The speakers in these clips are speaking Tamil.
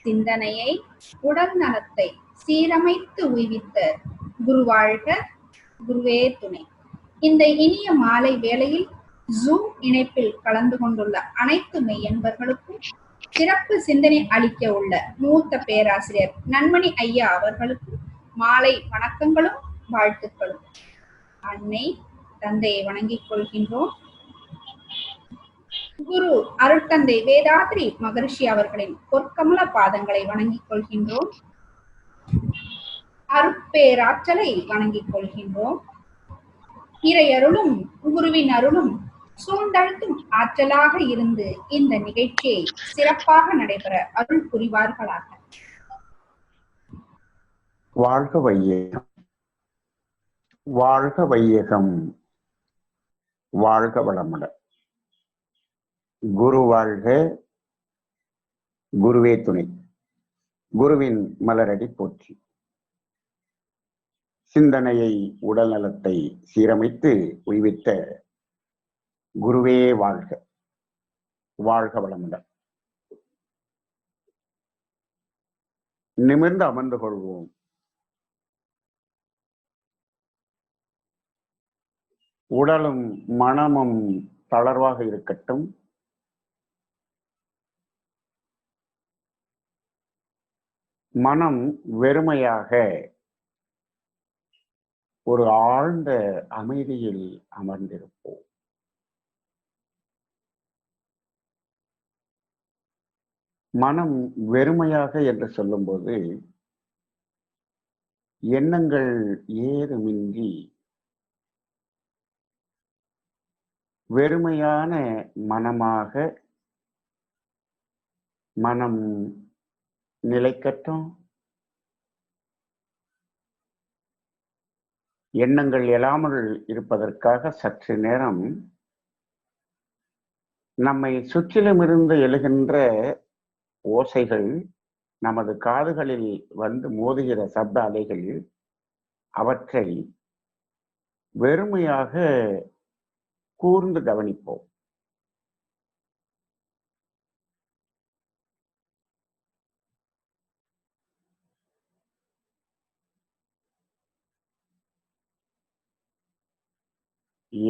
சிந்தனையை உடல் நலத்தை சீரமைத்து உய்வித்த குருவாழ்க, குருவே துணை. இந்த இனிய மாலை வேளையில் ஜூம் இணைப்பில் கலந்து கொண்டுள்ள அனைத்து மெய்யன்பர்களுக்கும் சிறப்பு சிந்தனை அளிக்க உள்ள மூத்த பேராசிரியர் நன்மணி ஐயா அவர்களுக்கும் மாலை வணக்கங்களும் வாழ்த்துக்களும். அன்னை தந்தையை வணங்கிக் கொள்கின்றோம். குரு அருட்தந்தை வேதாத்ரி மகரிஷி அவர்களின் பொற்கமல பாதங்களை வணங்கிக் கொள்கின்றோம். அருட்பேராற்றலை வணங்கிக் கொள்கின்றோம். இறையருளும் குருவின் அருளும் சூழ்ந்தழுத்தும் ஆற்றலாக இருந்து இந்த நிகழ்ச்சியை சிறப்பாக நடைபெற அருள் புரிவார்களாக. வாழ்க வையகம், வாழ்க வையகம், வாழ்க வளமுடன். குரு வாழ்க, குருவே துணை. குருவின் மலரடி போற்றி. சிந்தனையை உடல் நலத்தை சீரமைத்து உய்வித்த குருவே வாழ்க, வாழ்க வளமுடன். நிமிர்ந்து அமர்ந்து கொள்வோம். உடலும் மனமும் தளர்வாக இருக்கட்டும். மனம் வெறுமையாக ஒரு ஆழ்ந்த அமைதியில் அமர்ந்திருப்போம். மனம் வெறுமையாக என்று சொல்லும்போது எண்ணங்கள் ஏதுமின்றி வெறுமையான மனமாக மனம் நிலைக்கட்டும். எண்ணங்கள் எழாமல் இருப்பதற்காக சற்று நேரம் நம்மை சுற்றிலுமிருந்து எழுகின்ற ஓசைகள், நமது காதுகளில் வந்து மோதுகிற சப்த அலைகள், அவற்றை வெறுமையாக கூர்ந்து கவனிப்போம்.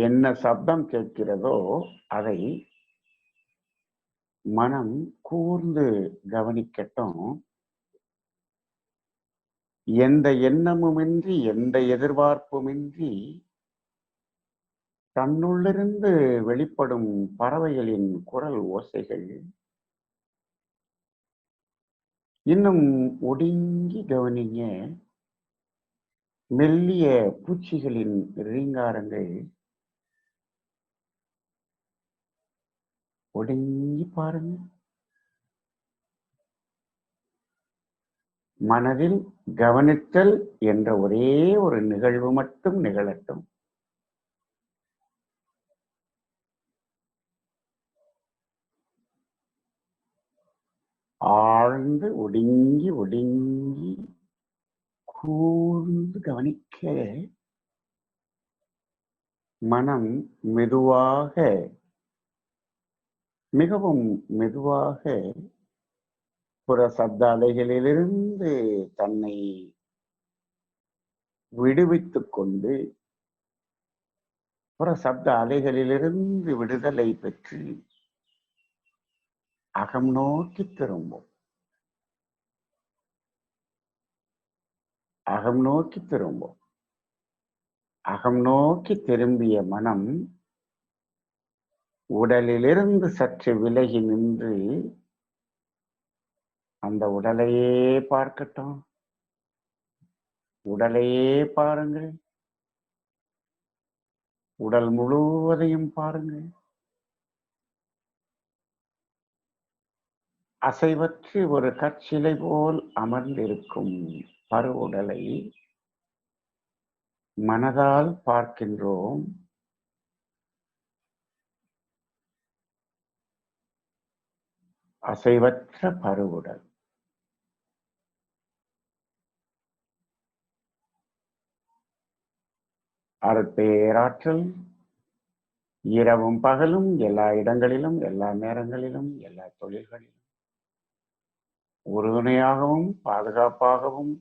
என்ன சப்தம் கேட்கிறதோ அதை மனம் கூர்ந்து கவனிக்கட்டும். எந்த எண்ணமுமின்றி எந்த எதிர்பார்ப்புமின்றி தன்னுள்ளிருந்து வெளிப்படும் பறவைகளின் குரல் ஓசைகள். இன்னும் ஒடுங்கி கவனிங்க. மெல்லிய பூச்சிகளின் ரீங்காரங்கள். ஒடுங்கி பாருங்க. மனதில் கவனித்தல் என்ற ஒரே ஒரு நிகழ்வு மட்டும் நிகழட்டும். ஆழ்ந்து ஒடுங்கி ஒடுங்கி கூர்ந்து கவனிக்க மனம் மெதுவாக, மிகவும் மெதுவாக புற சப்த அலைகளிலிருந்து தன்னை விடுவித்துக் கொண்டு, புற சப்த அலைகளிலிருந்து விடுதலை பெற்று அகம் நோக்கி திரும்பும். அகம் நோக்கி திரும்பும். அகம் நோக்கி திரும்பிய மனம் உடலிலிருந்து சற்று விலகி நின்று அந்த உடலையே பார்க்கட்டும். உடலையே பாருங்கள். உடல் முழுவதையும் பாருங்கள். அசைவற்று ஒரு கற்சிலை போல் அமர்ந்திருக்கும் பருவுடலை மனதால் பார்க்கின்றோம். அசைவற்ற பருவுடல். அருட்பேராற்றல் இரவும் பகலும் எல்லா இடங்களிலும், எல்லா நேரங்களிலும், எல்லா தொழில்களிலும் உறுதுணையாகவும் பாதுகாப்பாகவும்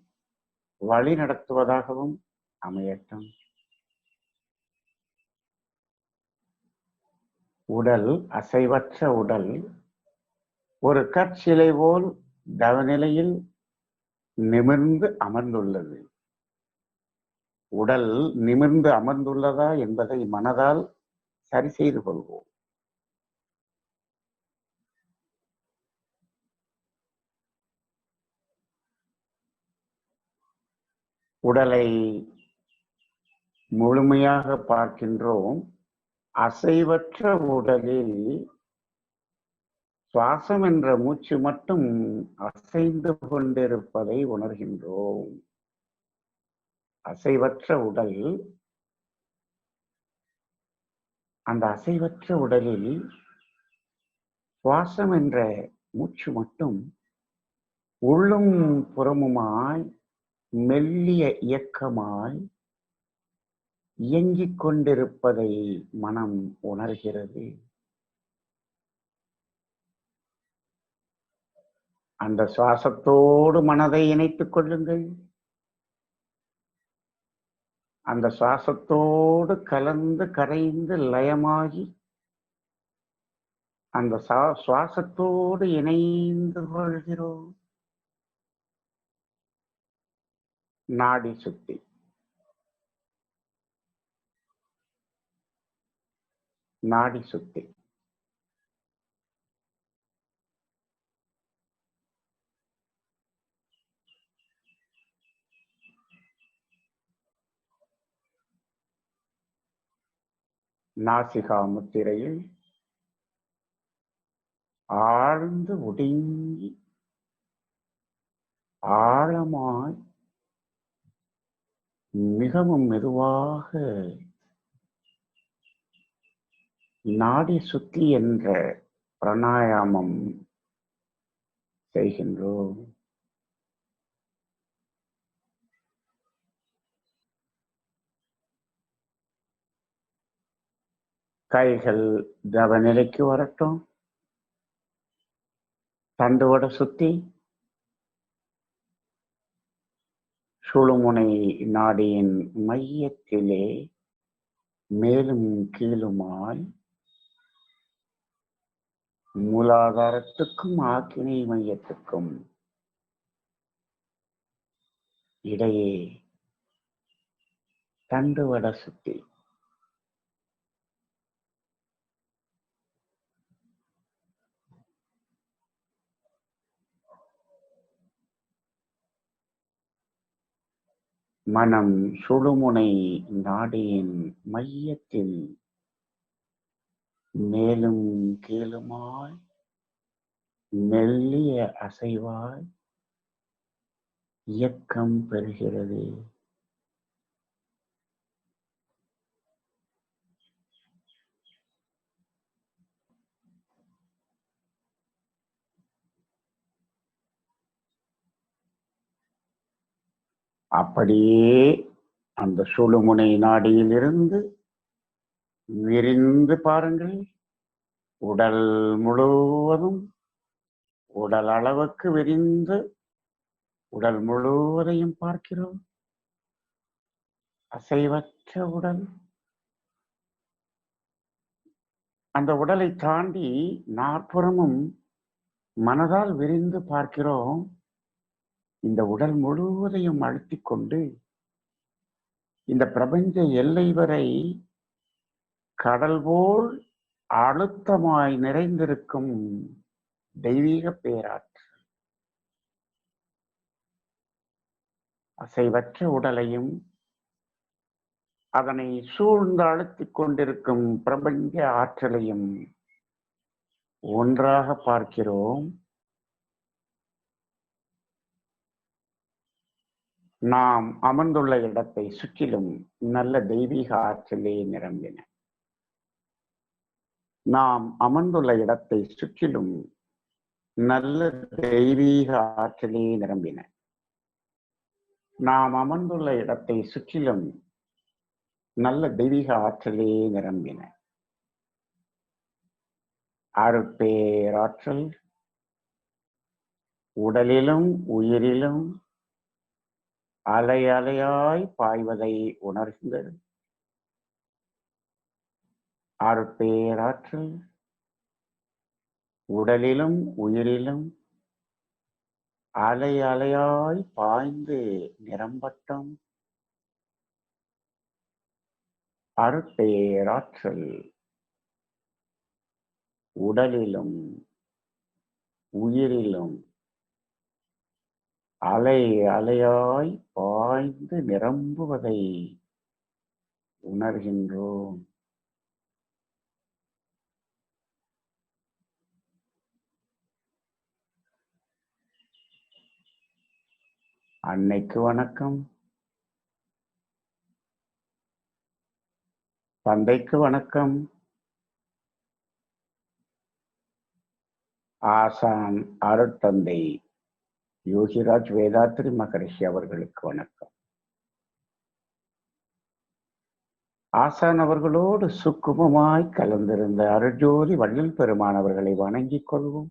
வழி நடத்துவதாகவும் அமையட்டும். உடல், அசைவற்ற உடல் ஒரு கற்சிலை போல் தவநிலையில் நிமிர்ந்து அமர்ந்துள்ளது. உடல் நிமிர்ந்து அமர்ந்துள்ளதா என்பதை மனதால் சரி செய்து கொள்வோம். உடலை முழுமையாக பார்க்கின்றோம். அசைவற்ற உடலில் சுவாசம் என்ற மூச்சு மட்டும் அசைந்து கொண்டிருப்பதை உணர்கின்றோம். அசைவற்ற உடல், அந்த அசைவற்ற உடலில் சுவாசம் என்ற மூச்சு மட்டும் உள்ளும் புறமுமாய் மெல்லிய இயக்கமாய் இயங்கிக் கொண்டிருப்பதை மனம் உணர்கிறது. அந்த சுவாசத்தோடு மனதை இணைத்துக் கொள்ளுங்கள். அந்த சுவாசத்தோடு கலந்து கரைந்து லயமாகி அந்த சுவாசத்தோடு இணைந்து கொள்கிறோம். நாடி சுத்தி, நாடி சுத்தி. நாசிகா முத்திரையில் ஆழ்ந்து ஒடுங்கி ஆழமாய் மிகவும் மெதுவாக நாடி சுத்தி என்ற பிராணாயாமம் செய்கின்றோம். கைகள் தவநிலைக்கு வரட்டும். தண்டுவட சுத்தி சுழுமுனை நாடியின் மையத்திலே மேலும் கீழுமாய் மூலாதாரத்துக்கும் ஆக்கினை மையத்துக்கும் இடையே தண்டுவட சுத்தி. மனம் சுழுமுனை நாடியின் மையத்தில் மேலும் கீழுமாய் மெல்லிய அசைவாய் இயக்கம் பெறுகிறது. அப்படியே அந்த சுழுமுனை நாடியிலிருந்து விரிந்து பாருங்கள். உடல் முழுவதும் உடல் அளவுக்கு விரிந்து உடல் முழுவதையும் பார்க்கிறோம். அசைவற்ற உடல். அந்த உடலை தாண்டி நாற்புறமும் மனதால் விரிந்து பார்க்கிறோம். இந்த உடல் முழுவதையும் அழுத்திக் கொண்டு இந்த பிரபஞ்ச எல்லை வரை கடல் போல் அழுத்தமாய் நிறைந்திருக்கும் தெய்வீக பேராற்றல். அசைவற்ற உடலையும் அதனை சூழ்ந்து அழுத்திக் கொண்டிருக்கும் பிரபஞ்ச ஆற்றலையும் ஒன்றாக பார்க்கிறோம். நாம் அமர்ந்துள்ள இடத்தை சுற்றிலும் நல்ல தெய்வீக ஆற்றலே நிரம்பின. நாம் அமர்ந்துள்ள இடத்தை சுற்றிலும் நல்ல தெய்வீக ஆற்றலே நிரம்பின. நாம் அமர்ந்துள்ள இடத்தை சுற்றிலும் நல்ல தெய்வீக ஆற்றலே நிரம்பின. அருட்பேராற்றல் உடலிலும் உயிரிலும் அலை அலையாய் பாய்வதை உணர்கின்றது. அருட்பேராற்றல் உடலிலும் உயிரிலும் அலை அலையாய் பாய்ந்து நிரம்பட்டும். அருட்பேராற்றல் உடலிலும் உயிரிலும் அலை அலையாய் பாய்ந்து நிரம்புவதை உணர்கின்றோம். அன்னைக்கு வணக்கம், தந்தைக்கு வணக்கம், ஆசான் அருட்தந்தை யோகிராஜ் வேதாத்ரி மகரிஷி அவர்களுக்கு வணக்கம். ஆசான் அவர்களோடு சுக்குமமாய் கலந்திருந்த அருட்ஜோதி வள்ளல் பெருமான் அவர்களை வணங்கிக் கொள்வோம்.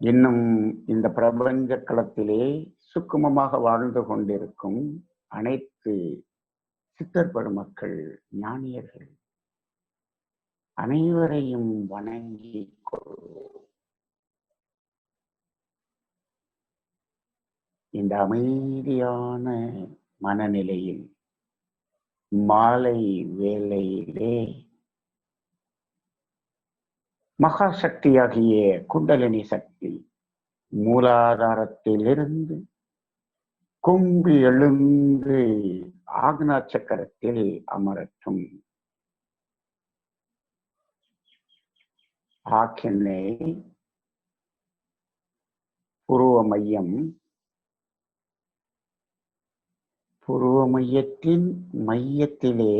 இன்னும் இந்த பிரபஞ்ச களத்திலே சுக்குமமாக வாழ்ந்து கொண்டிருக்கும் அனைத்து சித்தர் பெருமக்கள், ஞானியர்கள் அனைவரையும் வணங்கிக் கொள்வோம். இந்த அமைதியான மனநிலையில் மாலை வேளையிலே மகா சக்தியாகிய குண்டலினி சக்தி மூலாதாரத்திலிருந்து கும்பி எழுந்து ஆக்னா சக்கரத்தில் அமரட்டும். ஆக்கினை புருவ மையம், புருவ மையத்தின் மையத்திலே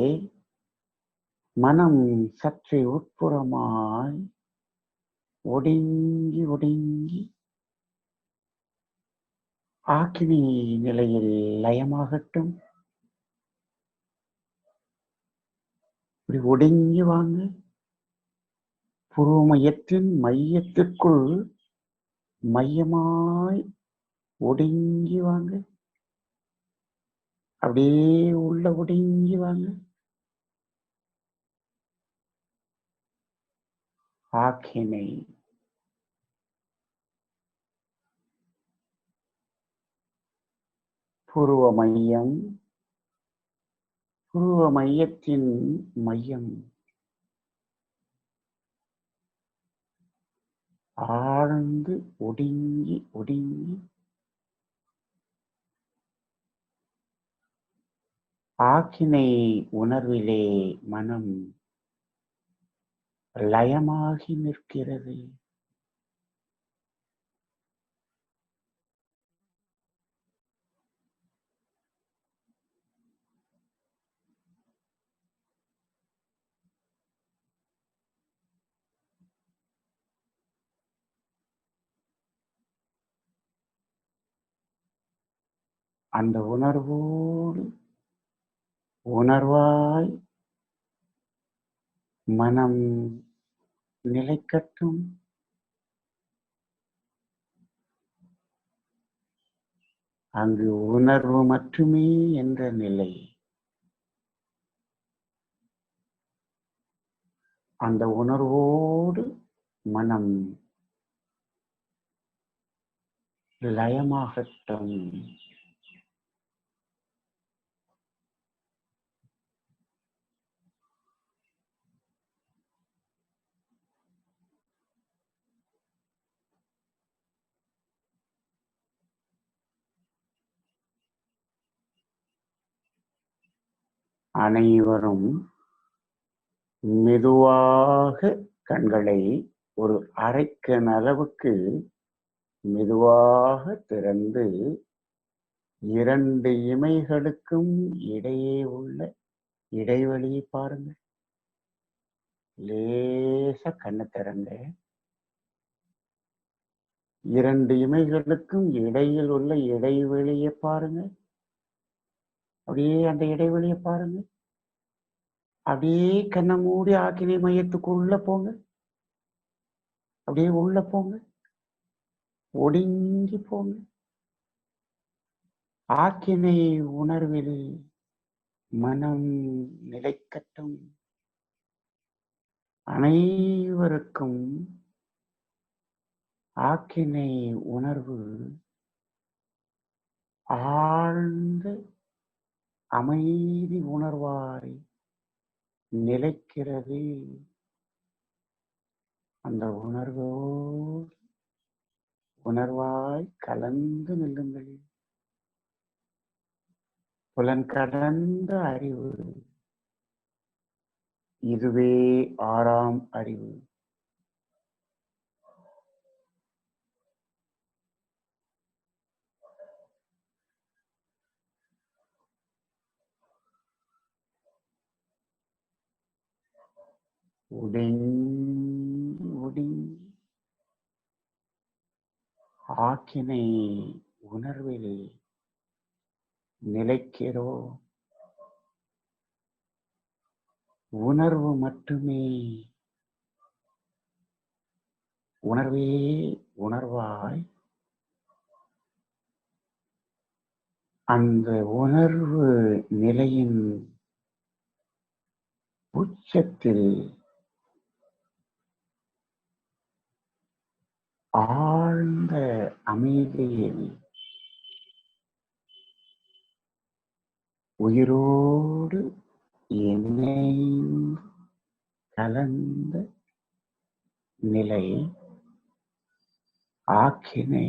மனம் சற்று உட்புறமாய் ஒடுங்கி ஒடுங்கி ஆக்கினி நிலையில் லயமாகட்டும். இப்படி ஒடுங்கி வாங்க. புருவ மையத்தின் மையத்திற்குள் மையமாய் ஒடுங்கி வாங்க. அப்படியே உள்ள ஒடுங்கி வாங்க. ஆக்கினை புருவ மையம், புருவ மையத்தின் மையம் ஆழ்ந்து ஒடுங்கி ஒடுங்கி ஆக்கினை உணர்விலே மனம் லயமாகி நிற்கிறது. அந்த உணர்வோடு உணர்வாய் மனம் நிலைக்கட்டும். அங்கு உணர்வு மட்டுமே என்ற நிலை. அந்த உணர்வோடு மனம் லயமாகட்டும். அனைவரும் மெதுவாக கண்களை ஒரு அரைக்கண் அளவுக்கு மெதுவாக திறந்து இரண்டு இமைகளுக்கும் இடையே உள்ள இடைவெளியை பாருங்கள். லேசா கண்ணை திறங்க. இரண்டு இமைகளுக்கும் இடையில் உள்ள இடைவெளியை பாருங்க. அப்படியே அந்த இடைவெளியை பாருங்க. அப்படியே கண்ணை மூடி ஆக்கினை மையத்துக்குள்ள போங்க. அப்படியே உள்ள போங்க, ஒடுங்கி போங்க. ஆக்கினை உணர்வில் மனம் நிலைக்கட்டும். அனைவருக்கும் ஆக்கினை உணர்வு ஆழ்ந்த அமைதி உணர்வாய் நிலைக்கிறது. அந்த உணர்வாய் கலந்து நில்லுங்கள். புலன் கடந்த அறிவு, இதுவே ஆறாம் அறிவு. ஒடுங்கி ஆக்கினை உணர்வில் நிலைக்கிறோம். உணர்வு மட்டுமே, உணர்வே உணர்வாய் அந்த உணர்வு நிலையின் உச்சத்தில் ஆழ்ந்த அமைதியில் உயிரோடு இணைந்து கலந்த நிலை ஆக்கினை.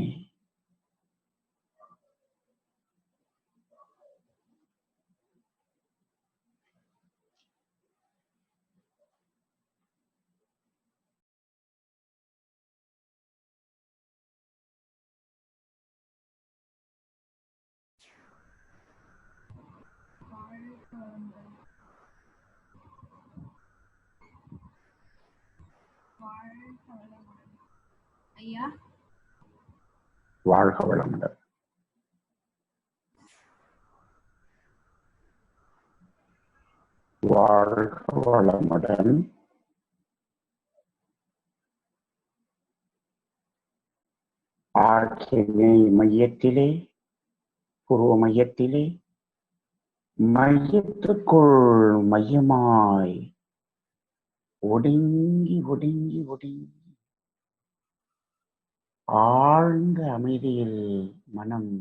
ஐயா, வாழ்க வளமுடன். வாழ்க வளமுடன். ஆக்கினை மையத்திலே, பூர்வ மையத்திலே, மையத்துக்குள் மையமாய் ஒடுங்கி ஒடுங்கி ஒடுங்கி ஆழ்ந்த அமைதியில் மனம்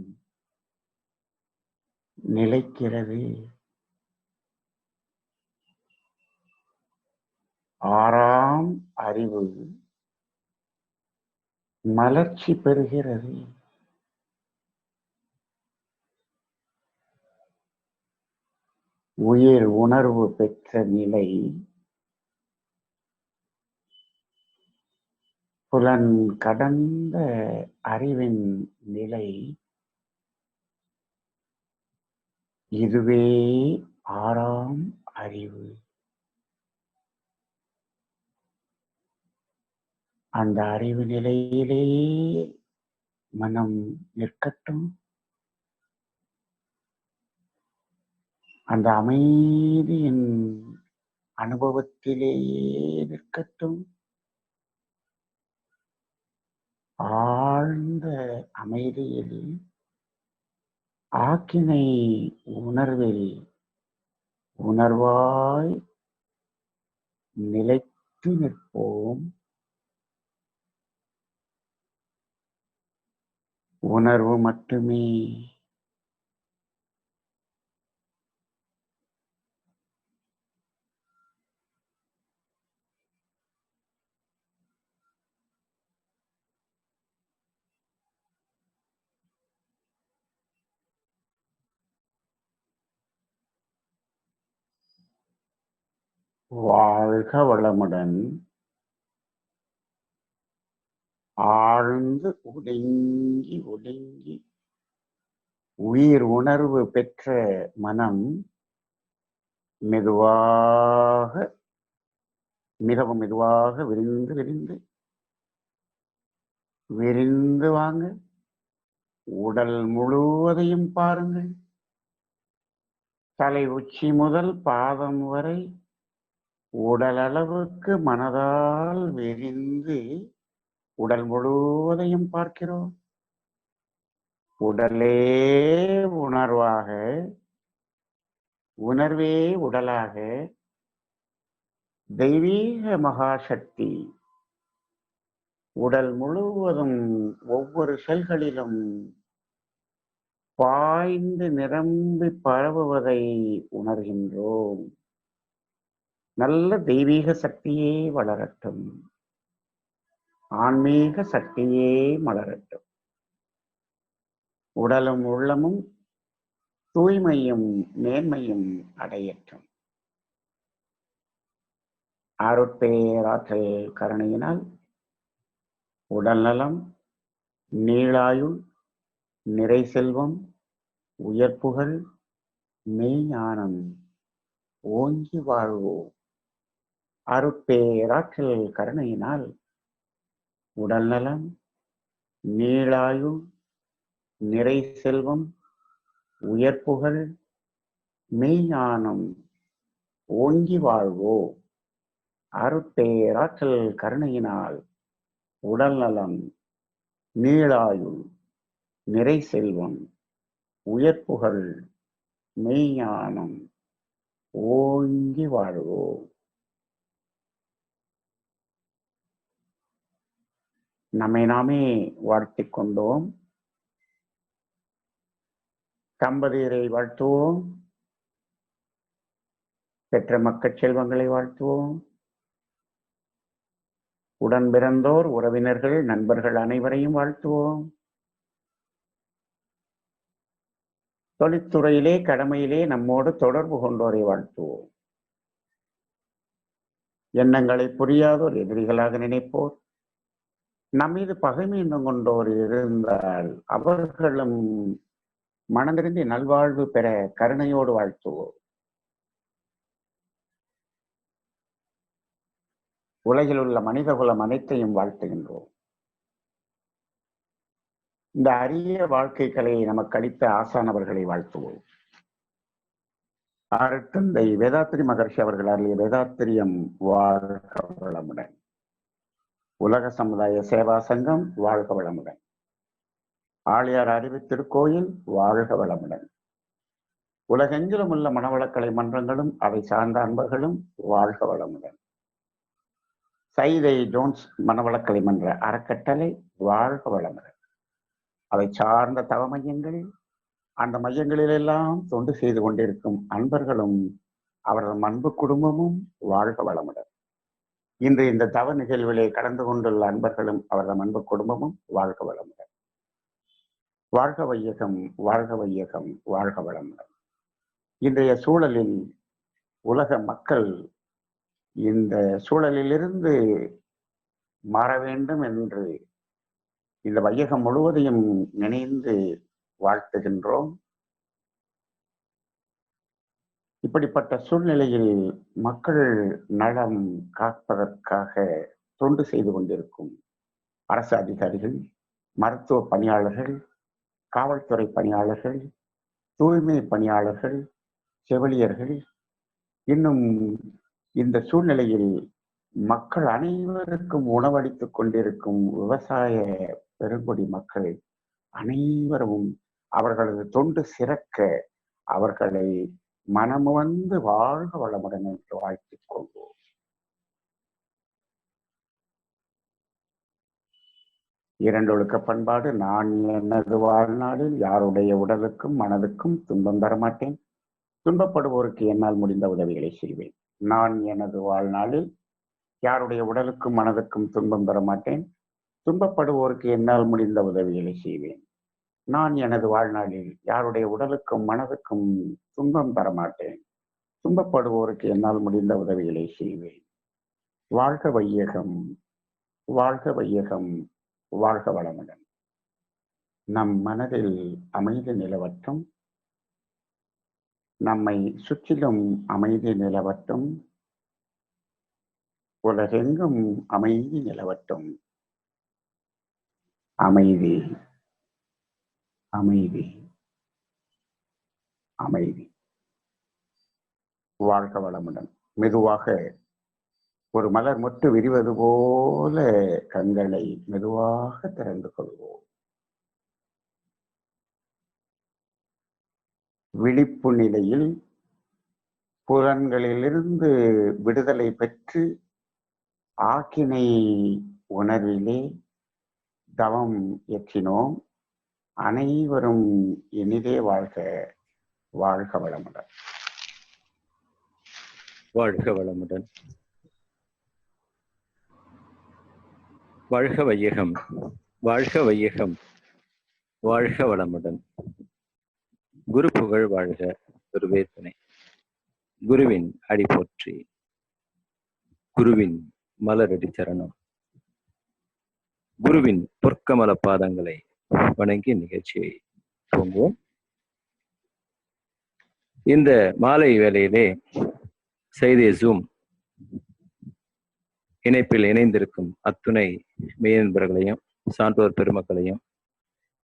நிலைக்கிறது. ஆறாம் அறிவு மலர்ச்சி பெறுகிறது. உயிர் உணர்வு பெற்ற நிலை புலன் கடந்த அறிவின் நிலை, இதுவே ஆறாம் அறிவு. அந்த அறிவு நிலையிலே மனம் நிற்கட்டும். அந்த அமைதியின் அனுபவத்திலேயே நிற்கட்டும். ஆழ்ந்த அமைதியில் ஆக்கினை உணர்வில் உணர்வாய் நிலைத்து நிற்போம். உணர்வு மட்டுமே, வாழ்க வளமுடன். ஆழ்ந்து ஒடுங்கி ஒடுங்கி உயிர் உணர்வு பெற்ற மனம் மெதுவாக, மிகவும் மெதுவாக விரிந்து விரிந்து விரிந்து வாங்க. உடல் முழுவதையும் பாருங்கள். தலை உச்சி முதல் பாதம் வரை உடல் அளவுக்கு மனதால் விரிந்து உடல் முழுவதையும் பார்க்கிறோம். உடலே உணர்வாக, உணர்வே உடலாக தெய்வீக மகாசக்தி உடல் முழுவதும் ஒவ்வொரு செல்களிலும் பாய்ந்து நிரம்பி பரவுவதை உணர்கின்றோம். நல்ல தெய்வீக சக்தியே வளரட்டும், ஆன்மீக சக்தியே மலரட்டும். உடலும் உள்ளமும் தூய்மையும் மேன்மையும் அடையட்டும். அருட்பேராற்றல் கருணையினால் உடல்நலம், நீளாயுள், நிறை செல்வம், உயர்ப்புகள், மெய்ஞானம் ஓங்கி வாழ்வோம். அருட்பேராற்றல் கருணையினால் உடல்நலம், நீளாயுள், நிறை செல்வம், உயர்ப்புகள், மெய்ஞானம் ஓங்கி வாழ்வோம். அருட்பேராற்றல் கருணையினால் உடல்நலம், நீளாயுள், நிறை செல்வம், உயர்ப்புகள், மெய்ஞானம் ஓங்கி வாழ்வோம். நம்மை நாமே வாழ்த்திக் கொண்டோம். தம்பதியரை வாழ்த்துவோம். பெற்ற மக்கள் செல்வங்களை வாழ்த்துவோம். உடன் பிறந்தோர், உறவினர்கள், நண்பர்கள் அனைவரையும் வாழ்த்துவோம். தொழிற்துறையிலே, கடமையிலே நம்மோடு தொடர்பு கொண்டோரை வாழ்த்துவோம். எண்ணங்களை புரியாதோர், எதிரிகளாக நினைப்போர், நம்மீது பகைமை எண்ணம் கொண்டோர் இருந்தால் அவர்களும் மனதிருந்தி நல்வாழ்வு பெற கருணையோடு வாழ்த்துவோம். உலகில் உள்ள மனித குலம் அனைத்தையும் வாழ்த்துகின்றோம். இந்த அரிய வாழ்க்கை கலையை நமக்கு அளித்த ஆசானவர்களை வாழ்த்துவோம். அருட்தந்தை வேதாத்திரி மகர்ஷி அவர்கள் அருளிய வேதாத்திரியம் வாழ்க வளமுடன். உலக சமுதாய சேவா சங்கம் வாழ்க வளமுடன். ஆழியார் அறிவு திருக்கோயில் வாழ்க வளமுடன். உலகெங்கிலும் உள்ள மனவளக்கலை மன்றங்களும் அவை சார்ந்த அன்பர்களும் வாழ்க வளமுடன். சைதை ஜோன்ஸ் மனவளக்கலை மன்ற அறக்கட்டளை வாழ்க வளமுடன். அவை சார்ந்த தவ மையங்கள், அந்த மையங்களிலெல்லாம் தொண்டு செய்து கொண்டிருக்கும் அன்பர்களும் அவரது அன்பு குடும்பமும் வாழ்க வளமுடன். இன்று இந்த தவ நிகழ்விலே கலந்து கொண்டுள்ள அன்பர்களும் அவரது அன்பு குடும்பமும் வாழ்க வளமுடன். வாழ்க வையகம், வாழ்க வையகம், வாழ்க வளமுடன். இன்றைய சூழலில் உலக மக்கள் இந்த சூழலிலிருந்து மாற வேண்டும் என்று இந்த வையகம் முழுவதையும் நினைந்து வாழ்த்துகின்றோம். இப்படிப்பட்ட சூழ்நிலையில் மக்கள் நலம் காப்பதற்காக தொண்டு செய்து கொண்டிருக்கும் அரசு அதிகாரிகள், மருத்துவ பணியாளர்கள், காவல்துறை பணியாளர்கள், தூய்மை பணியாளர்கள், செவிலியர்கள், இன்னும் இந்த சூழ்நிலையில் மக்கள் அனைவருக்கும் உணவளித்துக் கொண்டிருக்கும் விவசாய பெருங்குடி மக்கள் அனைவரும் அவர்களது தொண்டு சிறக்க அவர்களை மனமுவந்து வாழ்க வளமுடன் என்று வாழ்த்திக் கொள்வோம். இரண்டொழுக்க பண்பாடு. நான் எனது வாழ்நாளில் யாருடைய உடலுக்கும் மனதுக்கும் துன்பம் தரமாட்டேன். துன்பப்படுவோருக்கு என்னால் முடிந்த உதவிகளை செய்வேன். நான் எனது வாழ்நாளில் யாருடைய உடலுக்கும் மனதுக்கும் துன்பம் தரமாட்டேன். துன்பப்படுவோருக்கு என்னால் முடிந்த உதவிகளை செய்வேன். நான் எனது வாழ்நாளில் யாருடைய உடலுக்கும் மனதுக்கும் துன்பம் தரமாட்டேன். துன்பப்படுவோருக்கு என்னால் முடிந்த உதவிகளை செய்வேன். வாழ்க வையகம், வாழ்க வையகம், வாழ்க வளமுடன். நம் மனதில் அமைதி நிலவட்டும், நம்மை சுற்றிலும் அமைதி நிலவட்டும், உலகெங்கும் அமைதி நிலவட்டும். அமைதி, அமைதி, அமைதி. வாழ்க வளமுடன். மெதுவாக ஒரு மலர் மொட்டு விரிவது போல கண்களை மெதுவாக திறந்து கொள்வோம். விழிப்பு நிலையில் புலன்களிலிருந்து விடுதலை பெற்று ஆக்கினை உணர்விலே தவம் ஏற்றினோம். அனைவரும் இனிதே வாழ்க. வாழ்க வளமுடன். வாழ்க வளமுடன். வாழ்க வையகம். வாழ்க வையகம். வாழ்க வளமுடன். குரு புகழ் வாழ்க. குருவே துணை. குருவின் அடி போற்றி. குருவின் மலரடி சரணம். குருவின் பொற்கமல பாதங்களை வணங்கி நிகழ்ச்சியை துவங்குவோம். இந்த மாலை வேளையிலே செய்திய ஜூம் இணைப்பில் இணைந்திருக்கும் அத்துணை மெய்யன்பர்களையும் சான்றோர் பெருமக்களையும்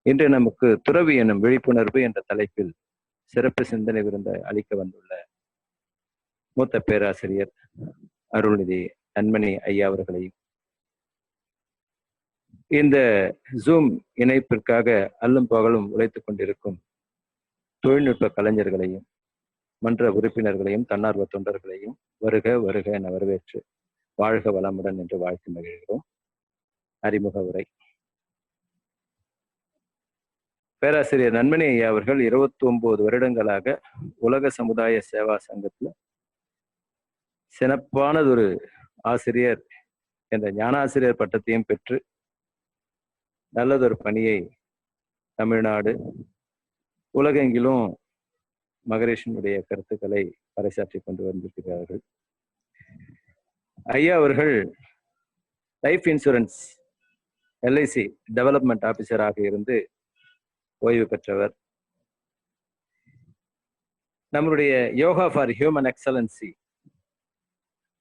இன்று நமக்கு துறவி எனும் விழிப்புணர்வு என்ற தலைப்பில் சிறப்பு சிந்தனை விருந்த அளிக்க வந்துள்ள மூத்த பேராசிரியர் அருள்நிதி நன்மணி ஐயா அவர்களையும், இந்த ஜூம் இணைப்பிற்காக அல்லும் பகலும் உழைத்துக் கொண்டிருக்கும் தொழில்நுட்ப கலைஞர்களையும் மன்ற உறுப்பினர்களையும் தன்னார்வ தொண்டர்களையும் வருக வருக என வரவேற்று வாழ்க வளமுடன் என்று வாழ்த்து மகிழ்கிறோம். அறிமுக உரை. பேராசிரியர் நன்மணி ஐயா அவர்கள் 29 வருடங்களாக உலக சமுதாய சேவா சங்கத்துல சிறப்பானதொரு ஆசிரியர் என்ற ஞானாசிரியர் பட்டத்தையும் பெற்று நல்லதொரு பணியை தமிழ்நாடு உலகெங்கிலும் மகரிஷினுடைய கருத்துக்களை பறைசாற்றி கொண்டு வந்திருக்கிறார்கள். ஐயா அவர்கள் லைஃப் இன்சூரன்ஸ் LIC டெவலப்மெண்ட் ஆபீசராக இருந்து ஓய்வு பெற்றவர். நம்மளுடைய யோகா ஃபார் ஹியூமன் எக்ஸலன்சி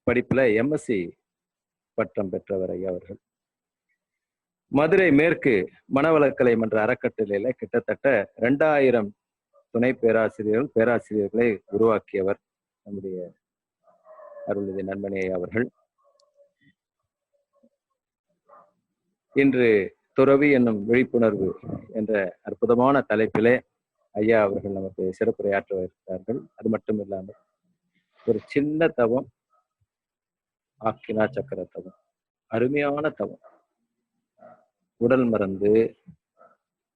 படிப்புல MSc பட்டம் பெற்றவர் ஐயா அவர்கள். மதுரை மேற்கு மனவளக்கலை மன்ற அறக்கட்டளையில கிட்டத்தட்ட 2000 துணை பேராசிரியர்களை உருவாக்கியவர் நம்முடைய அருள்நிதி நன்மணி ஐயா அவர்கள். இன்று துறவி என்னும் விழிப்புணர்வு என்ற அற்புதமான தலைப்பிலே ஐயா அவர்கள் நமக்கு சிறப்புரையாற்ற இருக்கிறார்கள். அது மட்டும் இல்லாமல் ஒரு சின்ன தவம், ஆக்கினா சக்கர தவம், அருமையான தவம். உடல் மறந்து,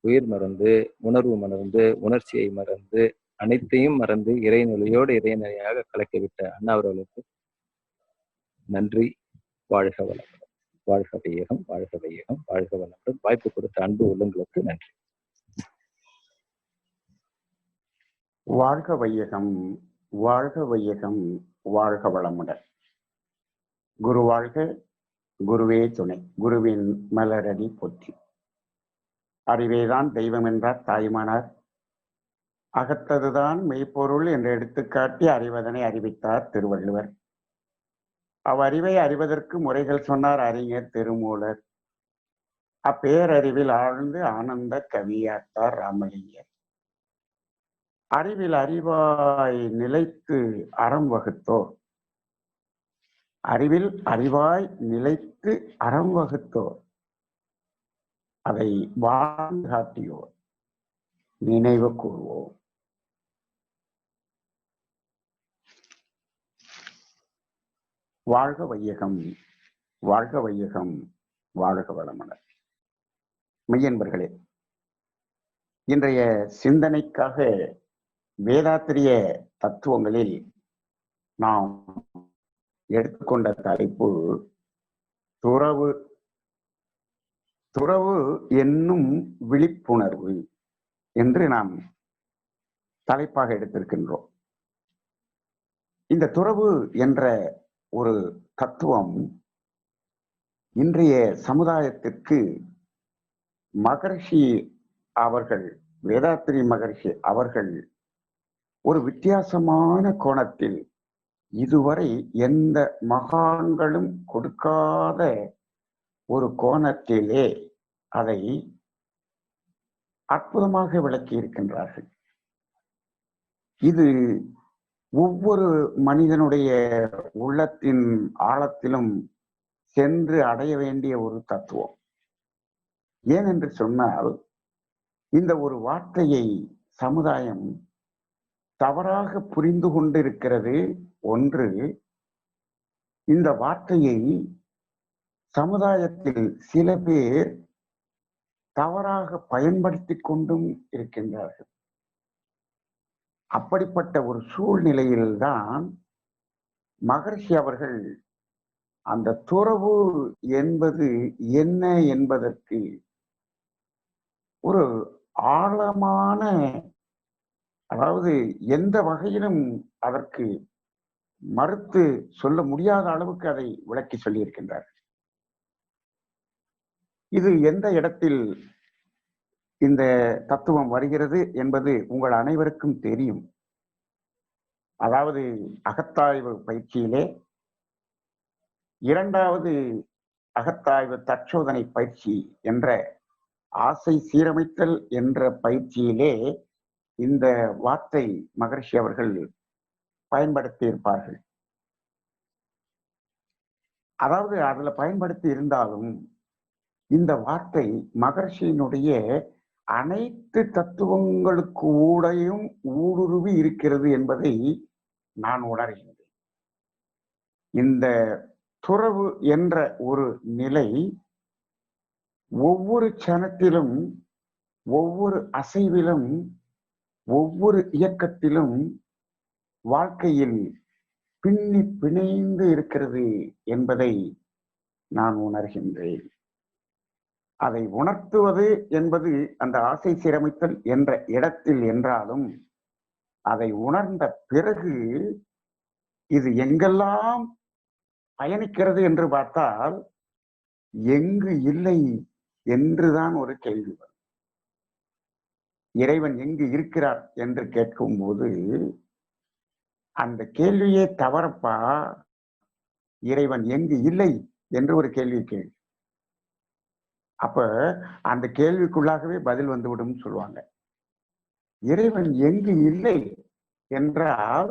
உயிர் மறந்து, உணர்வு மறந்து, உணர்ச்சியை மறந்து, அனைத்தையும் மறந்து இறைநிலையோடு இறைநிலையாக கலக்கிவிட்ட அண்ணா அவர்களுக்கு நன்றி. வாழ்க வளமுடன். வாழ்க வையகம். வாழ்க வையகம். வாழ்க வளமுடன். வாய்ப்பு கொடுத்த அன்பு உள்ளங்களுக்கு நன்றி. வாழ்க வையகம். வாழ்க வையகம். வாழ்க வளமுடன். குரு வாழ்க. குருவே துணை. குருவின் மலரடி போற்றி. அறிவேதான் தெய்வம் என்றார் தாய்மானார். அகத்ததுதான் மெய்ப்பொருள் என்று எடுத்துக்காட்டி அறிவதனை அறிவித்தார் திருவள்ளுவர். அவ்வறிவை அறிவதற்கு முறைகள் சொன்னார் அறிஞர் திருமூலர். அப்பேரறிவில் ஆழ்ந்து ஆனந்த கவியாத்தார் ராமலிங்கர். அறிவில் அறிவாய் நிலைத்து அறம் வகுத்தோர். அறிவில் அறிவாய் நிலைத்து அறம் வகுத்தோர். அதை வாழ்ந்து காட்டியோர் நினைவு கூறுவோம். வாழ்க வையகம். வாழ்க வையகம். வாழ்க வளமுடன். மெய்யன்பர்களே, இன்றைய சிந்தனைக்காக வேதாத்திரிய தத்துவங்களில் நாம் எடுத்துக்கொண்ட தலைப்பு துறவு. துறவு என்னும் விழிப்புணர்வு என்று நாம் தலைப்பாக எடுத்திருக்கின்றோம். இந்த துறவு என்ற ஒரு தத்துவம் இன்றைய சமுதாயத்திற்கு மகரிஷி அவர்கள், வேதாத்திரி மகரிஷி அவர்கள் ஒரு வித்தியாசமான கோணத்தில் இதுவரை எந்த மகான்களும் கொடுக்காத ஒரு கோணத்திலே அதை அற்புதமாக விளக்கி இருக்கின்றார்கள். இது ஒவ்வொரு மனிதனுடைய உள்ளத்தின் ஆழத்திலும் சென்று அடைய வேண்டிய ஒரு தத்துவம். ஏனென்று சொன்னால், இந்த ஒரு வார்த்தையை சமுதாயம் தவறாக புரிந்து கொண்டிருக்கிறது. ஒன்று, இந்த வார்த்தையை சமுதாயத்தில் சில பேர் தவறாக பயன்படுத்தி கொண்டும் இருக்கின்றார்கள். அப்படிப்பட்ட ஒரு சூழ்நிலையில்தான் மகரிஷி அவர்கள் அந்த துறவு என்பது என்ன என்பதற்கு ஒரு ஆழமான, அதாவது எந்த வகையிலும் அதற்கு மறுத்து சொல்ல முடியாத அளவுக்கு அதை விளக்கி சொல்லியிருக்கின்றார். இது எந்த இடத்தில் இந்த தத்துவம் வருகிறது என்பது உங்கள் அனைவருக்கும் தெரியும். அதாவது அகத்தாய்வு பயிற்சியிலே 2வது அகத்தாய்வு தற்சோதனை பயிற்சி என்ற ஆசை சீரமைத்தல் என்ற பயிற்சியிலே இந்த வார்த்தை மகரிஷி அவர்கள் பயன்படுத்தி இருப்பார்கள். அதாவது அதுல பயன்படுத்தி இருந்தாலும் இந்த வார்த்தை மகரிஷியினுடைய அனைத்து தத்துவங்களுக்கு ஊடையும் ஊடுருவி இருக்கிறது என்பதை நான் உணர்கின்றேன். இந்த துறவு என்ற ஒரு நிலை ஒவ்வொரு சனத்திலும், ஒவ்வொரு அசைவிலும், ஒவ்வொரு இயக்கத்திலும் வாழ்க்கையில் பின்னி பிணைந்து இருக்கிறது என்பதை நான் உணர்கின்றேன். அதை உணர்த்துவது என்பது அந்த ஆசை சீரமைத்தல் என்ற இடத்தில் என்றாலும், அதை உணர்ந்த பிறகு இது எங்கெல்லாம் பயணிக்கிறது என்று பார்த்தால் எங்கு இல்லை என்றுதான் ஒரு கேள்வி வரும். இறைவன் எங்கு இருக்கிறார் என்று கேட்கும்போது அந்த கேள்வியே தவறப்பா. இறைவன் எங்கு இல்லை என்று ஒரு கேள்வி கேள்வி. அப்ப அந்த கேள்விக்குள்ளாகவே பதில் வந்துவிடும் சொல்லுவாங்க. இறைவன் எங்கு இல்லை என்றால்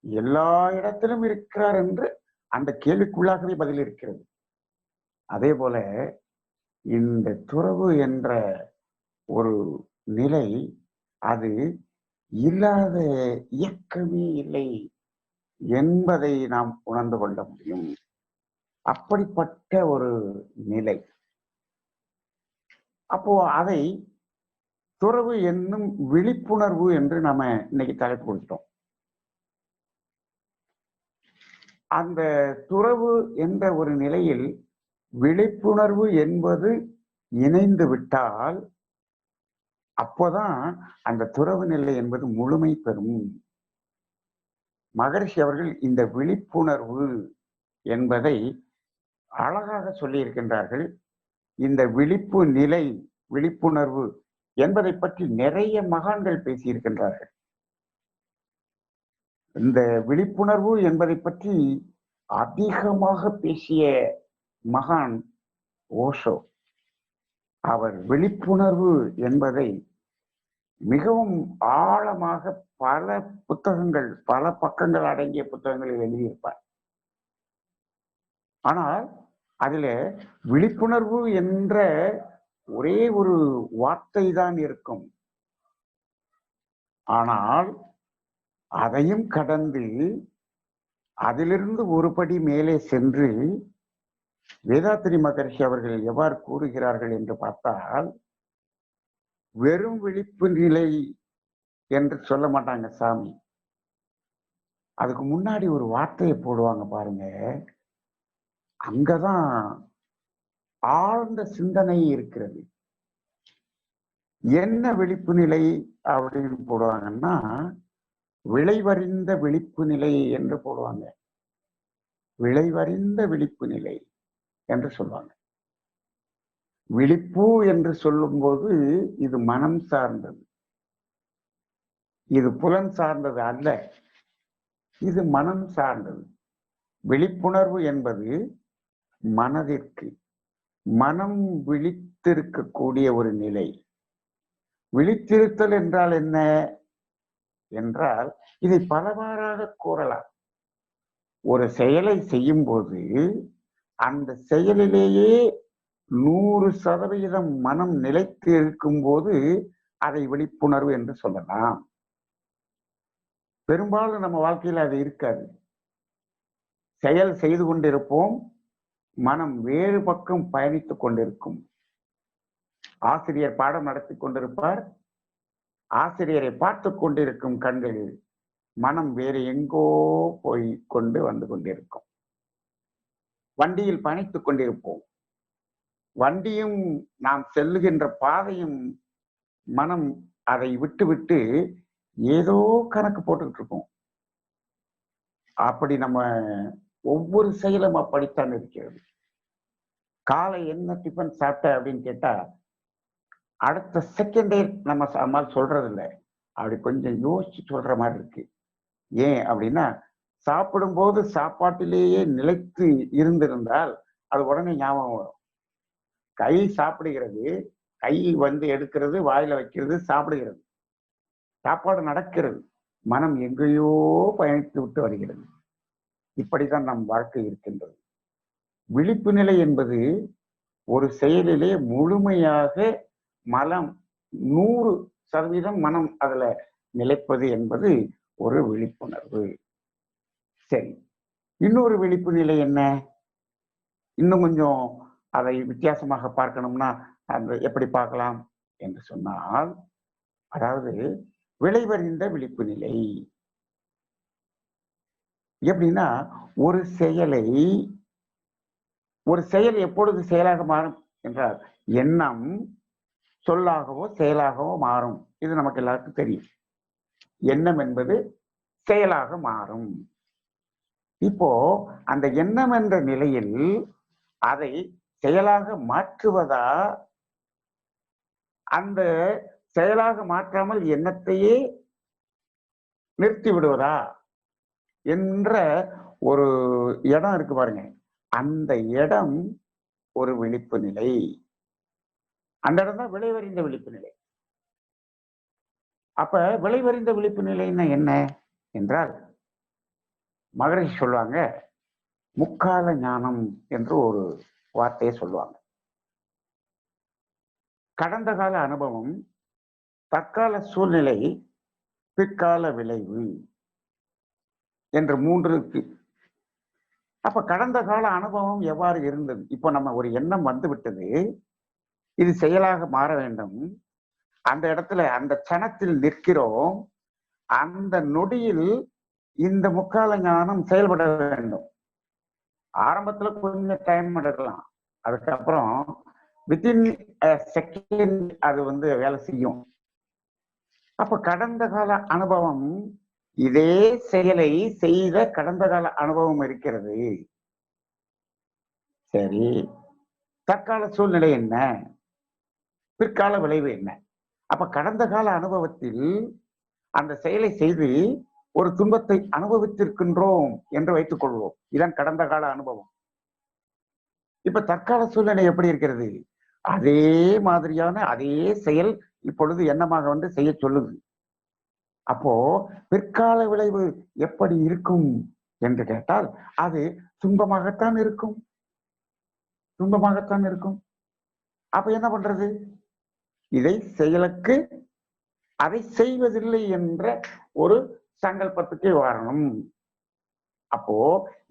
எல்லா இடத்திலும் இருக்கிறார் என்று அந்த கேள்விக்குள்ளாகவே பதில் இருக்கிறது. அதே போல இந்த துறவு என்ற ஒரு நிலை, அது இல்லாத இயக்கமே இல்லை என்பதை நாம் உணர்ந்து கொள்ள முடியும். அப்படிப்பட்ட ஒரு நிலை. அப்போ அதை துறவு என்னும் விழிப்புணர்வு என்று நாம இன்னைக்கு தலைப்பு கொடுத்தோம். அந்த துறவு என்ற ஒரு நிலையில் விழிப்புணர்வு என்பது இணைந்து விட்டால் அப்போதான் அந்த துறவு நிலை என்பது முழுமை பெறும். மகரிஷி அவர்கள் இந்த விழிப்புணர்வு என்பதை அழகாக சொல்லி இருக்கின்றார்கள். இந்த விழிப்பு நிலை, விழிப்புணர்வு என்பதை பற்றி நிறைய மகான்கள் பேசியிருக்கின்றார்கள். இந்த விழிப்புணர்வு என்பதை பற்றி அதிகமாக பேசிய மகான் ஓஷோ. அவர் விழிப்புணர்வு என்பதை மிகவும் ஆழமாக பல புத்தகங்கள், பல பக்கங்கள் அடங்கிய புத்தகங்களில் எழுதியிருப்பார். ஆனால் அதில விழிப்புணர்வு என்ற ஒரே ஒரு வார்த்தை தான் இருக்கும். ஆனால் அதையும் கடந்து அதிலிருந்து ஒரு படி மேலே சென்று வேதாத்ரி மகரிஷி அவர்கள் எவ்வாறு கூறுகிறார்கள் என்று பார்த்தால், வெறும் விழிப்பு நிலை என்று சொல்ல மாட்டாங்க சாமி. அதுக்கு முன்னாடி ஒரு வார்த்தையை போடுவாங்க பாருங்க. அங்கதான் ஆழ்ந்த சிந்தனை இருக்கிறது. என்ன விழிப்பு நிலை அப்படின்னு போடுவாங்கன்னா, விளைவறிந்த விழிப்பு நிலை என்று போடுவாங்க. விளைவறிந்த விழிப்பு நிலை என்று சொல்லுவாங்க. விழிப்பு என்று சொல்லும்போது இது மனம் சார்ந்தது, இது புலன் சார்ந்தது அல்ல, இது மனம் சார்ந்தது. விழிப்புணர்வு என்பது மனதிற்கு, மனம் விழித்திருக்கக்கூடிய ஒரு நிலை. விழித்திருத்தல் என்றால் என்ன என்றால் இதை பலவாறாக கூறலாம். ஒரு செயலை செய்யும் போது அந்த செயலிலேயே 100% மனம் நிலைத்து இருக்கும் போது அதை விழிப்புணர்வு என்று சொல்லலாம். பெரும்பாலும் நம்ம வாழ்க்கையில் அது இருக்காது. செயல் செய்து கொண்டிருப்போம், மனம் வேறு பக்கம் பயணித்துக் கொண்டிருக்கும். ஆசிரியர் பாடம் நடத்தி கொண்டிருப்பார், ஆசிரியரை பார்த்து கொண்டிருக்கும் கண்கள் மனம் வேறு எங்கோ போய் கொண்டு வந்து கொண்டிருக்கும். வண்டியில் பயணித்துக் கொண்டிருப்போம், வண்டியும் நாம் செல்லுகின்ற பாதையும் மனம் அதை விட்டு ஏதோ கணக்கு போட்டுக்கிட்டு இருக்கோம். அப்படி நம்ம ஒவ்வொரு செயலும் அப்படித்தான் இருக்கிறது. காலை என்ன டிஃபன் சாப்பிட்ட அப்படின்னு கேட்டா அடுத்த செகண்டே நம்ம நம்மால் சொல்றது இல்லை. அப்படி கொஞ்சம் யோசிச்சு சொல்ற மாதிரி இருக்கு. ஏன் அப்படின்னா சாப்பிடும்போது சாப்பாட்டிலேயே நிலைத்து இருந்திருந்தால் அது உடனே ஞாபகம் வரும். கை சாப்பிடுகிறது, கை வந்து எடுக்கிறது, வாயில வைக்கிறது, சாப்பிடுகிறது, சாப்பாடு நடக்கிறது, மனம் எங்கேயோ பயணித்து விட்டு வருகிறது. இப்படித்தான் நம் வாழ்க்கை இருக்கின்றது. விழிப்பு நிலை என்பது ஒரு செயலிலே முழுமையாக மனம் 100% மனம் அதுல நிலைப்பது என்பது ஒரு விழிப்புணர்வு. சரி, இன்னொரு விழிப்பு நிலை என்ன? இன்னும் கொஞ்சம் அதை வித்தியாசமாக பார்க்கணும்னா அந்த எப்படி பார்க்கலாம் என்று சொன்னால், அதாவது விளைவறிந்த விழிப்பு நிலை. எப்படின்னா ஒரு செயல் எப்பொழுது செயலாக மாறும் என்றால் எண்ணம் சொல்லாகவோ செயலாகவோ மாறும். இது நமக்கு எல்லாருக்கும் தெரியும். எண்ணம் என்பது செயலாக மாறும். இப்போ அந்த எண்ணம் என்ற நிலையில் அதை செயலாக மாற்றுவதா, அந்த செயலாக மாற்றாமல் எண்ணத்தையே நிறுத்தி விடுவதா என்ற ஒரு இடம் இருக்கு பாருங்க. அந்த இடம் ஒரு விழிப்பு நிலை. அந்த இடம் தான் விளைவறிந்த விழிப்பு நிலை. அப்ப விளைவறிந்த விழிப்பு நிலைன்னா என்ன என்றால், மகரிஷி சொல்லுவாங்க, முக்கால ஞானம் என்று ஒரு வார்த்தையை சொல்லுவாங்க. கடந்த கால அனுபவம், தற்கால சூழ்நிலை, பிற்கால விளைவு என்று 3 இருக்கு. அப்ப கடந்த கால அனுபவம் எவ்வாறு இருந்தது? இப்போ நம்ம ஒரு எண்ணம் வந்து விட்டது, இது செயலாக மாற வேண்டும். அந்த இடத்துல அந்த சனத்தில் நிற்கிறோம். அந்த நொடியில் இந்த முக்கால ஞானம் செயல்பட வேண்டும். ஆரம்பத்துல கொஞ்சம் டைம் எடுக்கலாம், அதுக்கப்புறம் வித்தின் செகண்ட் அது வந்து வேலை செய்யும். அப்ப கடந்த கால அனுபவம், இதே செயலை செய்த கடந்த கால அனுபவம் இருக்கிறது. சரி, தற்கால சூழ்நிலை என்ன, பிற்கால விளைவு என்ன? அப்ப கடந்த கால அனுபவத்தில் அந்த செயலை செய்து ஒரு துன்பத்தை அனுபவித்திருக்கின்றோம் என்று வைத்துக் கொள்வோம். இதான் கடந்த கால அனுபவம். இப்ப தற்கால சூழ்நிலை எப்படி இருக்கிறது? அதே மாதிரியான அதே செயல் இப்பொழுது எண்ணமாக வந்து செய்ய சொல்லுது. அப்போ பிற்கால விளைவு எப்படி இருக்கும் என்று கேட்டால் அது துன்பமாகத்தான் இருக்கும். துன்பமாகத்தான் இருக்கும். அப்ப என்ன பண்றது? இதை செயலுக்கு அதை செய்வதில்லை என்ற ஒரு சங்கல்பத்துக்கு வரணும். அப்போ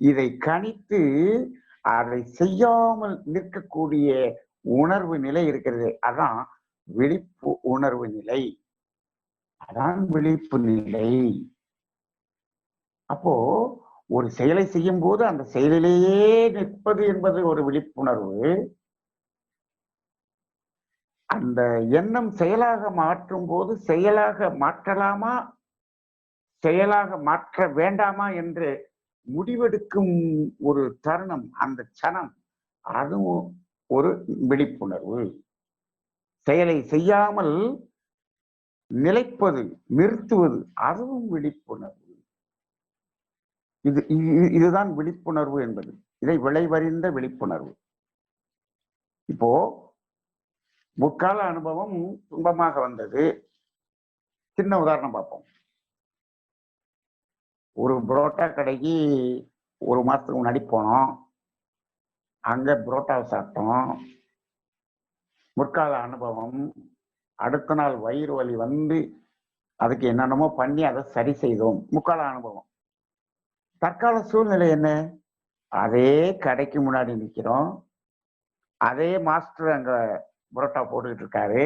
இதை கணித்து அதை செய்யாமல் நிற்கக்கூடிய உணர்வு நிலை இருக்கிறது, அதான் விழிப்பு உணர்வு நிலை, அதான் விழிப்பு நிலை. அப்போ ஒரு செயலை செய்யும் போது அந்த செயலிலேயே நிற்பது என்பது ஒரு விழிப்புணர்வு. அந்த எண்ணம் செயலாக மாற்றும் போது செயலாக மாற்றலாமா, செயலாக மாற்ற வேண்டாமா என்று முடிவெடுக்கும் ஒரு தருணம், அந்த சனம், அதுவும் ஒரு விழிப்புணர்வு. செயலை செய்யாமல் நிலைப்பது, நிறுத்துவது, அதுவும் விழிப்புணர்வு. இதுதான் விழிப்புணர்வு என்பது. இதை விளைவறிந்த விழிப்புணர்வு. இப்போ முற்கால அனுபவம் துன்பமாக வந்தது. சின்ன உதாரணம் பார்ப்போம். ஒரு புரோட்டா கடைக்கு ஒரு மாசத்துக்கு முன்னாடி போனோம். அங்க புரோட்டாவை சாப்பிட்டோம். முற்கால அனுபவம். அடுத்த நாள் வயிறு வலி வந்து அதுக்கு என்னென்னமோ பண்ணி அதை சரி செய்தோம். முற்கால அனுபவம். தற்கால சூழ்நிலை என்ன? அதே கடைக்கு முன்னாடி நிக்கிறோம். அதே மாஸ்டர் அங்க புரோட்டா போட்டுக்கிட்டு இருக்காரு.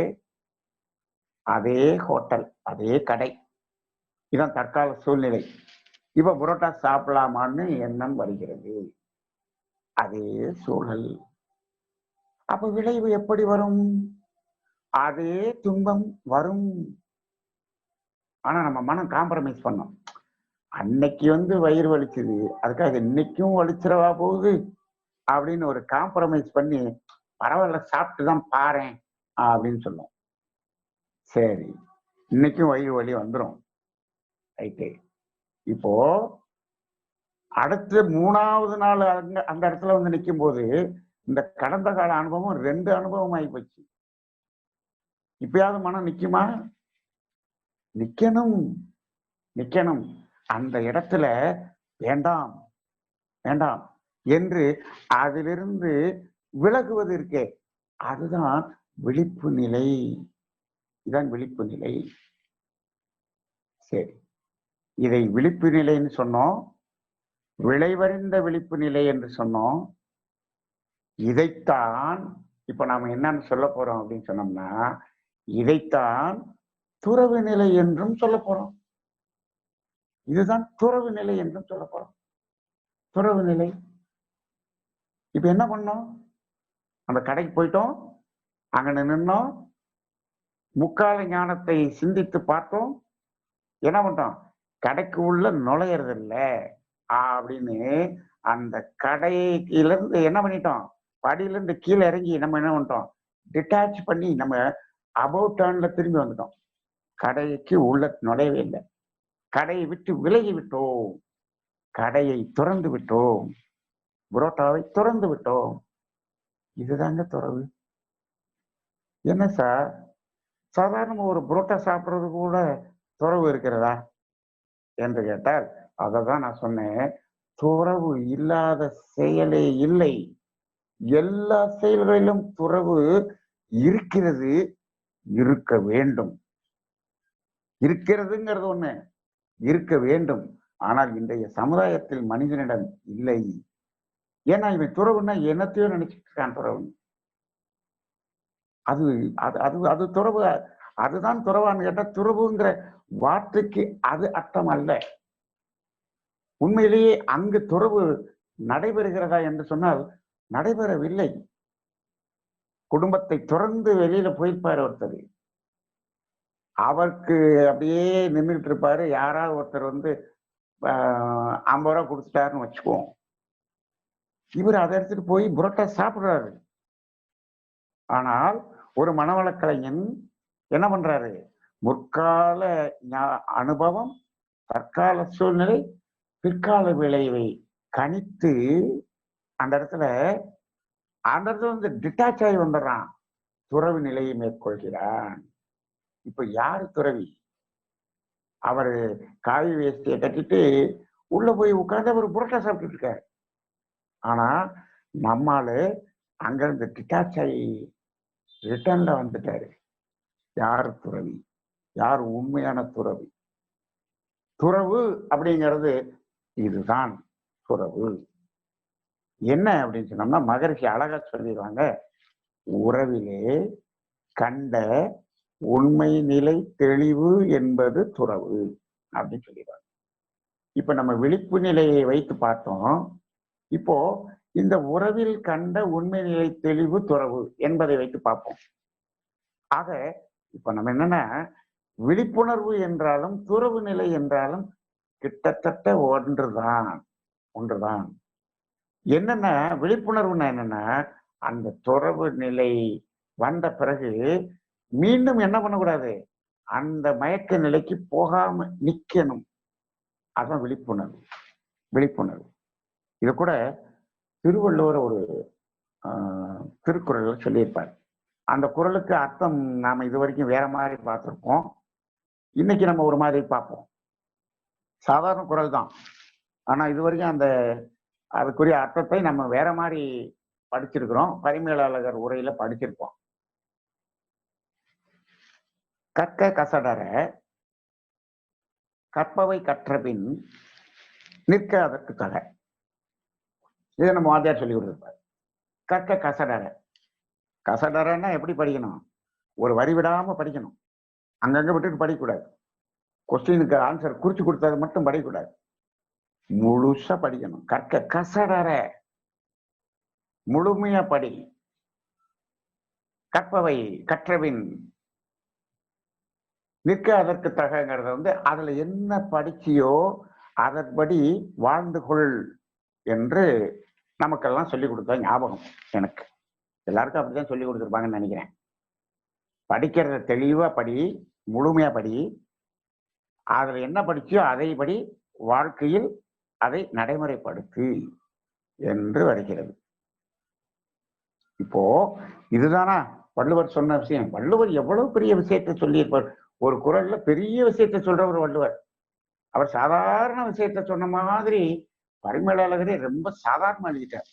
அதே ஹோட்டல், அதே கடை. இதான் தற்கால சூழ்நிலை. இப்ப புரோட்டா சாப்பிடலாமான்னு எண்ணம் வருகிறது. அதே சூழல். அப்ப விளைவு எப்படி வரும்? அதே துன்பம் வரும். ஆனா நம்ம மனம் காம்ப்ரமைஸ் பண்ணோம். அன்னைக்கு வயிறு வலிக்குது, அதுக்காக இன்னைக்கும் வலிச்சிடவா போகுது அப்படின்னு ஒரு காம்ப்ரமைஸ் பண்ணி பரவாயில்ல சாப்பிட்டுதான் பாறேன் அப்படின்னு சொல்லும். சரி, இன்னைக்கும் வயிறு வலி வந்துடும். ரைட்டு. இப்போ அடுத்து 3வது நாள் அந்த இடத்துல நிற்கும் போது இந்த கடந்த கால அனுபவம் 2 அனுபவம் ஆகி போச்சு. இப்பயாவது மனம் நிக்குமா? நிக்கணும், நிக்கணும். அந்த இடத்துல வேண்டாம் வேண்டாம் என்று அதிலிருந்து விலகுவது இருக்கே, அதுதான் விழிப்பு நிலை. இதான் விழிப்பு நிலை. சரி, இதை விழிப்பு நிலைன்னு சொன்னோம். விளைவறிந்த விழிப்பு நிலை என்று சொன்னோம். இதைத்தான் இப்ப நாம என்னன்னு சொல்ல போறோம் அப்படின்னு சொன்னோம்னா, இதைத்தான் துறவு நிலை என்றும் சொல்ல போறோம். இதுதான் துறவு நிலை என்றும் சொல்ல போறோம். துறவு நிலை. இப்ப என்ன பண்ணோம்? அந்த கடைக்கு போயிட்டோம், அங்க நின்னோம், முக்கால ஞானத்தை சிந்தித்து பார்த்தோம். என்ன பண்றோம்? கடைக்கு உள்ள நுழையிறது இல்லை அப்படின்னு அந்த கடையிலிருந்து என்ன பண்ணிட்டோம்? படியிலிருந்து கீழே இறங்கி நம்ம என்ன பண்ணிட்டோம்? டிட்டாச் பண்ணி நம்ம அபவுட் டர்ன்ல திரும்பி வந்துட்டோம். கடைக்கு உள்ள நுழையவே இல்லை. கடையை விட்டு விலகி விட்டோம். கடையை திறந்து விட்டோம். புரோட்டாவை திறந்து விட்டோம். இதுதாங்க துறவு. என்ன சார், சாதாரண ஒரு புரோட்டா சாப்பிட்றது கூட துறவு இருக்கிறதா என்று கேட்டால், அதை தான் நான் சொன்னேன். துறவு இல்லாத செயலே இல்லை. எல்லா செயல்களிலும் துறவு இருக்கிறது, இருக்க வேண்டும். இருக்கிறதுங்கிறது ஒண்ணு, இருக்க வேண்டும். ஆனால் இன்றைய சமுதாயத்தில் மனிதனிடம் இல்லை. ஏன்னா இவன் துறவுன்னா என்னத்தையோ நினைச்சிட்டு இருக்கான். துறவு அது அது அது அது துறவு. அதுதான் துறவான்னு கேட்டா, துறவுங்கிற வார்த்தைக்கு அது அர்த்தம் அல்ல. உண்மையிலேயே அங்கு துறவு நடைபெறுகிறதா என்று சொன்னால் நடைபெறவில்லை. குடும்பத்தை துறந்து வெளியில போயிருப்பாரு ஒருத்தர். அவருக்கு அப்படியே நின்றுட்டு இருப்பாரு. யாராவது ஒருத்தர் 50 ரூபா கொடுத்துட்டாருன்னு வச்சுக்குவோம். இவர் அதை எடுத்துட்டு போய் புரோட்டா சாப்பிடுறாரு. ஆனால் ஒரு மனவளக்கலைஞன் என்ன பண்றாரு? முற்கால அனுபவம், தற்கால சூழ்நிலை, பிற்கால விளைவை கணித்து அந்த இடத்துல டிட்டாச் ஆகி வந்துடுறான். துறவு நிலையை மேற்கொள்கிறான். இப்ப யாரு துறவி? அவரு காவி வேஷ்டியை கட்டிட்டு உள்ள போய் உட்கார்ந்து அவர் புரோட்டா சாப்பிட்டுட்டு இருக்காரு. ஆனா நம்மால அங்கிருந்து டிட்டாச் ஆகி ரிட்டர்ன்ல வந்துட்டாரு. யார் துறவி? யார் உண்மையான துறவி? துறவு அப்படிங்கிறது இதுதான் துறவு. என்ன அப்படின்னு சொன்னோம்னா, மகரிஷி அழகா சொல்லிடுவாங்க, உறவிலே கண்ட உண்மை நிலை தெளிவு என்பது துறவு அப்படின்னு சொல்லிடுவாங்க. இப்ப நம்ம விழிப்பு நிலையை வைத்து பார்த்தோம். இப்போ இந்த உறவில் கண்ட உண்மை நிலை தெளிவு துறவு என்பதை வைத்து பார்ப்போம். ஆக இப்ப நம்ம என்னன்னா, விழிப்புணர்வு என்றாலும் துறவு நிலை என்றாலும் கிட்டத்தட்ட ஒன்றுதான். என்னன்னா, விழிப்புணர்வுன்னா என்னன்னா, அந்த துறவு நிலை வந்த பிறகு மீண்டும் என்ன பண்ணக்கூடாது? அந்த மயக்க நிலைக்கு போகாம நிக்கணும். அதுதான் விழிப்புணர்வு. விழிப்புணர்வு. இது கூட திருவள்ளுவர் ஒரு திருக்குறள் சொல்லியிருப்பார். அந்த குறளுக்கு அர்த்தம் நாம இது வரைக்கும் வேற மாதிரி பார்த்திருப்போம். இன்னைக்கு நம்ம ஒரு மாதிரி பார்ப்போம். சாதாரண குறள் தான். ஆனா இது வரைக்கும் அந்த அதுக்குரிய அர்த்தத்தை நம்ம வேற மாதிரி படிச்சிருக்கிறோம். பரிமேலழகர் உரையில படிச்சிருப்போம். கற்க கசடர கற்பவை கற்றபின் நிற்க அதற்கு தக. இதை நம்ம வாத்தியார் சொல்லி கொடுத்துருப்பார். கற்க கசடர. கசடரன்னா எப்படி படிக்கணும்? ஒரு வரி விடாம படிக்கணும். அங்கங்க விட்டுட்டு படிக்கக்கூடாது. கொஸ்டினுக்கு ஆன்சர் குறிச்சு கொடுத்தது மட்டும் படிக்கக்கூடாது, முழுசா படிக்கணும். கற்க கசடர, முழுமையா படி. கற்பவை கற்றபின் நிற்க அதற்கு தகங்கிறத அதுல என்ன படிச்சியோ அதன்படி வாழ்ந்து கொள் என்று நமக்கெல்லாம் சொல்லி கொடுத்தா ஞாபகம் எனக்கு. எல்லாருக்கும் அப்படிதான் சொல்லி கொடுத்துருப்பாங்கன்னு நினைக்கிறேன். படிக்கிறத தெளிவா படி, முழுமையா படி. அதுல என்ன படிச்சியோ அதை படி, வாழ்க்கையில் அதை நடைமுறைப்படுத்து என்று வருகிறது. இப்போ இதுதானா வள்ளுவர் சொன்ன விஷயம்? வள்ளுவர் எவ்வளவு பெரிய விஷயத்தை சொல்லியிருப்பார். ஒரு குறள்ல பெரிய விஷயத்தை சொல்றவர் வள்ளுவர். அவர் சாதாரண விஷயத்த சொன்ன மாதிரி பரிமேலழகரே ரொம்ப சாதாரணமா எழுதிட்டார்.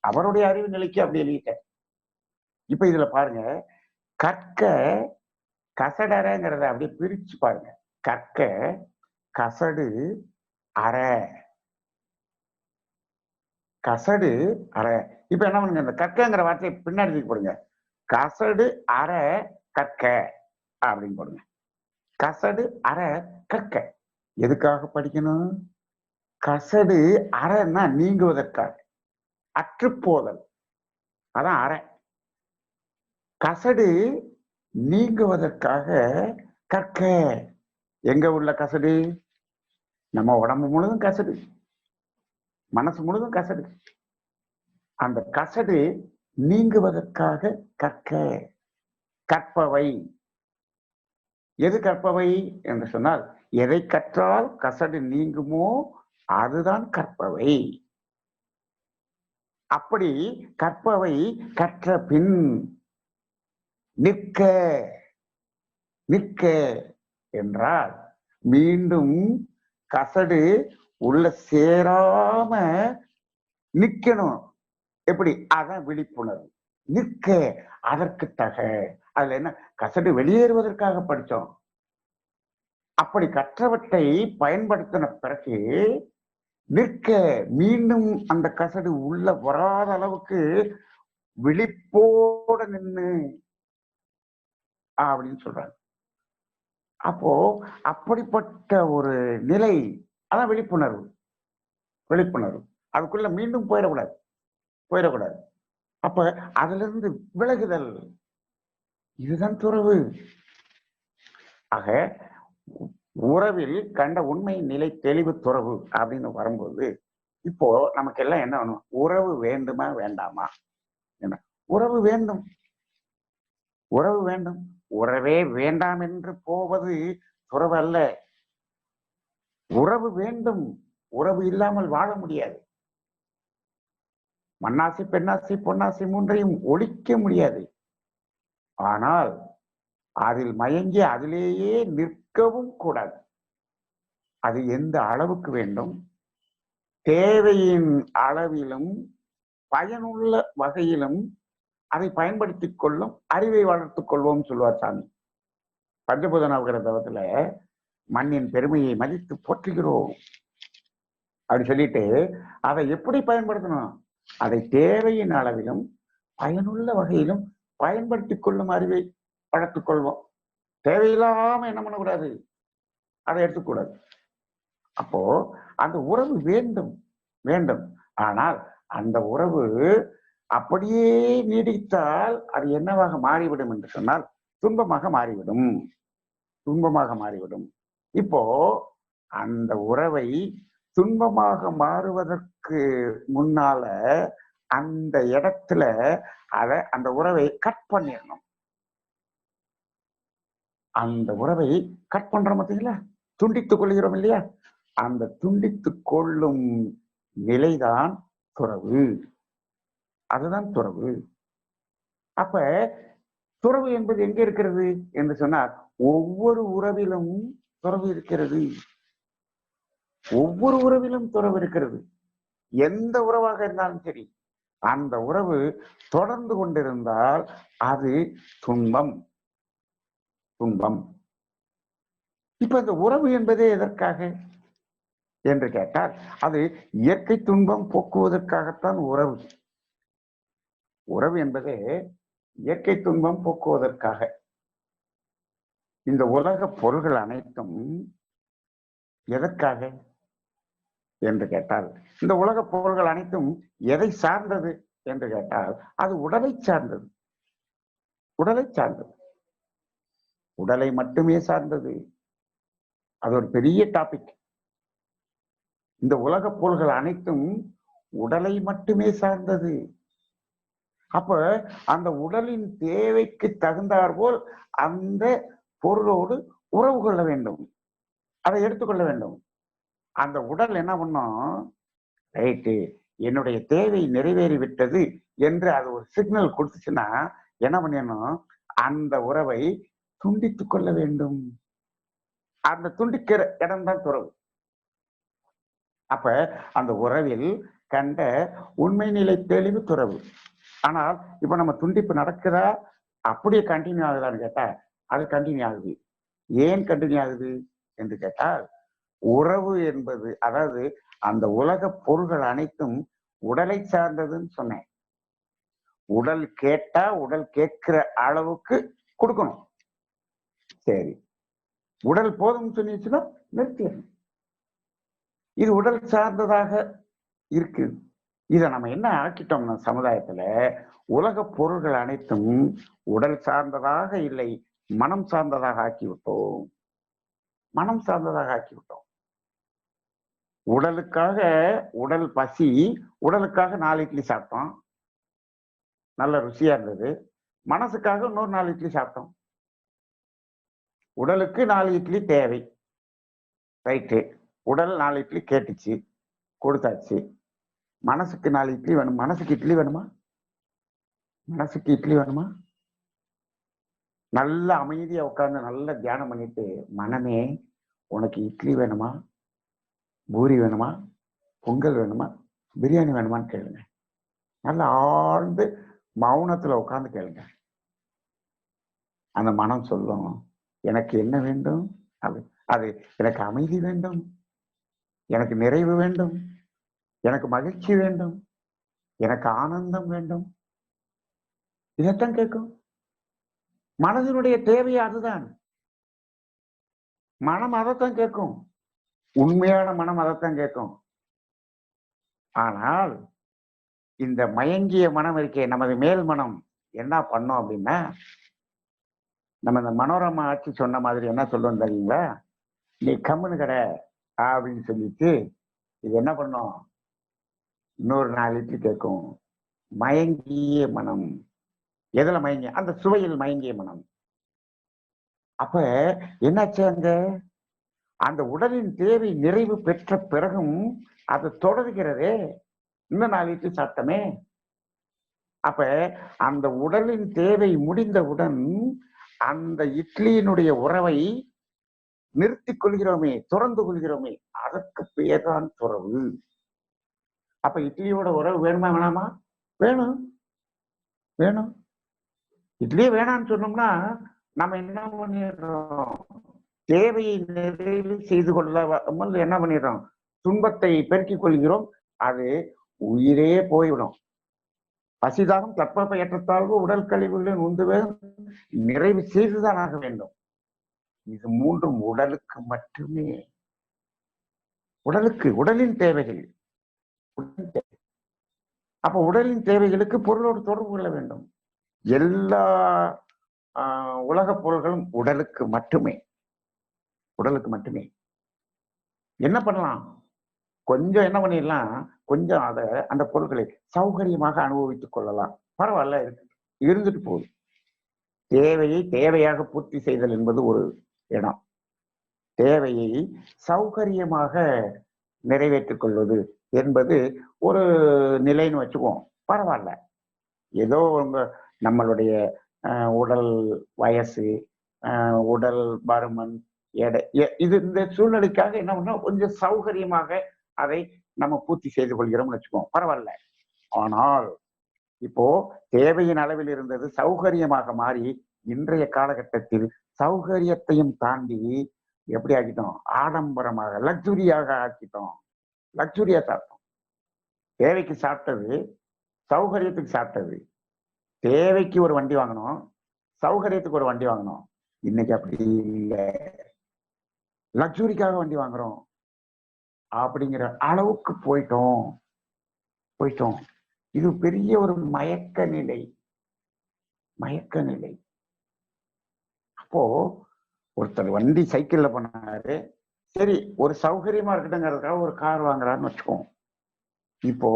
அவருடைய அறிவு நிலைக்கு அப்படி எழுதிட்டார். இப்ப இதுல பாருங்க, கற்க கசடரங்கிறத அப்படியே பிரிச்சு பாருங்க. கற்க கசடு அற, கசடு அற. இப்ப என்ன பண்ணுங்க, இந்த கற்கங்கிற வார்த்தையை பின்னாடி போடுங்க. கசடு அற கற்க அப்படின்னு போடுங்க. கசடு அற கற்க. எதுக்காக படிக்கணும்? கசடு அறன்னா நீங்குவதற்காக, அற்றுப்போதல், அதான் அற. கசடு நீங்குவதற்காக கற்க. எங்க உள்ள கசடு? நம்ம உடம்பு முழுதும் கசடு, மனசு முழுதும் கசடு. அந்த கசடு நீங்குவதற்காக கற்க. கற்பவை. எது கற்பவை என்று சொன்னால், எதை கற்றால் கசடு நீங்குமோ அதுதான் கற்பவை. அப்படி கற்பவை கற்ற பின் நிற்க. நிற்க என்றால் மீண்டும் கசடு உள்ள சேராம நிக்கணும். எப்படி? அதான் விழிப்புணர்வு. நிற்க அதற்கு தக. அதுல என்ன? கசடு வெளியேறுவதற்காக படித்தோம். அப்படி கற்றவற்றை பயன்படுத்தின பிறகு நிற்க, மீண்டும் அந்த கசடு உள்ள வராத அளவுக்கு விழிப்போட நின்று அப்படின்னு சொல்றாங்க. அப்போ அப்படிப்பட்ட ஒரு நிலை, அதான் விழிப்புணர்வு. விழிப்புணர்வு அதுக்குள்ள மீண்டும் போயிடக்கூடாது. அப்ப அதுல இருந்து விலகுதல், இதுதான் துறவு. ஆக உறவில் கண்ட உண்மை நிலை தெளிவு துறவு அப்படின்னு வரும்போது, இப்போ நமக்கு எல்லாம் என்ன வேணும்? உறவு வேண்டுமா வேண்டாமா? என்ன? உறவு வேண்டும், உறவு வேண்டும். உறவே வேண்டாம் என்று போவது துறவு அல்ல. உறவு வேண்டும். உறவு இல்லாமல் வாழ முடியாது. மண்ணாசை, பெண்ணாசை, பொன்னாசை மூன்றையும் ஒழிக்க முடியாது. ஆனால் அதில் மயங்கி அதிலேயே நிற்கவும் கூடாது. அது எந்த அளவுக்கு வேண்டும்? தேவையின் அளவிலும் பயனுள்ள வகையிலும் அதை பயன்படுத்திக் கொள்ளும் அறிவை வளர்த்துக் கொள்வோம் சொல்லுவார் சாமி. பஞ்சபூத நவகிரகத்துல மண்ணின் பெருமையை மதித்து போற்றுகிறோம் அப்படி சொல்லிட்டு, அதை எப்படி பயன்படுத்தணும்? அதை தேவையின் அளவிலும் பயனுள்ள வகையிலும் பயன்படுத்திக் கொள்ளும் அறிவை வளர்த்துக் கொள்வோம். தேவையில்லாம என்ன பண்ணக்கூடாது, அதை எடுத்துக்கூடாது. அப்போ அந்த உறவு வேண்டும் வேண்டும். ஆனால் அந்த உறவு அப்படியே நீடித்தால் அது என்னவாக மாறிவிடும் என்று சொன்னால் துன்பமாக மாறிவிடும். துன்பமாக மாறிவிடும். இப்போ அந்த உறவை துன்பமாக மாறுவதற்கு முன்னால அந்த இடத்துல அந்த உறவை கட் பண்ணிடணும். அந்த உறவை கட் பண்றோம் பார்த்தீங்களா, துண்டித்துக் கொள்கிறோம் இல்லையா? அந்த துண்டித்துக் கொள்ளும் நிலைதான் துறவு. அதுதான் துறவு. அப்ப துறவு என்பது எங்க இருக்கிறது என்று சொன்னால், ஒவ்வொரு உறவிலும் துறவு இருக்கிறது. ஒவ்வொரு உறவிலும் துறவு இருக்கிறது. எந்த உறவாக இருந்தாலும் சரி, அந்த உறவு தொடர்ந்து கொண்டிருந்தால் அது துன்பம். துன்பம். இப்ப இந்த உறவு என்பதே எதற்காக என்று கேட்டால், அது இயற்கை துன்பம் போக்குவதற்காகத்தான் உறவு. உறவு என்பதே இயற்கை துன்பம் போக்குவதற்காக. இந்த உலக பொருள்கள் அனைத்தும் எதற்காக என்று கேட்டால், இந்த உலக பொருள்கள் அனைத்தும் எதை சார்ந்தது என்று கேட்டால், அது உடலை சார்ந்தது. உடலை சார்ந்தது. உடலை மட்டுமே சார்ந்தது. அது ஒரு பெரிய டாபிக். இந்த உலக பொருள்கள் அனைத்தும் உடலை மட்டுமே சார்ந்தது. அப்ப அந்த உடலின் தேவைக்கு தகுந்தாற்போல் அந்த பொருளோடு உறவு கொள்ள வேண்டும், அதை எடுத்துக்கொள்ள வேண்டும். அந்த உடல் என்ன பண்ணும், ரைட்டு என்னுடைய தேவை நிறைவேறிவிட்டது என்று அது ஒரு சிக்னல் கொடுத்துச்சுன்னா என்ன பண்ணிடணும், அந்த உறவை துண்டித்துக் கொள்ள வேண்டும். அந்த துண்டிக்கிற இடம்தான் துறவு. அப்ப அந்த உறவில் கண்ட உண்மை நிலை தெளிவு துறவு. ஆனால் இப்ப நம்ம துண்டிப்பு நடக்குதா, அப்படியே கண்டினியூ ஆகுதான்னு கேட்டா அது கண்டினியூ ஆகுது. ஏன் கண்டினியூ ஆகுது என்று கேட்டால், உறவு என்பது, அதாவது அந்த உலக பொருள்கள் அனைத்தும் உடலை சார்ந்ததுன்னு சொன்னேன். உடல் கேட்டா உடல் கேட்கிற அளவுக்கு கொடுக்கணும். சரி, உடல் போதும் சொன்னிச்சுன்னா நிறுத்திடணும். இது உடல் சார்ந்ததாக இருக்கு. இதை நம்ம என்ன ஆக்கிட்டோம்னா, சமுதாயத்துல உலக பொருள்கள் அனைத்தும் உடல் சார்ந்ததாக இல்லை, மனம் சார்ந்ததாக ஆக்கிவிட்டோம். மனம் சார்ந்ததாக ஆக்கிவிட்டோம். உடலுக்காக உடல் பசி, உடலுக்காக 4 இட்லி சாப்பிட்டோம், நல்ல ருசியா இருந்தது. மனசுக்காக இன்னொரு 4 இட்லி சாப்பிட்டோம். உடலுக்கு 4 இட்லி தேவை, ரைட்டு. உடல் 4 இட்லி கேட்டுச்சு, கொடுத்தாச்சு. மனசுக்கு 4 இட்லி வேணும். மனசுக்கு இட்லி வேணுமா? மனசுக்கு இட்லி வேணுமா? நல்ல அமைதியா உட்கார்ந்து நல்ல தியானம் பண்ணிட்டு, மனமே உனக்கு இட்லி வேணுமா, பூரி வேணுமா, பொங்கல் வேணுமா, பிரியாணி வேணுமான்னு கேளுங்க. நல்ல ஆழ்ந்து மௌனத்துல உட்கார்ந்து கேளுங்க. அந்த மனம் சொல்லும், எனக்கு என்ன வேண்டும் அப்படி. அது எனக்கு அமைதி வேண்டும், எனக்கு நிறைவு வேண்டும், எனக்கு மகிழ்ச்சி வேண்டும், எனக்கு ஆனந்தம் வேண்டும். இதைத்தான் கேட்கும். மனதினுடைய தேவை அதுதான். மனம் அதைத்தான் கேட்கும். உண்மையான மனம் அதைத்தான் கேட்கும். ஆனால் இந்த மயங்கிய மனம் இருக்கே, நமது மேல் மனம் என்ன பண்ணோம் அப்படின்னா, நம்ம இந்த மனோரமா ஆட்சி சொன்ன மாதிரி என்ன சொல்லுவோம் தெரியுங்களா, நீ கம்முனு கடை அப்படின்னு சொல்லிட்டு இது என்ன பண்ணும், இன்னொரு 4 இட்லி கேட்கும். மயங்கிய மனம். எதுல மயங்கிய? அந்த சுவையில் மயங்கிய மனம். அப்ப என்னாச்சு, அந்த உடலின் தேவை நிறைவு பெற்ற பிறகும் அது தொடர்கிறதே, இன்னும் 4 இட்லி சாப்பிட்டமே. அப்ப அந்த உடலின் தேவை முடிந்தவுடன் அந்த இட்லியினுடைய உறவை நிறுத்திக் கொள்கிறோமே, துறந்து கொள்கிறோமே, அதற்கு பெயர்தான் துறவு. அப்ப இட்லியோட உறவு வேணுமா வேணாமா? வேணும், வேணும். இட்லியே வேணான்னு சொன்னோம்னா நம்ம என்ன பண்ணிடுறோம், தேவையை நிறைவு செய்து கொள்ளாமல் என்ன பண்ணிடுறோம், துன்பத்தை பெருக்கிக் கொள்கிறோம். அது உயிரே போய்விடும். பசிதாகம் தட்பவெப்ப ஏற்றத்தாழ்வு உடல் கழிவுகளின் உந்துவேகம் நிறைவு செய்துதான் ஆக வேண்டும். இது 3ம் உடலுக்கு மட்டுமே. உடலுக்கு, உடலின் தேவைகள். அப்ப உடலின் தேவைகளுக்கு பொருளோடு தொடர்பு கொள்ள வேண்டும். எல்லா உலக பொருள்களும் உடலுக்கு மட்டுமே, உடலுக்கு மட்டுமே. என்ன பண்ணலாம், கொஞ்சம் என்ன பண்ணிடலாம், கொஞ்சம் அதை அந்த பொருட்களை சௌகரியமாக அனுபவித்துக் கொள்ளலாம், பரவாயில்ல, இருந்துட்டு போகுது. தேவையை தேவையாக பூர்த்தி செய்தல் என்பது ஒரு இடம். தேவையை சௌகரியமாக நிறைவேற்றிக் கொள்வது என்பது ஒரு நிலைன்னு வச்சுக்குவோம், பரவாயில்ல. ஏதோ நம்மளுடைய உடல் வயசு, உடல் பருமன், இது இந்த சூழ்நிலைக்காக என்ன பண்ணோம், கொஞ்சம் சௌகரியமாக அதை நம்ம பூர்த்தி செய்து கொள்கிறோம்னு வச்சுக்கோம், பரவாயில்ல. ஆனால் இப்போ தேவையின் அளவில் இருந்தது சௌகரியமாக மாறி இன்றைய காலகட்டத்தில் சௌகரியத்தையும் தாண்டி எப்படி ஆக்கிட்டோம், ஆடம்பரமாக லக்ஸுரியாக ஆக்கிட்டோம். லக்ஸுரியா சாப்பிட்டோம். தேவைக்கு சாப்பிட்டது, சௌகரியத்துக்கு சாப்பிட்டது. தேவைக்கு ஒரு வண்டி வாங்கணும், சௌகரியத்துக்கு ஒரு வண்டி வாங்கணும். இன்னைக்கு அப்படி இல்லை, லக்ஸுரிக்காக வண்டி வாங்குறோம் அப்படிங்கிற அளவுக்கு போயிட்டோம். இது பெரிய ஒரு மயக்க நிலை. அப்போ ஒருத்தர் வண்டி சைக்கிள்ல போனாரு, சரி ஒரு சௌகரியமா இருக்கட்டுங்கிறதுக்காக ஒரு கார் வாங்குறாருன்னு வச்சுக்கோம். இப்போ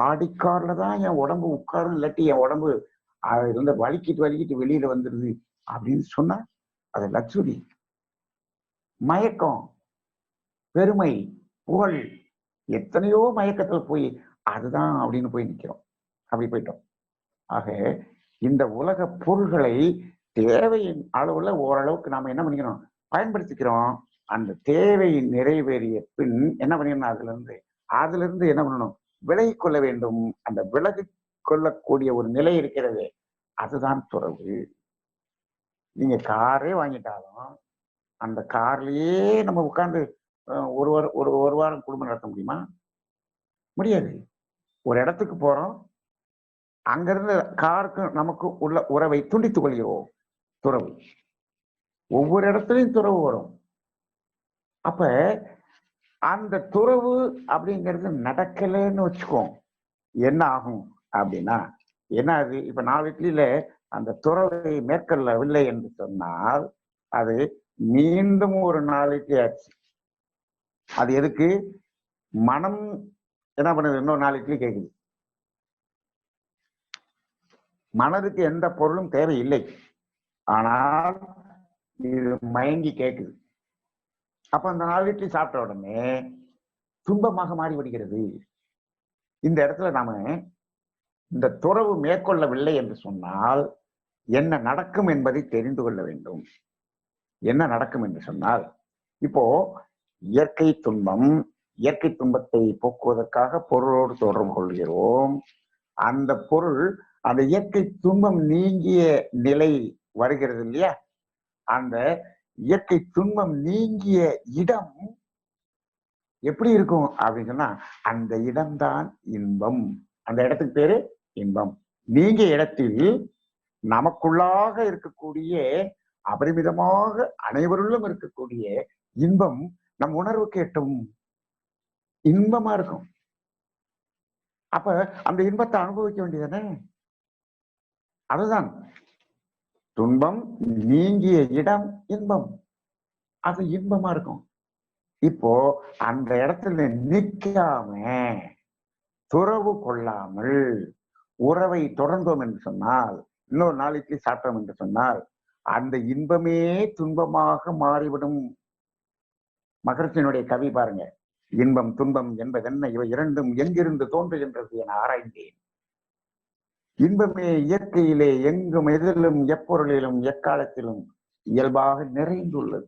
ஆடி கார்ல தான் என் உடம்பு உட்காரும், இல்லாட்டி என் உடம்பு இருந்த வலிக்கிட்டு வெளியில வந்துருது அப்படின்னு சொன்னா அது லக்ஸுரி. மயக்கம், பெருமை, புகழ், எத்தனையோ மயக்கத்துல போய் அதுதான் அப்படின்னு போய் நிக்கிறோம். அப்படி போயிட்டோம். ஆக இந்த உலக பொருள்களை தேவையின் அளவுல ஓரளவுக்கு நாம என்ன பண்ணிக்கிறோம், பயன்படுத்திக்கிறோம். அந்த தேவை நிறைவேறிய பின் என்ன பண்ணிக்கணும், அதுல இருந்து என்ன பண்ணணும், விலகி கொள்ள வேண்டும். அந்த விலகி கொள்ளக்கூடிய ஒரு நிலை இருக்கிறது, அதுதான் துறவு. நீங்க காரே வாங்கிட்டாலும் அந்த கார்லயே நம்ம உட்கார்ந்து ஒரு வாரம் குடும்பம் நடத்த முடியுமா? முடியாது. ஒரு இடத்துக்கு போறோம், அங்கிருந்து காருக்கு நமக்கு உள்ள உறவை துண்டித்துக் கொள்கிறோம். துறவு. ஒவ்வொரு இடத்துலையும் துறவு வரும். அப்ப அந்த துறவு அப்படிங்கிறது நடக்கலைன்னு வச்சுக்கோம், என்ன ஆகும் அப்படின்னா, என்ன அது, இப்ப 4 இட்லியில அந்த துறவை மேற்கொள்ளவில்லை என்று சொன்னால் அது மீண்டும் ஒரு 4 இட்லி ஆச்சு. அது எதுக்கு? மனம் என்ன பண்ணுது, இன்னும் 4 இட்லி கேட்குது. மனதுக்கு எந்த பொருளும் தேவையில்லை, ஆனால் இது மயங்கி கேட்குது. அப்ப அந்த 4 இட்லி சாப்பிட்ட உடனே துன்பமாக மாறிவிடுகிறது. இந்த இடத்துல நாம இந்த துறவு மேற்கொள்ளவில்லை என்று சொன்னால் என்ன நடக்கும் என்பதை தெரிந்து கொள்ள வேண்டும். என்ன நடக்கும் என்று சொன்னால், இப்போ இயற்கை துன்பத்தை போக்குவதற்காக பொருளோடு தொடர்பு கொள்கிறோம். அந்த பொருள், அந்த இயற்கை துன்பம் நீங்கிய நிலை வருகிறது இல்லையா, அந்த இயற்கை துன்பம் நீங்கிய இடம் எப்படி இருக்கும் அப்படின்னு சொன்னா, அந்த இடம்தான் இன்பம். அந்த இடத்துக்கு பேரு இன்பம். நீங்கிய இடத்தில் நமக்குள்ளாக இருக்கக்கூடிய அபரிமிதமாக அனைவருள்ளும் இருக்கக்கூடிய இன்பம் நம் உணர்வுக்கு எட்டும் இன்பமா இருக்கும். அப்ப அந்த இன்பத்தை அனுபவிக்க வேண்டியதானே. அதுதான் துன்பம் நீங்கிய இடம் இன்பம், அது இன்பமா இருக்கும். இப்போ அந்த இடத்துல நிற்காம துறவு கொள்ளாமல் உறவை தொடர்ந்தோம் என்று சொன்னால், இன்னொரு 4 இட்லி சாப்பிட்டோம் என்று சொன்னால் அந்த இன்பமே துன்பமாக மாறிவிடும். மகர்ஷியினுடைய கவி பாருங்க, இன்பம் துன்பம் என்பதென்ன, இவை இரண்டும் எங்கிருந்து தோன்றுகின்றது என ஆராய்ந்தேன். இன்பமே இயற்கையிலே எங்கும் எதிலும் எப்பொருளிலும் எக்காலத்திலும் இயல்பாக நிறைந்துள்ளது.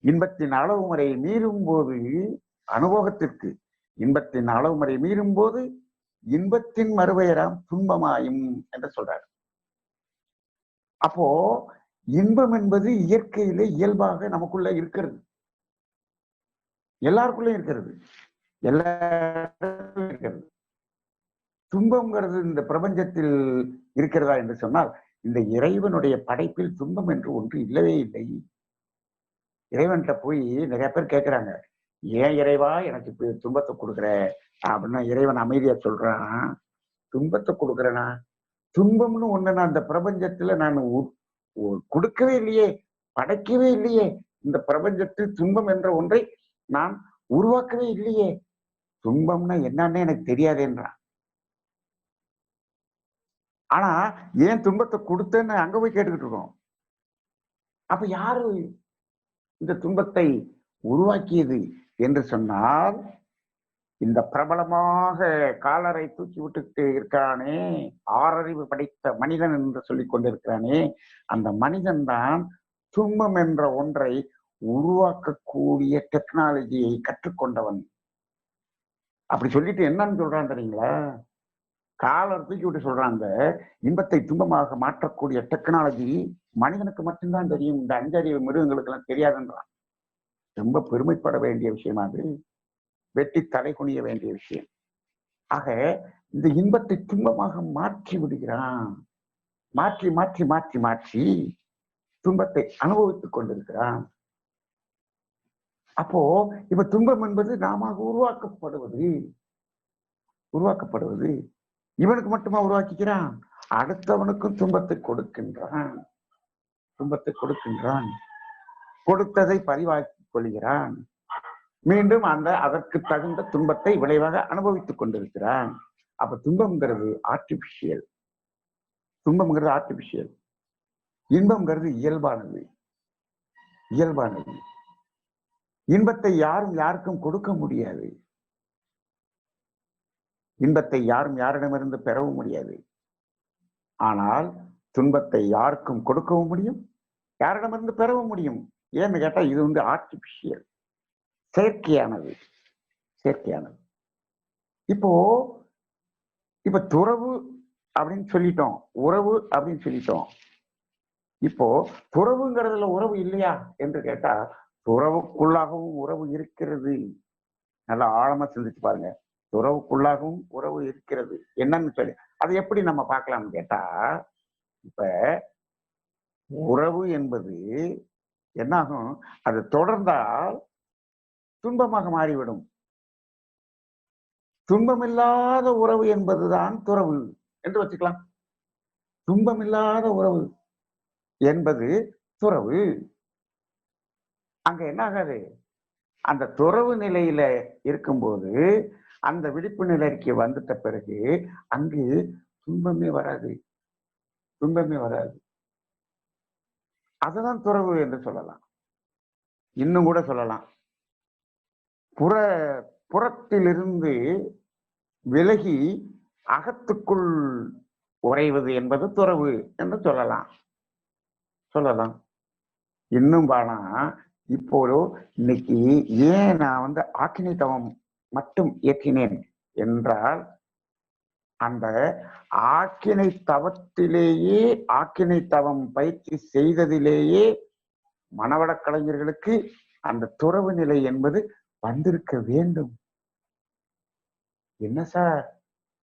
இன்பத்தின் அளவு முறை மீறும் போது அனுபவத்திற்கு, இன்பத்தின் அளவு முறை மீறும் போது இன்பத்தின் மறுபெயராம் துன்பமாயும் என்று சொல்றார். அப்போ இன்பம் என்பது இயற்கையிலே இயல்பாக நமக்குள்ள இருக்கிறது, எல்லாருக்குள்ள இருக்கிறது, எல்லா இடத்துலயும் இருக்கிறது. துன்பம்ங்கிறது இந்த பிரபஞ்சத்தில் இருக்கிறதா என்று சொன்னால், இந்த இறைவனுடைய படைப்பில் துன்பம் என்று ஒன்று இல்லவே இல்லை. இறைவன்கிட்ட போய் நிறைய பேர் கேட்கிறாங்க, ஏன் இறைவா எனக்கு இப்ப துன்பத்தை கொடுக்குற அப்படின்னா, இறைவன் அமைதியா சொல்றான், துன்பத்தை கொடுக்குறேனா, துன்பம்னு ஒண்ணு நான் இந்த பிரபஞ்சத்துல நான் கொடுக்கவே இல்லையே, படைக்கவே இல்லையே, இந்த பிரபஞ்சத்தில் துன்பம் என்ற ஒன்றை நான் உருவாக்கவே இல்லையே, துன்பம்னா என்னன்னு எனக்கு தெரியாதுன்றான். ஆனா ஏன் துன்பத்தை கொடுத்தேன்னு அங்க போய் கேட்டுக்கிட்டு இருக்கோம். அப்ப யாரு இந்த துன்பத்தை உருவாக்கியது என்று சொன்னால், இந்த பிரபலமாக காலரை தூக்கி விட்டுட்டு இருக்கானே, 6 அறிவு படைத்த மனிதன் என்று சொல்லிக் கொண்டிருக்கிறானே, அந்த மனிதன் தான் துன்பம் என்ற ஒன்றை உருவாக்கக்கூடிய டெக்னாலஜியை கற்றுக்கொண்டவன். அப்படி சொல்லிட்டு என்னன்னு சொல்றான் தெரியுங்களா? காலர் தூக்கி விட்டு சொல்றாங்க, இன்பத்தை துன்பமாக மாற்றக்கூடிய டெக்னாலஜி மனிதனுக்கு மட்டும்தான் தெரியும், இந்த அஞ்சறிவு மிருகங்களுக்கு எல்லாம் தெரியாதுன்றான். ரொம்ப பெருமைப்பட வேண்டிய விஷயம், அது வெட்டி தலை குனிய வேண்டிய விஷயம். ஆக இந்த இன்பத்தை துன்பமாக மாற்றி விடுகிறான். மாற்றி மாற்றி மாற்றி மாற்றி துன்பத்தை அனுபவித்துக் கொண்டிருக்கிறான். அப்போ இப்ப துன்பம் என்பது நாம உருவாக்கப்படுவது. இவனுக்கு மட்டுமா உருவாக்கிக்கிறான்? அடுத்தவனுக்கும் துன்பத்தை கொடுக்கின்றான். கொடுத்ததை பதிவாக்கிக் கொள்கிறான். மீண்டும் அதற்கு தகுந்த துன்பத்தை விளைவாக அனுபவித்துக் கொண்டிருக்கிறான். அப்ப துன்பம்ங்கிறது ஆர்டிபிஷியல். இன்பம்ங்கிறது இயல்பானது. இன்பத்தை யாரும் யாருக்கும் கொடுக்க முடியாது. இன்பத்தை யாரும் யாரிடமிருந்து பெறவும் முடியாது. ஆனால் துன்பத்தை யாருக்கும் கொடுக்கவும் முடியும், யாரிடமிருந்து பெறவும் முடியும். ஏன்னு கேட்டா இது ஆர்டிபிஷியல், செயற்கையானது. இப்ப துறவு அப்படின்னு சொல்லிட்டோம், உறவு அப்படின்னு சொல்லிட்டோம். இப்போ துறவுங்கிறதுல உறவு இல்லையா என்று கேட்டா, துறவுக்குள்ளாகவும் உறவு இருக்கிறது. நல்லா ஆழமா சிந்திச்சு பாருங்க. துறவுக்குள்ளாகவும் உறவு இருக்கிறது. என்னன்னு சொல்லி அது எப்படி நம்ம பார்க்கலாம்னு கேட்டா, இப்ப உறவு என்பது என்னாகும், அது தொடர்ந்தால் துன்பமாக மாறிவிடும். துன்பமில்லாத உறவு என்பதுதான் துறவு என்று வச்சுக்கலாம். துன்பமில்லாத உறவு என்பது துறவு. அங்க என்ன ஆகாது, அந்த துறவு நிலையில இருக்கும்போது அந்த விழிப்பு நிலைக்கு வந்துட்ட பிறகு அங்கு துன்பமே வராது. அதுதான் துறவு என்று சொல்லலாம். இன்னும் கூட சொல்லலாம், புறத்திலிருந்து விலகி அகத்துக்குள் உறைவது என்பது துறவு என்று சொல்லலாம். இன்னும் பானா இப்போ இன்னைக்கு ஏன் நான் ஆக்கினை தவம் மட்டும் இயக்கினேன் என்றால், அந்த ஆக்கினை தவத்திலேயே, ஆக்கினை தவம் பயிற்சி செய்ததிலேயே மனவள கலைஞர்களுக்கு அந்த துறவு நிலை என்பது வந்திருக்க வேண்டும். என்ன சார்,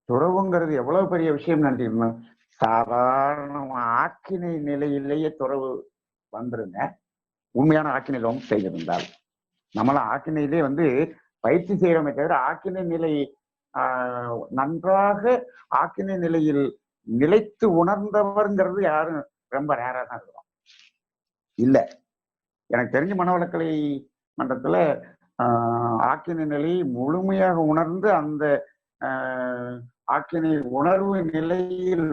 துறவுங்கிறது எவ்வளவு பெரிய விஷயம் நினைச்சிருக்கணும். சாதாரண ஆக்கினை நிலையிலேயே துறவு வந்துருங்க. உண்மையான ஆக்கினை தவம் செய்திருந்தால், நம்மள ஆக்கினையிலே பயிற்சி செய்யறோமே தவிர ஆக்கினை நிலை நன்றாக ஆக்கினை நிலையில் நிலைத்து உணர்ந்தவர்ங்கிறது யாரும் ரொம்ப ரேரா தான் இருக்கிறோம். இல்ல, எனக்கு தெரிஞ்ச மனவளக்கலை மன்றத்துல ஆக்கினை நிலையை முழுமையாக உணர்ந்து அந்த ஆக்கினை உணர்வு நிலையில்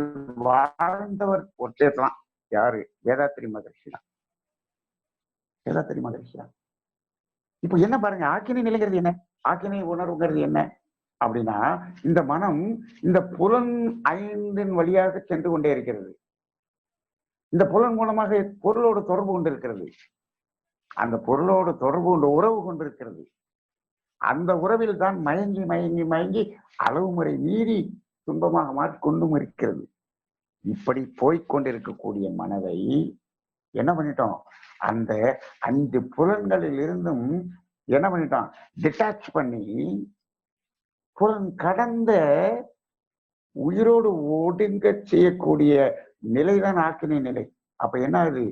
வாழ்ந்தவர் ஒருத்தர் யாரு? வேதாத்திரி மகரிஷி தான். இப்ப என்ன பாருங்க, ஆக்கினை நிலைங்கிறது என்ன, ஆக்கினை உணர்வுங்கிறது என்ன அப்படின்னா, இந்த மனம் இந்த புலன் 5 வழியாக சென்று கொண்டே இருக்கிறது. இந்த புலன் மூலமாக பொருளோடு தொடர்பு கொண்டிருக்கிறது. அந்த பொருளோடு தொடர்பு கொண்டு உறவு கொண்டிருக்கிறது. அந்த உறவில் தான் மயங்கி மயங்கி மயங்கி அளவு முறை மீறி துன்பமாக மாற்றிக்கொண்டும் இருக்கிறது. இப்படி போய்கொண்டிருக்கக்கூடிய மனதை என்ன பண்ணிட்டோம், அந்த 5 புலன்களில் இருந்தும் என்ன பண்ணிட்டோம், டிட்டாச் பண்ணி புலன் கடந்த உயிரோடு ஒடுங்க செய்யக்கூடிய நிலைதான் ஆக்கினை நிலை. அப்ப என்ன ஆகுது,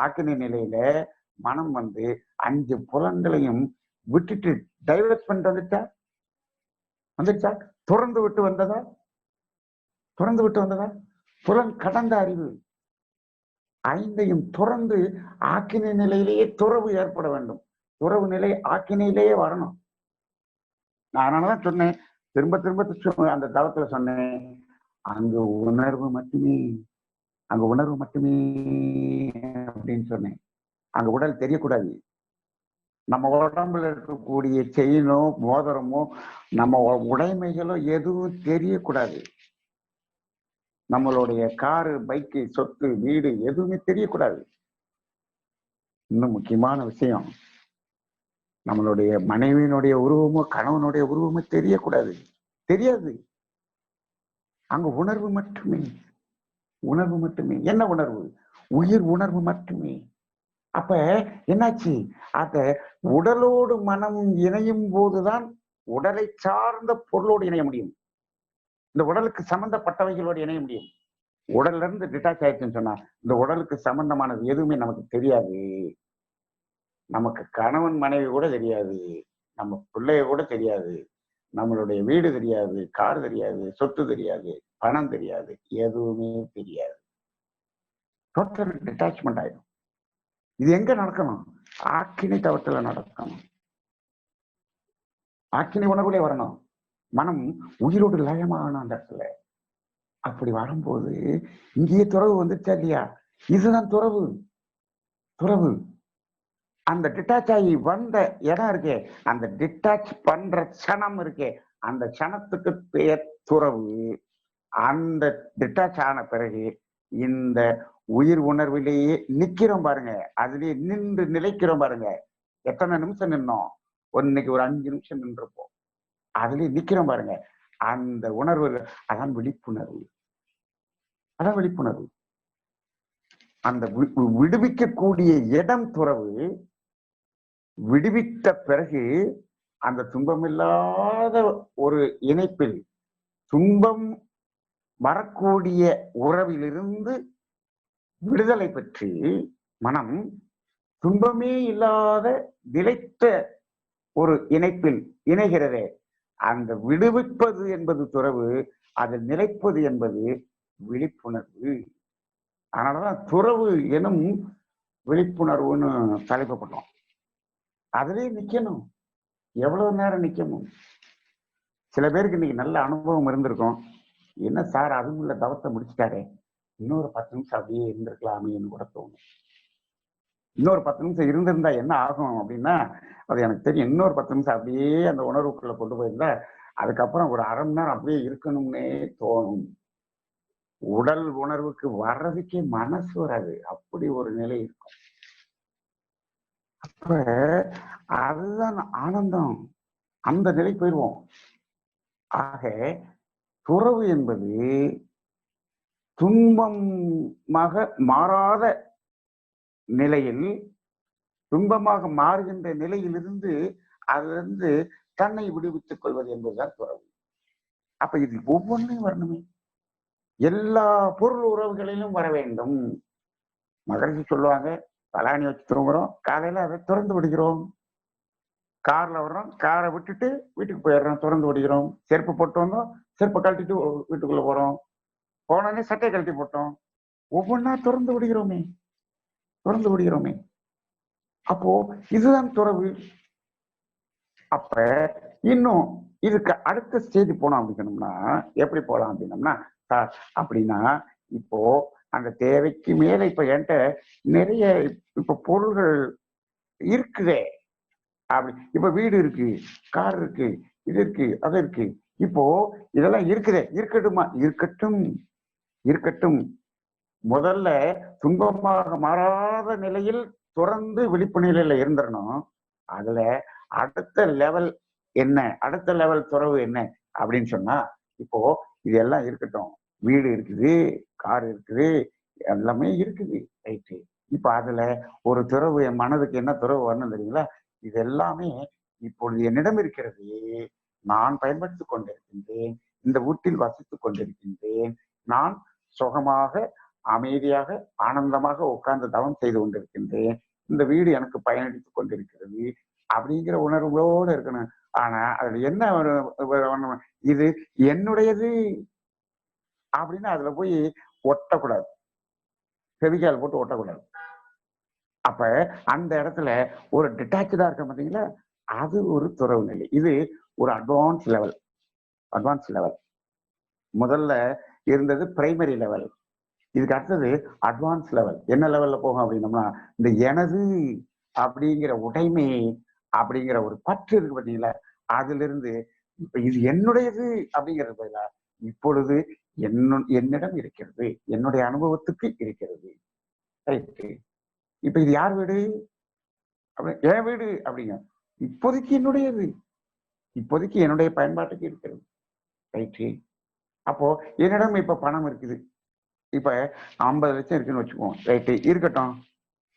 ஆக்கினை நிலையில மனம் 5 புலன்களையும் விட்டுட்டு டைவர்ட் பண்ணிட்டு வந்துச்சா, துறந்து விட்டு வந்ததா, புலன் கடந்த அறிவு 5ஐயும் துறந்து ஆக்கினை நிலையிலேயே துறவு ஏற்பட வேண்டும். துறவு நிலை ஆக்கினையிலேயே வரணும். நான் அதனாலதான் சொன்னேன், திரும்ப திரும்ப அந்த தவத்துல சொன்னேன், அங்கு உணர்வு மட்டுமே அப்படின்னு சொன்னேன். அங்க உடல் தெரியக்கூடாது. நம்ம உடம்புல இருக்கக்கூடிய செயினோ மோதிரமோ நம்ம உடைமைகளோ எதுவும் தெரியக்கூடாது. நம்மளுடைய காரு, பைக்கு, சொத்து, வீடு எதுவுமே தெரியக்கூடாது. இன்னும் முக்கியமான விஷயம், நம்மளுடைய மனைவியினுடைய உருவமோ கணவனுடைய உருவமோ தெரியக்கூடாது. தெரியாது. அங்க உணர்வு மட்டுமே. உணர்வு மட்டுமே. என்ன உணர்வு? உயிர் உணர்வு மட்டுமே. அப்ப என்னாச்சு? அந்த உடலோடு மனம் இணையும் போதுதான் உடலை சார்ந்த பொருளோடு இணைய முடியும். இந்த உடலுக்கு சம்பந்தப்பட்டவைகளோடு இணைய முடியும். உடல்ல இருந்து டிட்டாச் ஆயிடுச்சுன்னு சொன்னா இந்த உடலுக்கு சம்பந்தமானது எதுவுமே நமக்கு தெரியாது. நமக்கு கணவன் மனைவி கூட தெரியாது, நம்ம பிள்ளைய கூட தெரியாது, நம்மளுடைய வீடு தெரியாது, கார் தெரியாது, சொத்து தெரியாது, பணம் தெரியாது, எதுவுமே தெரியாது. டோட்டல் டிட்டாச்மெண்ட் ஆயிடும். இது எங்க நடக்கணும்? ஆக்கினி தவத்துல நடக்கணும். ஆக்கினி உணர்வுலே வரணும். மனம் உயிரோடு லயமான அந்த இடத்துல. அப்படி வரும்போது இங்கேயே துறவு வந்துச்சா இல்லையா? இதுதான் துறவு. துறவு அந்த டிட்டாச் ஆகி வந்த இடம் இருக்கே, அந்த டிட்டாச் பண்ற சனம் இருக்கே, அந்த சனத்துக்கு பெயர் துறவு. அந்த டிட்டாச் ஆன பிறகு இந்த உயிர் உணர்விலேயே நிக்கிறோம் பாருங்க, அதுலயே நின்று நிலைக்கிறோம் பாருங்க. எத்தனை நிமிஷம் நின்னோம்? இன்னைக்கு ஒரு 5 நிமிஷம் நின்றுப்போம். அதுலயே நிக்கிறோம் பாருங்க. அந்த உணர்வு அதான் விழிப்புணர்வு. அதான் விழிப்புணர்வு. அந்த விடுவிக்கக்கூடிய இடம் துறவு. விடுவித்த பிறகு அந்த துன்பமில்லாத ஒரு இணைப்பில் துன்பம் வரக்கூடிய உறவிலிருந்து விடுதலை பெற்று மனம் துன்பமே இல்லாத நிலைத்த ஒரு இணைப்பில் இணைகிறதே, அந்த விடுவிப்பது என்பது துறவு, அதில் நிலைப்பது என்பது விழிப்புணர்வு. அதனாலதான் துறவு எனும் விழிப்புணர்வுன்னு தலைப்பட்டோம். அதுலயே நிக்கணும். எவ்வளவு நேரம் நிக்கணும்? சில பேருக்கு இன்னைக்கு நல்ல அனுபவம் இருந்திருக்கும். என்ன சார் அதுக்குள்ள தவத்தை முடிச்சுட்டாரே, இன்னொரு 10 நிமிஷம் அப்படியே இருந்திருக்கலாமேன்னு கூட தோணும். இன்னொரு 10 நிமிஷம் இருந்திருந்தா என்ன ஆகும் அப்படின்னா, அது எனக்கு தெரியும். இன்னொரு 10 நிமிஷம் அப்படியே அந்த உணர்வுக்குள்ள கொண்டு போயிருந்தா அதுக்கப்புறம் ஒரு 1/2 மணி நேரம் அப்படியே இருக்கணும்னே தோணும். உடல் உணர்வுக்கு வர்றதுக்கே மனசு வராது. அப்படி ஒரு நிலை இருக்கும். அப்ப அதுதான் ஆனந்தம். அந்த நிலை போயிடுவோம். ஆக துறவு என்பது துன்பமாக மாறாத நிலையில், துன்பமாக மாறுகின்ற நிலையிலிருந்து அதிலிருந்து தன்னை விடுவித்துக் கொள்வது என்பதுதான் துறவு. அப்ப இது ஒவ்வொன்றையும் வரணுமே. எல்லா பொருள் உறவுகளிலும் வர வேண்டும். மகரிஷி சொல்லுவாங்க, தலாணி வச்சு தூங்குறோம், காலையில அதை திறந்து விடுகிறோம். கார்ல வர்றோம், காரை விட்டுட்டு வீட்டுக்கு போயிடுறோம், திறந்து விடுகிறோம். செருப்பு போட்டு வந்தோம், செருப்பை கழட்டிட்டு வீட்டுக்குள்ள போறோம். போனோடனே சட்டையை கழட்டி போட்டோம். ஒவ்வொன்னா திறந்து விடுகிறோமே, திறந்து விடுகிறோமே. அப்போ இதுதான் துறவு. அப்ப இன்னும் இதுக்கு அடுத்த ஸ்டேஜ் போனோம் அப்படின்னா எப்படி போலாம் அப்படின்னம்னா, சார் அப்படின்னா இப்போ அந்த தேவைக்கு மேல இப்ப என்கிட்ட நிறைய இப்ப பொருள்கள் இருக்குதே. அப்படி இப்ப வீடு இருக்கு, கார் இருக்கு, இது இருக்கு, அது இருக்கு. இப்போ இதெல்லாம் இருக்குதே, இருக்கட்டுமா? இருக்கட்டும், இருக்கட்டும். முதல்ல துன்பமாக மாறாத நிலையில் தொடர்ந்து விழிப்பு நிலையில இருந்துடணும். அதுல அடுத்த லெவல் என்ன, அடுத்த லெவல் துறவு என்ன அப்படின்னு சொன்னா, இப்போ இது எல்லாம் இருக்கட்டும். வீடு இருக்குது, கார் இருக்குது, எல்லாமே இருக்குது, ரைட்டு. இப்ப அதுல ஒரு துறவு, என் மனதுக்கு என்ன துறவு வரணும் தெரியுங்களா? இது எல்லாமே இப்பொழுது என்னிடம் இருக்கிறது. நான் பயன்படுத்திக் கொண்டிருக்கின்றேன். இந்த வீட்டில் வசித்துக் கொண்டிருக்கின்றேன். நான் சுகமாக, அமைதியாக, ஆனந்தமாக உட்கார்ந்து தவம் செய்து கொண்டிருக்கின்றேன். இந்த வீடு எனக்கு பயனளித்துக் கொண்டிருக்கிறது அப்படிங்கிற உணர்வோடு இருக்கணும். ஆனா அதுல என்ன இது என்னுடையது அப்படின்னு அதுல போய் ஒட்டக்கூடாது. ஃபெவிகால் போட்டு ஒட்டக்கூடாது. அப்ப அந்த இடத்துல ஒரு டிட்டாச்சா இருக்க பாத்தீங்களா, அது ஒரு துறவு நிலை. இது ஒரு அட்வான்ஸ் லெவல். Advance level. முதல்ல இருந்தது பிரைமரி லெவல். இதுக்கு அடுத்தது அட்வான்ஸ் லெவல். என்ன லெவல்ல போகும் அப்படின்னம்னா, இந்த எனது அப்படிங்கிற உடைமை அப்படிங்கிற ஒரு பற்று இருக்கு பாத்தீங்களா, அதுல இருந்து இப்ப இது என்னுடையது அப்படிங்கிறது பதிலா இப்பொழுது என்னிடம் இருக்கிறது, என்னுடைய அனுபவத்துக்கு இருக்கிறது. ரைட்டு. இப்ப இது யார் வீடு? அப்படி என் வீடு அப்படிங்க, இப்போதைக்கு என்னுடையது, இப்போதைக்கு என்னுடைய பயன்பாட்டுக்கு இருக்கிறது. ரைட்டு. அப்போ என்னிடம் இப்ப பணம் இருக்குது, இப்ப 50 லட்சம் இருக்குன்னு வச்சுக்குவோம். ரைட்டு, இருக்கட்டும்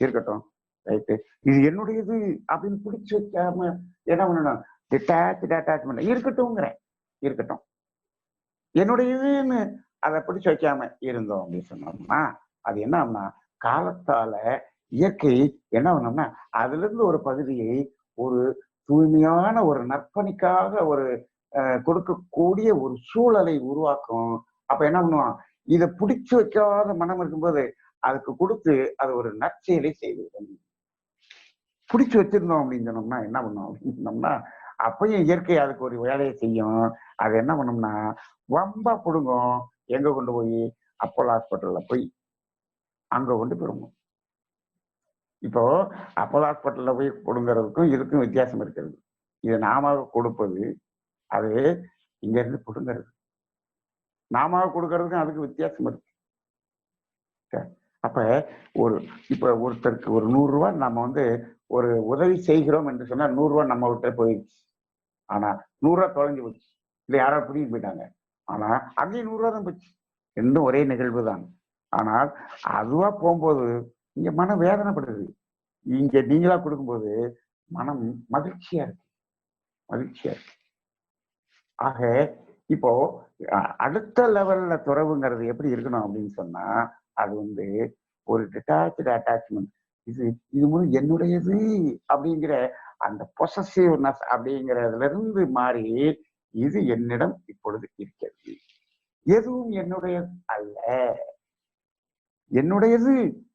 இருக்கட்டும். ரைட்டு, இது என்னுடையது அப்படின்னு பிடிச்சு வைக்காம என்ன பண்ணணும், அட்டாச்மெண்ட் இருக்கட்டும்ங்கிறேன். இருக்கட்டும், என்னுடையதுன்னு அதை பிடிச்சு வைக்காம இருந்தோம் அப்படின்னு சொன்னோம்னா அது என்ன ஆகும்னா, காலத்தால இயற்கை என்ன பண்ணோம்னா அதுல இருந்து ஒரு பகுதியை ஒரு தூய்மையான ஒரு நற்பணிக்காக ஒரு கொடுக்கக்கூடிய ஒரு சூழலை உருவாக்கும். அப்ப என்ன பண்ணுவான், இதை பிடிச்சு வைக்காத மனம் இருக்கும்போது அதுக்கு கொடுத்து அது ஒரு நற்செயலை செய்துவிடும். பிடிச்சு வச்சிருந்தோம் அப்படின்னு சொன்னோம்னா என்ன பண்ணும் அப்படின்னு சொன்னோம்னா, அப்பயும் இயற்கை அதுக்கு ஒரு வேலையை செய்யும். அது என்ன பண்ணும்னா வம்பா பிடுங்கும். எங்க கொண்டு போய் அப்போலோ ஹாஸ்பிட்டல்ல போய் அங்க கொண்டு போயிருவோம். இப்போ அப்போலோ ஹாஸ்பிட்டல்ல போய் கொடுங்கறதுக்கும் இதுக்கும் வித்தியாசம் இருக்கிறது. இது நாம கொடுப்பது, அது இங்க இருந்து கொடுங்கிறது. நாம கொடுக்கறதுக்கும் அதுக்கு வித்தியாசம் இருக்கு. அப்ப ஒரு இப்ப ஒருத்தருக்கு ஒரு 100 ரூபாய் நம்ம ஒரு உதவி செய்கிறோம் என்று சொன்னா 100 ரூபாய் நம்ம விட்டு போயிடுச்சு. ஆனா 100 ரூபாய் தொலைஞ்சு போச்சு, இல்லை யாராவது பிடிக்கிட்டு போயிட்டாங்க. ஆனா அங்கேயும் 100 ரூபாய் தான் போச்சு. ரெண்டும் ஒரே நிகழ்வு தான். ஆனால் அதுவா போகும்போது இங்க மனம் வேதனைப்படுது, இங்க நீங்களா கொடுக்கும்போது மனம் மகிழ்ச்சியா இருக்கு, மகிழ்ச்சியா இருக்கு. ஆக இப்போ அடுத்த லெவல்ல துறவுங்கிறது எப்படி இருக்கணும் அப்படின்னு சொன்னா, அது ஒரு டிட்டாச்டு அட்டாச்மெண்ட். இது மூலம் என்னுடையது அப்படிங்கிற அந்த பொசசிவ்னஸ் அப்படிங்கிறதுல இருந்து மாறி இது என்னிடம் இப்பொழுது இருக்கிறது, எதுவும் என்னுடையது அல்ல, என்னுடையது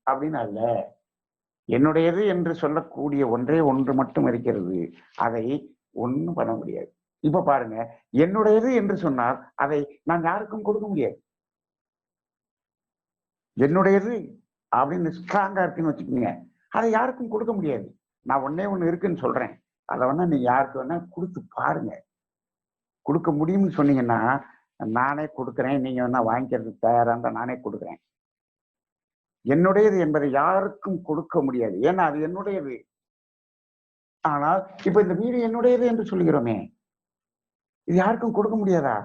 அப்படின்னு அல்ல, என்னுடையது என்று சொல்லக்கூடிய ஒன்றே ஒன்று மட்டும் இருக்கிறது. அதை ஒண்ணும் பண்ண முடியாது. இப்ப பாருங்க, என்னுடையது என்று சொன்னால் அதை நான் யாருக்கும் கொடுக்க முடியாது. என்னுடையது அப்படின்னு ஸ்ட்ராங்கா இருக்குன்னு வச்சுக்கோங்க, அதை யாருக்கும் கொடுக்க முடியாது. நான் ஒன்னே ஒண்ணு இருக்குன்னு சொல்றேன், அதை வேணா நீங்க யாருக்கு வேணா கொடுத்து பாருங்க. கொடுக்க முடியும்னு சொன்னீங்கன்னா நானே கொடுக்குறேன், நீங்க வேணா வாங்கிக்கிறதுக்கு தயாரா இருந்தா நானே கொடுக்குறேன். என்னுடையது என்பதை யாருக்கும் கொடுக்க முடியாது, ஏன்னா அது என்னுடையது. ஆனால் இப்ப இந்த வீடு என்னுடையது என்று சொல்லுகிறோமே, இது யாருக்கும் கொடுக்க முடியாதா?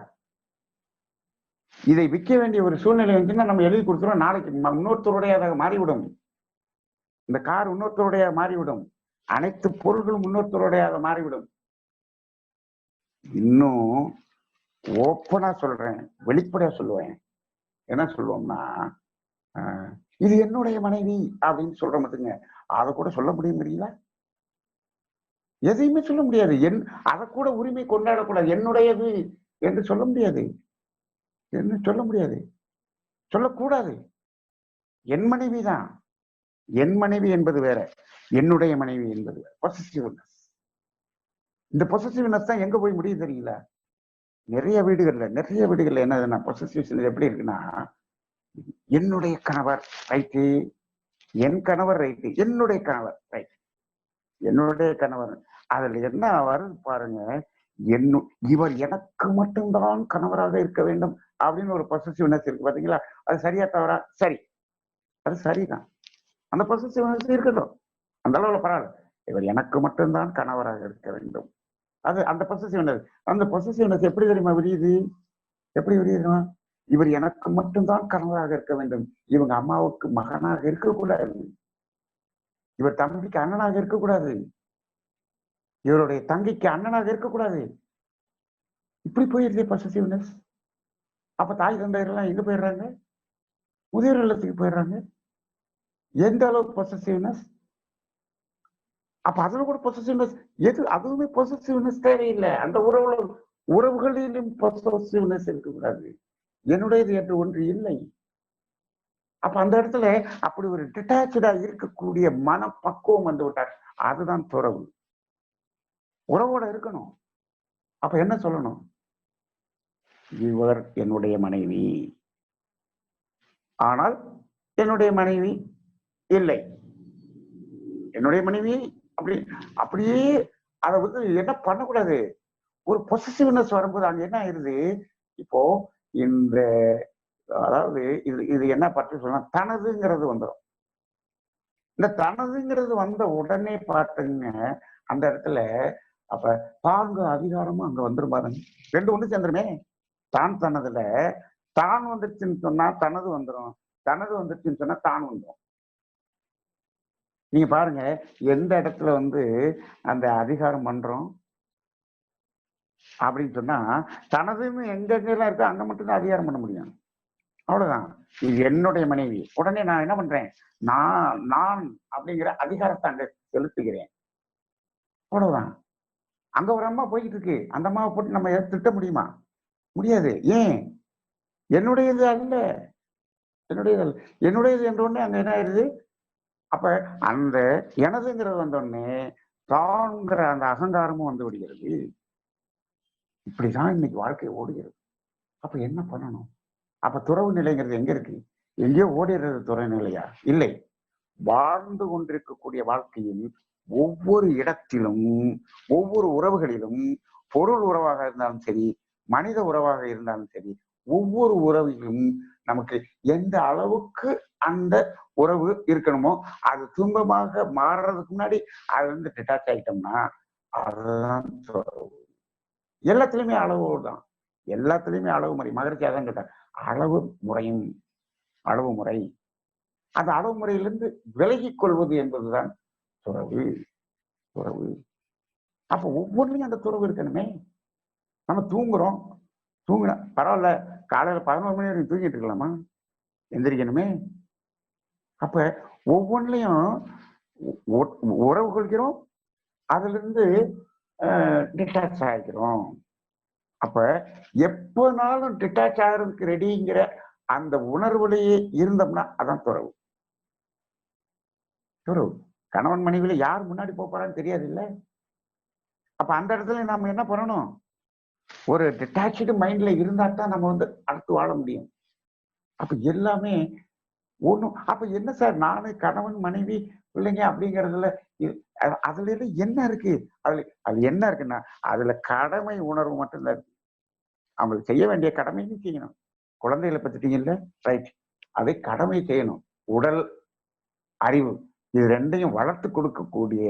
இதை விற்க வேண்டிய ஒரு சூழ்நிலை வந்துச்சுன்னா நம்ம எழுதி கொடுத்துருவோம், நாளைக்கு இன்னொருத்தருடையதாக மாறிவிடும். இந்த கார் இன்னொருத்தருடைய மாறிவிடும், அனைத்து பொருள்களும் இன்னொருத்தருடையதாக மாறிவிடும். இன்னும் ஓப்பனா சொல்றேன், வெளிப்படையா சொல்லுவேன். என்ன சொல்லுவோம்னா, இது என்னுடைய மனைவி அப்படின்னு சொல்ற மட்டுங்க, அதை கூட சொல்ல முடியுங்களா? எதையுமே சொல்ல முடியாது. அதை கூட உரிமை கொண்டாடக்கூடாது. என்னுடையது என்று சொல்ல முடியாது, என்ன சொல்ல முடியாது, சொல்லக்கூடாது. என் மனைவி தான். என் மனைவி என்பது வேற, என்னுடைய மனைவி என்பது வேற. பொசசிவ்னஸ். இந்த பொசசிவ்னஸ் தான் எங்க போய் முடியும் தெரியல. நிறைய வீடுகள்ல என்னதுன்னா பொசசிவ்னஸ் எப்படி இருக்குன்னா, என்னுடைய கணவர் ரைட்டு, என் கணவர் ரைட்டு, என்னுடைய கணவர் ரைட், என்னுடைய கணவர். அதுல என்ன வருது பாருங்க, இவர் எனக்கு மட்டும்தான் கணவராக இருக்க வேண்டும் அப்படின்னு ஒரு பொசசிவ்னஸ் இருக்கு பாத்தீங்களா? அது சரியா தவறா? சரி, அது சரிதான். அந்த பொசசிவ்னஸ் இருக்கட்டும், அந்த அளவுல பரவாயில்ல. இவர் எனக்கு மட்டும்தான் கணவராக இருக்க வேண்டும், அது அந்த பொசசிவ்னஸ். அந்த பொசசிவ்னஸ் எப்படி தெரியுமா விரியுது? எப்படி விரியுதுமா? இவர் எனக்கு மட்டும்தான் கணவராக இருக்க வேண்டும், இவங்க அம்மாவுக்கு மகனாக இருக்கக்கூடாது, இவர் தம்பிக்கு அண்ணனாக இருக்கக்கூடாது, இவருடைய தங்கைக்கு அண்ணனாக இருக்கக்கூடாது. இப்படி போயிருந்தே பொசசிவ்னஸ். அப்ப தாய் தந்தையெல்லாம் எங்க போயிடுறாங்க? முதியோர் இல்லத்துக்கு போயிடுறாங்க. எந்த அளவுக்கு பொசசிவ்னஸ்? அப்ப அதுல கூட பொசசிவ்னஸ் எது? அதுவுமே பொசசிவ்னஸ் தேவையில்லை. அந்த உறவுகளிலும் பொசசிவ்னஸ் இருக்கக்கூடாது. என்னுடையது என்று ஒன்று இல்லை. அப்ப அந்த இடத்துல அப்படி ஒரு டிட்டாச்சா இருக்கக்கூடிய மனப்பக்குவம் வந்து விட்டார். அதுதான் துறவு. உறவோட இருக்கணும். அப்ப என்ன சொல்லணும்? இவர் என்னுடைய மனைவி, ஆனால் என்னுடைய மனைவி இல்லை, என்னுடைய மனைவி அப்படியே அதை என்ன பண்ணக்கூடாது. ஒரு பொசசிவ்னஸ் வரும்போது அங்க என்ன ஆயிருது, இப்போ இந்த அதாவது இது என்ன பற்றி சொன்னா தனதுங்கிறது வந்துடும். இந்த தனதுங்கிறது வந்த உடனே பார்த்துங்க அந்த இடத்துல அப்ப பாருங்க அதிகாரமும் அங்க வந்துரும் பாருங்க. ரெண்டு ஒண்ணு சேர்ந்துருமே. தான் தனதுல தான் வந்துருச்சுன்னு சொன்னா தனது வந்துடும், தனது வந்துருச்சுன்னு சொன்னா தான் வந்துடும். நீங்க பாருங்க எந்த இடத்துல அந்த அதிகாரம் பண்றோம் அப்படின்னு சொன்னா தனதுன்னு எங்கெங்கெல்லாம் இருக்கோ அங்க மட்டும்தான் அதிகாரம் பண்ண முடியும். அவ்வளவுதான். இது என்னுடைய மனைவி. உடனே நான் என்ன பண்றேன், நான் அப்படிங்கிற அதிகாரத்தை அங்க செலுத்துகிறேன். அவ்வளவுதான். அங்க ஒரு அம்மா போய்கிட்டு இருக்கு, அந்த அம்மாவை போட்டு நம்ம திட்ட முடியுமா? முடியாது. ஏன்? என்னுடையது அல்ல, என்னுடையது அல்ல. என்னுடையது என்ற உடனே அங்க என்ன ஆயிருது? அப்ப அந்த எனதுங்கிறது வந்தோடனே தான்ங்கிற அந்த அகங்காரமும் வந்து விடுகிறது. இப்படிதான் இன்னைக்கு வாழ்க்கை ஓடுகிறது. அப்ப என்ன பண்ணணும்? அப்ப துறவு நிலைங்கிறது எங்க இருக்கு? எங்கேயோ ஓடிடுறது துறவு நிலையா? இல்லை. வாழ்ந்து கொண்டிருக்கக்கூடிய வாழ்க்கையில் ஒவ்வொரு இடத்திலும் ஒவ்வொரு உறவுகளிலும், பொருள் உறவாக இருந்தாலும் சரி, மனித உறவாக இருந்தாலும் சரி, ஒவ்வொரு உறவிலும் நமக்கு எந்த அளவுக்கு அந்த உறவு இருக்கணுமோ அது துன்பமாக மாறுறதுக்கு முன்னாடி அது டிட்டாச் ஆயிட்டோம்னா அதுதான் துறவு. எல்லாத்துலயுமே அளவு தான், எல்லாத்துலயுமே அளவு முறை. மகிழ்ச்சி அதான் கேட்டார், அளவு முறையும் அளவு முறை. அந்த அளவு முறையிலிருந்து விலகிக் கொள்வது என்பதுதான் துறவு. துறவு. அப்ப ஒவ்வொன்றுலயும் அந்த துறவு இருக்கணுமே. நம்ம தூங்குறோம், தூங்கினா பரவாயில்ல, காலையில 11 மணி வரைக்கும் தூங்கிட்டு இருக்கலாமா? எந்திரிக்கணுமே. அப்ப ஒவ்வொன்றுலையும் உறவு கொள்கிறோம், அதுல இருந்து டிட்டாச் ஆகிக்கிறோம். அப்ப எப்பனாலும் டிட்டாச் ஆகிறதுக்கு ரெடிங்கிற அந்த உணர்வுலையே இருந்தோம்னா அதான் துறவு. துறவு. கணவன் மனைவியில யார் முன்னாடி போறான்னு தெரியாது இல்ல. அப்ப அந்த இடத்துல நாம என்ன பண்ணணும்? ஒரு டிட்டாச்சு மைண்ட்ல இருந்தா தான் நம்ம அடுத்து வாழ முடியும். அப்ப எல்லாமே ஒண்ணும். அப்ப என்ன சார், நானு கணவன் மனைவி பிள்ளைங்க அப்படிங்கறதுல அதுல என்ன இருக்கு? அது என்ன இருக்குன்னா அதுல கடமை உணர்வு மட்டும்தான் இருக்கு. அவங்களுக்கு செய்ய வேண்டிய கடமையும் செய்யணும். குழந்தைகளை பத்திட்டீங்கல்ல, ரைட், அதை கடமை செய்யணும். உடல் அறிவு இது ரெண்டையும் வளர்த்து கொடுக்கக்கூடிய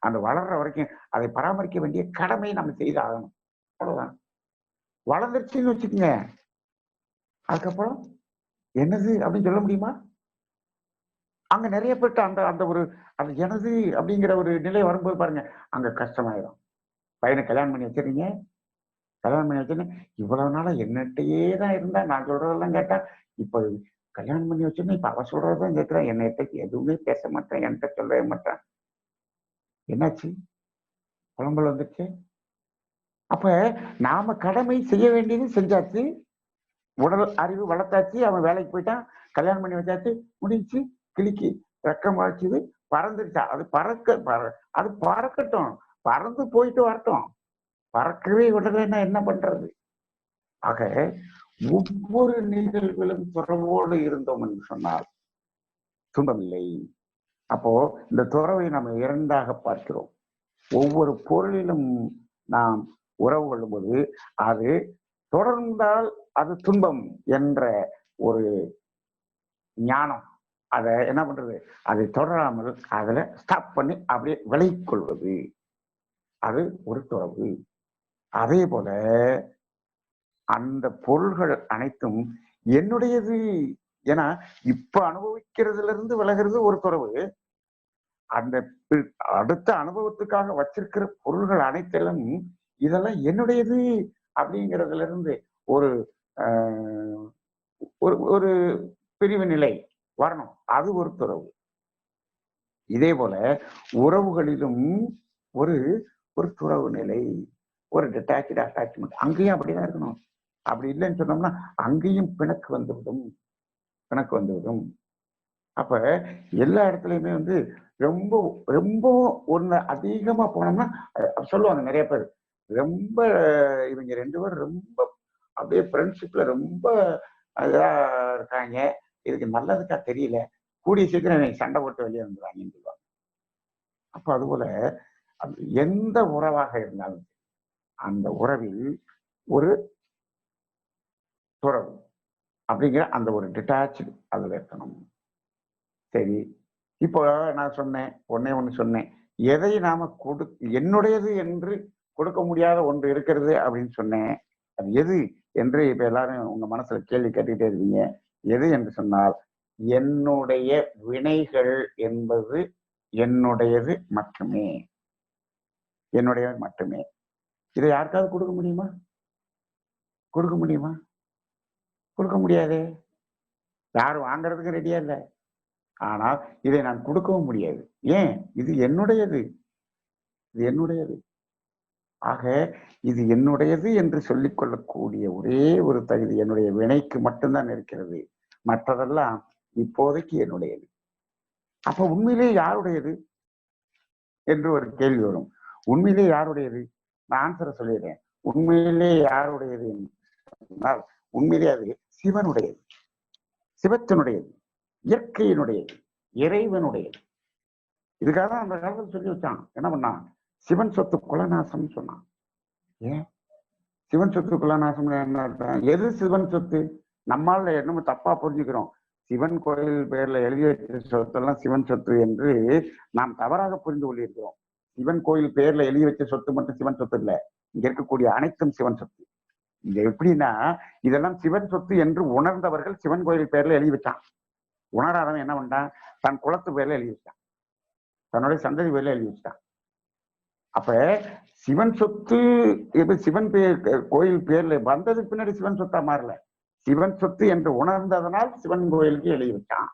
அந்த வளர்ற வரைக்கும் அதை பராமரிக்க வேண்டிய கடமையை நம்ம செய்து ஆகணும். அவ்வளவுதான். வளர்ந்துருச்சுன்னு வச்சுக்கோங்க, அதுக்கப்புறம் என்னது அப்படின்னு சொல்ல முடியுமா? அங்க நிறைய பேர்ட்ட அந்த ஒரு அது எனது அப்படிங்கிற ஒரு நிலை வரும்போது பாருங்க அங்க கஷ்டமாயிடும். பையனை கல்யாணம் பண்ணி வச்சிருக்கீங்க, கல்யாணம் பண்ணி வச்சுன்னு இவ்வளவு நாளா என்னட்டையே தான் இருந்தா, நான் சொல்றதெல்லாம் கேட்டா, இப்ப கல்யாணம் பண்ணி வச்சுன்னு இப்ப அவ சொல்றதுதான் கேட்கிறேன், என்னை எதுவுமே பேச மாட்டேன், என்கிட்ட சொல்லவே மாட்டேன். என்னாச்சு? புலம்பல் வந்துச்சு. அப்ப நாம கடமை செய்ய வேண்டியது செஞ்சாச்சு, உடல் அறிவு வளர்த்தாச்சு, அவன் வேலைக்கு போயிட்டான், கல்யாணம் பண்ணி வச்சாச்சு, முடிஞ்சு, கிளிக்கு ரெக்கம் வாய்ச்சது, பறந்துருச்சா? அது அது பறக்கட்டும், பறந்து போயிட்டு வரட்டும். பறக்கவே விடலைன்னா என்ன பண்றது? ஆக ஒவ்வொரு நிகழ்விலும் துறவோடு இருந்தோம் என்று சொன்னால் துன்பமில்லை. அப்போ இந்த துறவை நம்ம இரண்டாக பார்க்கிறோம். ஒவ்வொரு பொருளிலும் நாம் உறவு கொள்ளும்போது அது தொடர்ந்தால் அது துன்பம் என்ற ஒரு ஞானம். அதை என்ன பண்றது? அதை தொடராமல் அதுல ஸ்டாப் பண்ணி அப்படியே விலகிக் கொள்வது, அது ஒரு துறவு. அதே போல அந்த பொருள்கள் அனைத்தும் என்னுடையது. ஏன்னா இப்ப அனுபவிக்கிறதுல இருந்து விலகிறது ஒரு துறவு. அந்த அடுத்த அனுபவத்துக்காக வச்சிருக்கிற பொருள்கள் அனைத்திலும் இதெல்லாம் என்னுடையது அப்படிங்கிறதுல இருந்து ஒரு ஒரு பிரிவு நிலை வரணும். அது ஒரு துறவு. இதே போல உறவுகளிலும் ஒரு ஒரு துறவு நிலை, ஒரு டிட்டாச்சு அட்டாச்மெண்ட் அங்கேயும் அப்படிதான் இருக்கணும். அப்படி இல்லைன்னு சொன்னோம்னா அங்கேயும் பிணக்கு வந்துவிடும். அப்ப எல்லா இடத்துலயுமே ரொம்ப ரொம்ப ஒண்ணு அதிகமா போனோம்னா சொல்லுவாங்க நிறைய பேர், ரொம்ப இவங்க 2 பேரும் ரொம்ப அப்படியே ஃப்ரெண்ட்ஷிப்ல ரொம்ப இதா இருக்காங்க, இதுக்கு நல்லதுக்கா தெரியல, கூடிய சீக்கிரம் சண்டை போட்டு வெளியே வந்துடுவாங்கன்னு சொல்லுவாங்க. அப்ப அதுபோல எந்த உறவாக இருந்தாலும் அந்த உறவில் ஒரு துறவு அப்படிங்கிற அந்த ஒரு டிட்டாச்சு அதுல இருக்கணும். சரி, இப்போ நான் சொன்னேன், ஒண்ணு சொன்னேன், எதை நாம என்னுடையது என்று கொடுக்க முடியாத ஒன்று இருக்கிறது அப்படின்னு சொன்னேன். அது எது என்று இப்ப எல்லாரும் உங்க மனசுல கேள்வி கேட்டுக்கிட்டே இருக்கீங்க. எது என்று சொன்னால், என்னுடைய வினைகள் என்பது என்னுடையது மட்டுமே. என்னுடையது மட்டுமே. இதை யாருக்காவது கொடுக்க முடியுமா? கொடுக்க முடியுமா? கொடுக்க முடியாதே. யாரும் வாங்குறதுக்கு ரெடியா இல்லை. ஆனால் இதை நான் கொடுக்கவும் முடியாது. ஏன்? இது என்னுடையது. இது என்னுடையது. ஆக இது என்னுடையது என்று சொல்லிக் கொள்ளக்கூடிய ஒரே ஒரு தகுதி என்னுடைய வினைக்கு மட்டும்தான் இருக்கிறது. மற்றதெல்லாம் இப்போதைக்கு என்னுடையது. அப்ப உண்மையிலே யாருடையது என்று ஒரு கேள்வி வரும். உண்மையிலே யாருடையது? நான் ஆன்சரை சொல்லிடுறேன். உண்மையிலே யாருடையது என்றால், உண்மையிலே அது சிவனுடையது, சிவத்தினுடையது, இயற்கையினுடையது, இறைவனுடையது. இதுக்காக தான் அந்த காலத்தில் சொல்லி வச்சான். என்ன பண்ணான்? சிவன் சொத்து குலநாசம் சொன்னான். ஏன் சிவன் சொத்து குலநாசம்? என்ன அர்த்தம்? எது சிவன் சொத்து? நம்மால என்னமோ தப்பா புரிஞ்சுக்கிறோம். சிவன் கோயில் பேர்ல எழுதி வச்ச சொத்தெல்லாம் சிவன் சொத்து என்று நாம் தவறாக புரிந்து கொண்டிருக்கிறோம். சிவன் கோயில் பேர்ல எழுதி வச்ச சொத்து மட்டும் சிவன் சொத்து இல்லை. இங்க இருக்கக்கூடிய அனைத்தும் சிவன் சொத்து. இது எப்படின்னா, இதெல்லாம் சிவன் சொத்து என்று உணர்ந்தவர்கள் சிவன் கோயில் பேர்ல எழுதி வச்சான். உணராதவன் என்ன பண்ணான்? தன் குலத்து பேர்ல எழுதி வச்சான், தன்னுடைய சந்ததி பேர்ல எழுதி வச்சான். அப்ப சிவன் சொத்து சிவன் கோயில் பேர்ல வந்ததுக்கு பின்னாடி சிவன் சொத்தா மாறல. சிவன் சொத்து என்று உணர்ந்ததனால் சிவன் கோயிலுக்கு எழுதி வச்சான்.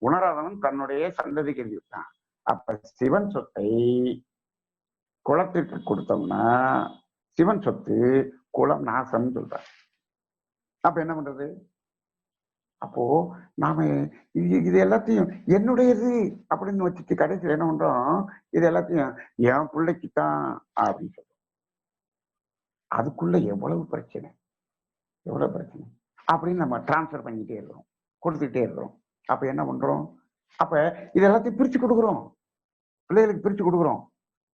உணராதவன் தன்னுடைய சந்ததிக்கு எழுதி வச்சான். அப்ப சிவன் சொத்தை குலத்திற்கு கொடுத்தோம்னா சிவன் சொத்து குலம் நாசம் சொல்றார். அப்ப என்ன பண்றது? அப்போ நாம இது எல்லாத்தையும் என்னுடையது அப்படின்னு வச்சுட்டு கடைசியில் என்ன பண்றோம்? இது எல்லாத்தையும் என் பிள்ளைக்குத்தான் அப்படின்னு சொல்றோம். அதுக்குள்ள எவ்வளவு பிரச்சனை, எவ்வளவு பிரச்சனை அப்படின்னு நம்ம டிரான்ஸ்ஃபர் பண்ணிக்கிட்டே இருக்கிறோம், கொடுத்துக்கிட்டே இருக்கிறோம். அப்ப என்ன பண்றோம்? அப்ப இது எல்லாத்தையும் பிரிச்சு கொடுக்குறோம், பிள்ளைகளுக்கு பிரிச்சு கொடுக்குறோம்.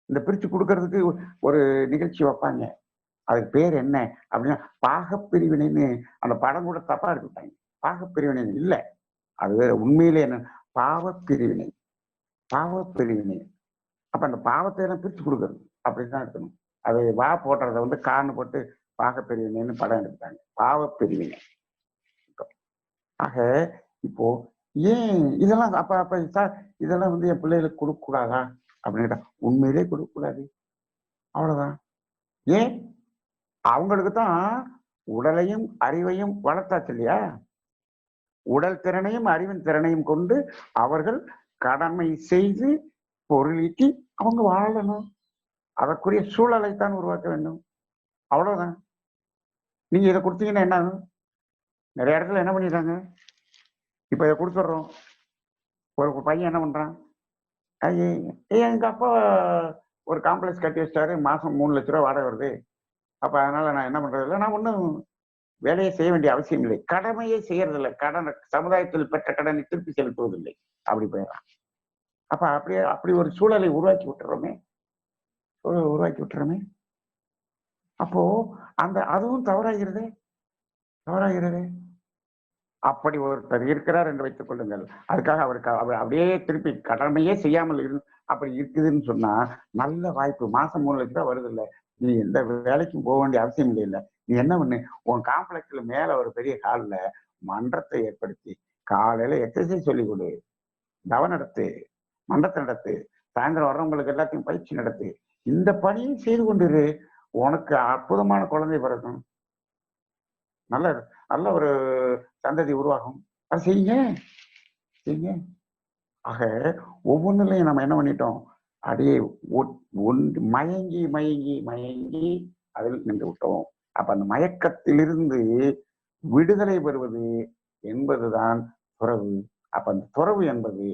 இந்த பிரிச்சு கொடுக்கறதுக்கு ஒரு நிகழ்ச்சி வைப்பாங்க. அதுக்கு பேர் என்ன அப்படின்னா பாகப்பிரிவினைன்னு. அந்த படம் கூட தப்பா எடுத்துட்டாங்க. பாகப்பிரிவினை இல்லை, அது உண்மையிலே என்ன? பாவப்பிரிவினை. பாவப்பிரிவினை. அப்ப அந்த பாவத்தை எல்லாம் பிரிச்சு கொடுக்கறது அப்படிதான் இருக்கணும். அது வா போடுறத வந்து கான்னு போட்டு பாகப்பிரிவினைன்னு படம் எடுத்தாங்க. பாவப்பிரிவினை. ஆக இப்போ ஏன் இதெல்லாம் அப்ப சார் இதெல்லாம் வந்து என் பிள்ளைகளுக்கு கொடுக்க கூடாதா அப்படின்னு கேட்டா, உண்மையிலே கொடுக்க கூடாது. அவ்வளவுதான். ஏன்? அவங்களுக்கு தான் உடலையும் அறிவையும் வளர்த்தாச்சு இல்லையா? உடல் திறனையும் அறிவின் திறனையும் கொண்டு அவர்கள் கடமை செய்து பொருளீட்டி அவங்க வாழணும். அதற்குரிய சூழலைத்தான் உருவாக்க வேண்டும். அவ்வளவுதான். நீங்க இதை கொடுத்தீங்கன்னா என்ன ஆகும்? நிறைய இடத்துல என்ன பண்ணிடுறாங்க? இப்ப இதை கொடுத்துட்றோம். ஒரு பையன் என்ன பண்றான்? எங்க அப்பா ஒரு காம்ப்ளெக்ஸ் கட்டி வச்சிட்டாரு, மாசம் 3 லட்ச ரூபா வாடகை வருது, அப்ப அதனால நான் என்ன பண்றது இல்லை, நான் ஒன்றும் வேலையை செய்ய வேண்டிய அவசியம் இல்லை, கடமையை செய்யறதில்லை, கடன் சமுதாயத்தில் பெற்ற கடனை திருப்பி செலுத்துவதில்லை, அப்படி போயிடறான். அப்ப அப்படி ஒரு சூழலை உருவாக்கி விட்டுறோமே. அப்போ அதுவும் தவறாகிறதே. அப்படி ஒருத்தர் இருக்கிறார் என்று வைத்துக் கொள்ளுங்கள். அதுக்காக அவருக்கு அப்படியே திருப்பி கடமையே செய்யாமல் அப்படி இருக்குதுன்னு சொன்னா, நல்ல வாய்ப்பு. மாசம் 3 லட்ச ரூபா வருது இல்லை, நீ எந்த வேலைக்கும் போக வேண்டிய அவசியம் இல்லை. நீ என்ன பண்ணு, உன் காம்ப்ளெக்ஸ்ல மேல ஒரு பெரிய ஹால்ல மன்றத்தை ஏற்படுத்தி காலையில எக்ஸசைஸ் சொல்லி கொடு, தவ நடத்து, மன்றத்தை நடத்து, சாயந்தரம் வர்றவங்களுக்கு எல்லாத்தையும் பயிற்சி நடத்து. இந்த பணியை செய்து கொண்டிரு. உனக்கு அற்புதமான குழந்தை பிறக்கும், நல்ல நல்ல ஒரு சந்ததி உருவாகும். அது செய்யுங்க. ஆக ஒவ்வொன்றுலையும் நம்ம என்ன பண்ணிட்டோம்? அப்படியே மயங்கி அதில் நின்று விட்டோம். அப்ப அந்த மயக்கத்திலிருந்து விடுதலை பெறுவது என்பதுதான் துறவு. அப்ப அந்த துறவு என்பது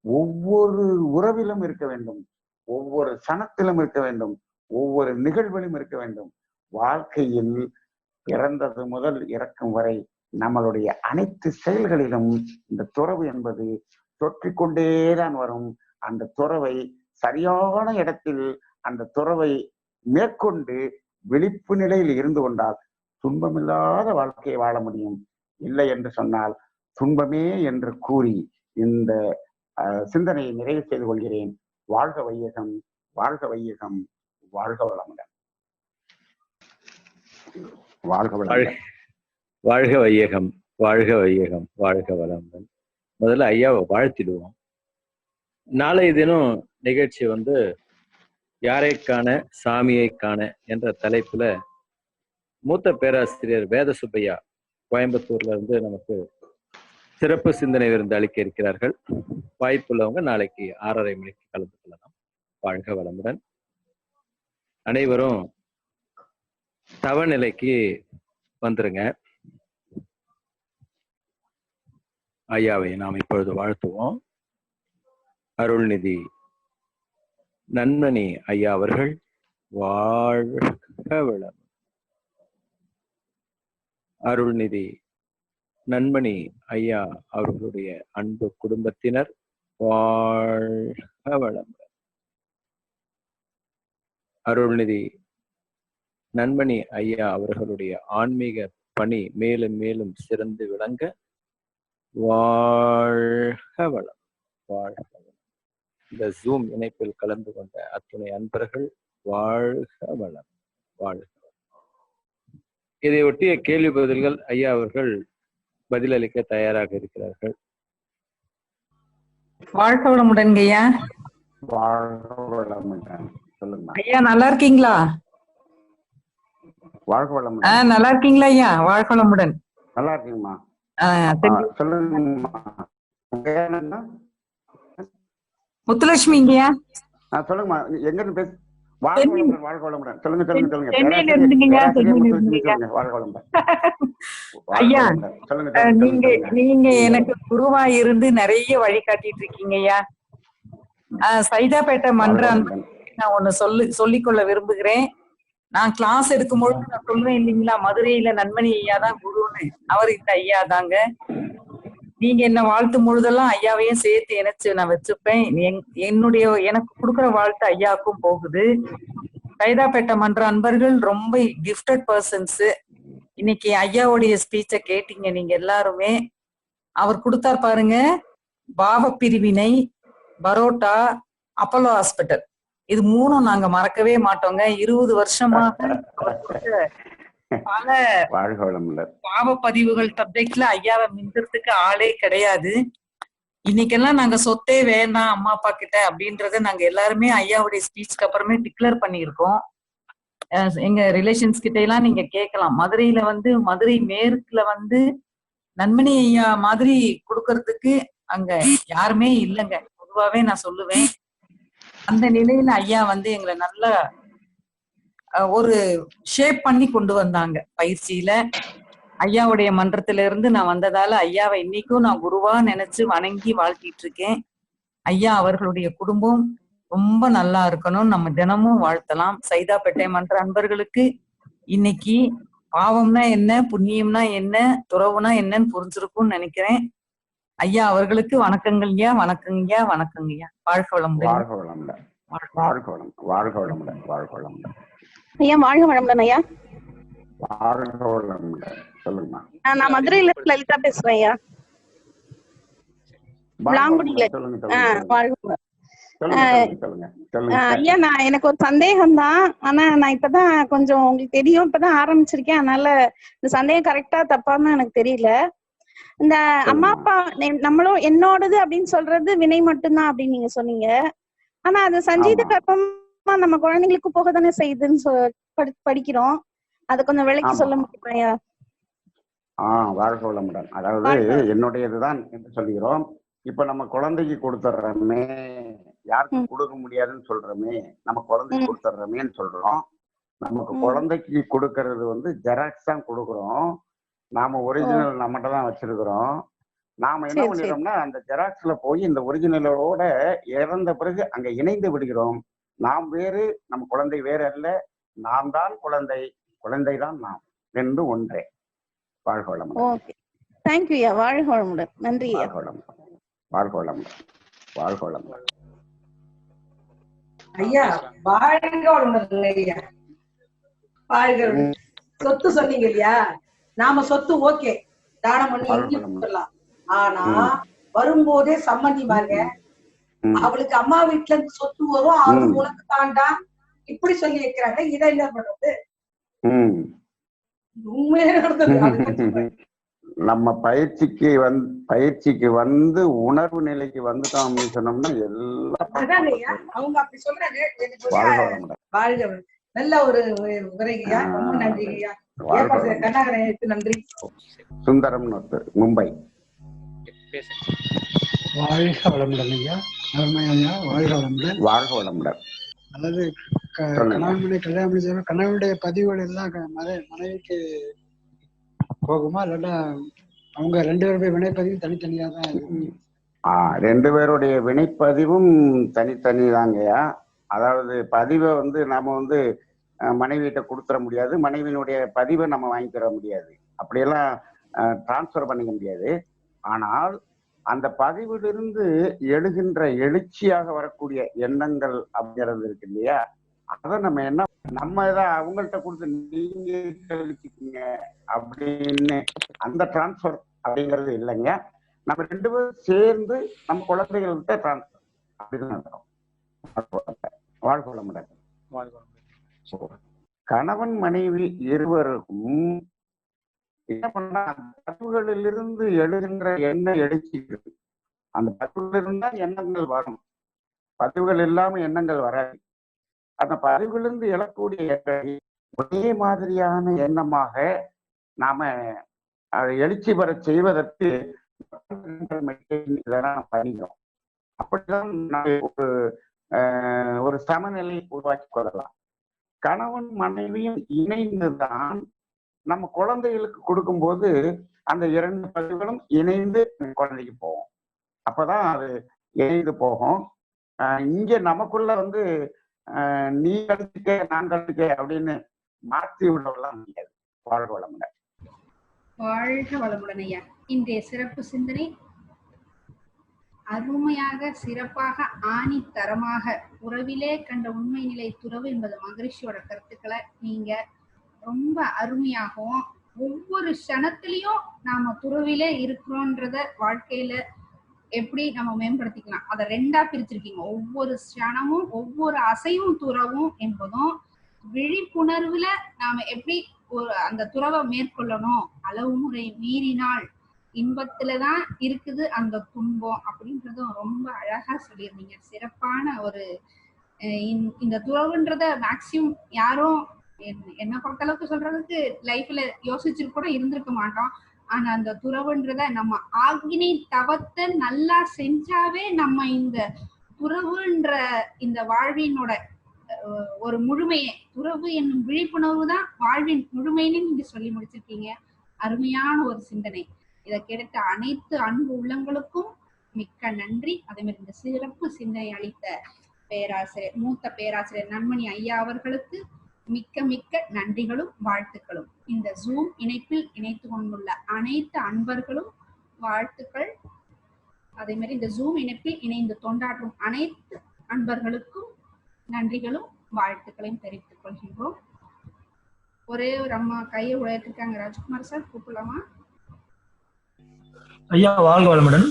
ஒவ்வொரு உறவிலும் இருக்க வேண்டும், ஒவ்வொரு சனத்திலும் இருக்க வேண்டும், ஒவ்வொரு நிகழ்விலும் இருக்க வேண்டும். வாழ்க்கையில் பிறந்தது முதல் இறக்கும் வரை நம்மளுடைய அனைத்து செயல்களிலும் இந்த துறவு என்பது தொற்றிக்கொண்டேதான் வரும். அந்த துறவை சரியான இடத்தில் அந்த துறவை மேற்கொண்டு விழிப்பு நிலையில் இருந்து கொண்டால் துன்பமில்லாத வாழ்க்கையை வாழ முடியும். இல்லை என்று சொன்னால் துன்பமே என்று கூறி இந்த சிந்தனையை நிறைவு செய்து கொள்கிறேன். வாழ்க வையகம், வாழ்க வையகம், வாழ்க வளமுடன். வாழ்க வளமுடன். வாழ்க வையகம், வாழ்க வையகம், வாழ்க வளமுடன். முதல்ல ஐயாவை வாழ்த்திடுவோம். நாளைய தினம் நிகழ்ச்சி யாரை காண சாமியை காண என்ற தலைப்புல மூத்த பேராசிரியர் வேத சுப்பையா கோயம்புத்தூர்ல இருந்து நமக்கு சிறப்பு சிந்தனை விருந்து அளிக்க இருக்கிறார்கள். வாய்ப்புள்ளவங்க நாளைக்கு 6:30 மணிக்கு கலந்து கொள்ளலாம். வாழ்க வளமுடன். அனைவரும் தவநிலைக்கு வந்துருங்க. ஐயாவை நாம் இப்பொழுது வாழ்த்துவோம். அருள்நிதி நன்மணி ஐயா அவர்கள் வாழ்க வளம். அருள்நிதி நன்மணி ஐயா அவர்களுடைய அன்பு குடும்பத்தினர் வாழ்க வளம். அருள்நிதி நன்மணி ஐயா அவர்களுடைய ஆன்மீக பணி மேலும் மேலும் சிறந்து விளங்க வாழ்க வளம், வாழ்க வளம். இந்த ஜூம் இணைப்பில் கலந்து கொண்ட அத்துணை அன்பர்கள் வாழ்க வளம், வாழ்க வளம். இதை ஒட்டிய கேள்வி பதில்கள் ஐயா அவர்கள் பதிலளிக்க தயாராக இருக்கிறார்கள். வாழ்க வளமுடன் ஐயா. வாழ்க வளமுடன். சொல்லுங்க ஐயா, நல்லா இருக்கீங்களா? வாழ்க வளமுடன். நல்லா இருக்கீங்களா ஐயா? வாழ்க வளமுடன். நல்லா இருக்கீங்கம்மா. சொல்லுங்கம்மா. முத்துலட்சுமி இங்கயா? சொல்லுங்கம்மா. எங்க இருந்து பேச? வாழ்க வளமுடன், வாழ்க வளமுடன். சொல்லுங்க சொல்லுங்க சொல்லுங்க. சென்னையில இருந்துங்க. வாழ்க வளமுடன். ஐயா, சொல்லுங்க. நீங்க எனக்கு குருவா இருந்து நிறைய வழி காட்டிட்டு இருக்கீங்க ஐயா. சைதாப்பேட்டை மன்றம் நான் ஒண்ணு சொல்லிக்கொள்ள விரும்புகிறேன். நான் கிளாஸ் எடுக்கும்பொழுது நான் சொல்றேன் இல்லைங்களா, மதுரையில நன்மணி ஐயா தான் குருன்னு. அவர் இந்த ஐயா தாங்க. நீங்க என்ன வாழ்த்தும் பொழுதெல்லாம் ஐயாவையும் சேர்த்து இணைச்சு நான் வச்சுப்பேன். எனக்கு கொடுக்குற வாழ்த்து ஐயாவுக்கும் போகுது. சைதாப்பேட்டை மன்ற அன்பர்கள் ரொம்ப கிஃப்டட் பர்சன்ஸ். இன்னைக்கு ஐயாவுடைய ஸ்பீச்சை கேட்டீங்க நீங்க எல்லாருமே. அவர் கொடுத்தார் பாருங்க, பாவ பிரிவினை, பரோட்டா, அப்போலோ ஹாஸ்பிட்டல், இது மூணும் நாங்க மறக்கவே மாட்டோங்க. 20 வருஷமாக பல பாவ பதிவுகள் சப்ஜெக்ட்ல ஐயாவை மின்றதுக்கு ஆளே கிடையாது. இன்னைக்கெல்லாம் நாங்க சொத்தே வேணாம் அம்மா அப்பா கிட்ட அப்படின்றத நாங்க எல்லாருமே ஐயாவுடைய ஸ்பீச்சுக்கு அப்புறமே டிக்ளேர் பண்ணியிருக்கோம். எங்க ரிலேஷன்ஸ் கிட்ட எல்லாம் நீங்க கேட்கலாம். மதுரையில மதுரை மேற்குல நன்மணி ஐயா மாதிரி கொடுக்கறதுக்கு அங்க யாருமே இல்லைங்க. பொதுவாவே நான் சொல்லுவேன். அந்த நிலையில ஐயா எங்களை நல்லா ஒரு ஷேப் பண்ணி கொண்டு வந்தாங்க பயிற்சியில. ஐயாவுடைய மன்றத்துல இருந்து நான் வந்ததால ஐயாவை இன்னைக்கும் நான் குருவா நினைச்சு வணங்கி வாழ்த்திட்டு இருக்கேன். ஐயா அவர்களுடைய குடும்பம் ரொம்ப நல்லா இருக்கணும், நம்ம தினமும் வாழ்த்தலாம். சைதாப்பேட்டை மன்ற அன்பர்களுக்கு இன்னைக்கு பாவம்னா என்ன, புண்ணியம்னா என்ன, துறவுனா என்னன்னு புரிஞ்சிருக்கும்னு நினைக்கிறேன். ஐயா அவர்களுக்கு வணக்கங்கள்யா, வணக்கங்கய்யா, வணக்கங்கய்யா. வாழ்க வளமுடன். வாழ்க வளமுடன். வாழ்க வளம், வாழ்க வளமுடன், வாழ்க வளமுடன். ஐயா வாழ்க வளமுடன். ஐயா வாழ்க வளமுடன். சொல்லுங்கம்மா. நான் மதுரையில லலிதா பேசுறேன் ஐயா. ஐயா, எனக்கு ஒரு சந்தேகம் தான். ஆனா நான் இப்பதான் கொஞ்சம் உங்களுக்கு தெரியும், இப்பதான் ஆரம்பிச்சிருக்கேன். அதனால இந்த சந்தேகம் கரெக்டா தப்பான்னு எனக்கு தெரியல. இந்த அம்மா அப்பா நம்மளும் என்னோடது அப்படின்னு சொல்றது வினை மட்டும்தான் அப்படின்னு நீங்க சொன்னீங்க. ஆனா அது சஞ்சீத கர்ப்பமா நம்ம குழந்தைங்களுக்கு போக தானே செய்யுதுன்னு படிக்கிறோம். அதை கொஞ்சம் விளக்கி சொல்ல முடியுமா? வாழ்க வளமுடன். அதாவது என்னுடையதுதான் என்று சொல்கிறோம். இப்ப நம்ம குழந்தைக்கு கொடுத்துட்றோமே, யாருக்கும் கொடுக்க முடியாதுன்னு சொல்றோமே, நம்ம குழந்தைக்கு கொடுத்துட்றோமேன்னு சொல்றோம். நமக்கு குழந்தைக்கு கொடுக்கறது ஜெராக்ஸ் தான் கொடுக்குறோம். நாம ஒரிஜினல் நம்மகிட்ட தான் வச்சிருக்கிறோம். நாம என்ன பண்ணிடுறோம்னா அந்த ஜெராக்ஸ்ல போய் இந்த ஒரிஜினலோட இறந்த பிறகு அங்க இணைந்து விடுகிறோம். நாம் வேறு, நம்ம குழந்தை வேறு அல்ல. நாம் தான் குழந்தை, குழந்தை தான் நாம், ரெண்டு ஒன்றே. வாழ்க வளமுடன். தேங்க்யூ ஐயா. வாழ்க வளமுடன். நன்றி ஐயா. வாழ்க வளமுடன். வாழ்க வளமுடன். வாழ்க வளமுடன். ஐயா வாழ்க வளமுடன். ஐயா வாழ்க. சொத்து சொன்னீங்க இல்லையா, நாம சொத்து ஓகே தானம் பண்ணி எங்கேயும் கொடுத்துடலாம். ஆனா வரும்போதே சம்மந்தி பாருங்க, அவளுக்கு அம்மா வீட்டுல இருந்து சொத்து வரும், அது உனக்கு தாண்டா இப்படி சொல்லி வைக்கிறாங்க. இதை என்ன பண்றது? உண்மையே நடந்தது. நம்ம பயிற்சிக்கு வந்து உணர்வு நிலைக்கு வந்துட்டோம் அப்படின்னு சொன்னோம்னா எல்லாம் அவங்க அப்படி சொல்றாங்க. வாழ்க. நல்ல ஒரு உரைங்கய்யா, ரொம்ப நன்றிங்கய்யா. கண்ணாகரனுக்கு நன்றி. சுந்தரம் மும்பை. வாழ்க வளமுடன் ஐயா. ஐயா வாழ்க வளமுடன். வாழ்க வளமுடன். அதாவது கணவனுடைய கல்யாணம் முடிஞ்ச கணவனுடைய பதிவுகள் எல்லாம் மனைவிக்கு போகுமா, இல்லாட்டா அவங்க 2 பேருடைய வினைப்பதிவும் தனித்தனியா தான் இருக்கு? 2 பேருடைய வினைப்பதிவும் தனித்தனி தாங்கய்யா. அதாவது பதிவை வந்து நாம வந்து மனைவியிட்ட கொடுத்துட முடியாது, மனைவியினுடைய பதிவை நம்ம வாங்கிக்கிற முடியாது, அப்படியெல்லாம் டிரான்ஸ்ஃபர் பண்ணிக்க முடியாது. ஆனால் அந்த பதிவிலிருந்து எழுகின்ற எழுச்சியாக வரக்கூடிய எண்ணங்கள் அப்படிங்கிறது இருக்கு இல்லையா, அதை நம்ம தான் அவங்கள்ட்ட கொடுத்து நீங்க எழுச்சிக்கீங்க அப்படின்னு அந்த டிரான்ஸ்ஃபர் அப்படிங்கிறது இல்லைங்க. நம்ம 2 பேரும் சேர்ந்து நம்ம குழந்தைகள்கிட்ட டிரான்ஸ்ஃபர் அப்படின்னு அர்த்தம். வாழ்க வளமுடன். கணவன் மனைவி இருவருக்கும் என்ன பண்ணா, பதிவுகளிலிருந்து எழுகின்ற எண்ணம் எழுச்சி இருக்கு. அந்த பதிவுகளிலிருந்து தான் எண்ணங்கள் வரும், பதிவுகள் இல்லாம எண்ணங்கள் வராது. அந்த பதிவுகளிலிருந்து எழக்கூடிய எண்ணங்களை ஒரே மாதிரியான எண்ணமாக நாம அதை எழுச்சி பெற செய்வதற்கு இதெல்லாம் பண்ணிக்கிறோம். அப்படிதான் ஒரு சமநிலை உருவாக்கி கொள்ளலாம். கணவன் மனைவியும் இணைந்துதான் நம்ம குழந்தைகளுக்கு கொடுக்கும்போது அந்த 2 பதிவுகளும் இணைந்து குழந்தைக்கு போகும். அப்பதான் அது இணைந்து போகும். இங்க நமக்குள்ள வந்து நீ கழிச்சுக்க நான் கழிச்சுக்க அப்படின்னு மாற்றி விடலாம் முடியாது. வாழ்க வளமுடன். வாழ்க வளமுடன் ஐயா. இன்றைய சிறப்பு சிந்தனை அருமையாக, சிறப்பாக, ஆணித்தரமாக உறவிலே கண்ட உண்மை நிலை துறவு என்பது மகரிஷியோட கருத்துக்களை நீங்க ரொம்ப அருமையாகவும், ஒவ்வொரு க்ஷணத்திலையும் நாம துறவிலே இருக்கிறோன்றத வாழ்க்கையில எப்படி நம்ம மேம்படுத்திக்கலாம் அதை 2ஆ பிரிச்சிருக்கீங்க. ஒவ்வொரு க்ஷணமும் ஒவ்வொரு அசைவும் துறவும் என்பதும், விழிப்புணர்வுல நாம எப்படி அந்த துறவை மேற்கொள்ளணும், அளவு முறை மீறினால் இன்பத்துலதான் இருக்குது அந்த துன்பம் அப்படின்றதும் ரொம்ப அழகா சொல்லியிருந்தீங்க. சிறப்பான ஒரு இந்த துறவுன்றத மேக்சிமம் யாரும் என்ன பொறுத்த அளவுக்கு சொல்றதுக்கு லைஃப்ல யோசிச்சுட்டு கூட இருந்திருக்க மாட்டோம். ஆனா அந்த துறவுன்றத நம்ம ஆக்னி தவத்தை நல்லா செஞ்சாவே நம்ம இந்த துறவுன்ற இந்த வாழ்வினோட ஒரு முழுமையை, துறவு என்னும் விழிப்புணர்வு தான் வாழ்வின் முழுமைன்னு நீங்க சொல்லி முடிச்சிருக்கீங்க. அருமையான ஒரு சிந்தனை. இதை கிடைத்த அனைத்து அன்பு உள்ளங்களுக்கும் மிக்க நன்றி. அதே மாதிரி இந்த சிறப்பு சிந்தனை அளித்த மூத்த பேராசிரியர் நன்மணி ஐயா அவர்களுக்கு மிக்க மிக்க நன்றிகளும் வாழ்த்துக்களும். இந்த ஜூம் இணைப்பில் இணைத்து கொண்டுள்ள அனைத்து அன்பர்களும் வாழ்த்துக்கள். அதே மாதிரி இந்த ஜூம் இணைப்பில் இணைந்து தொண்டாற்றும் அனைத்து அன்பர்களுக்கும் நன்றிகளும் வாழ்த்துக்களையும் தெரிவித்துக் கொள்கின்றோம். ஒரே ஒரு அம்மா கையை உழைத்திருக்காங்க. ராஜ்குமார் சார் கூப்பிடலாமா? ஐயா வாழ்க வளமுடன்.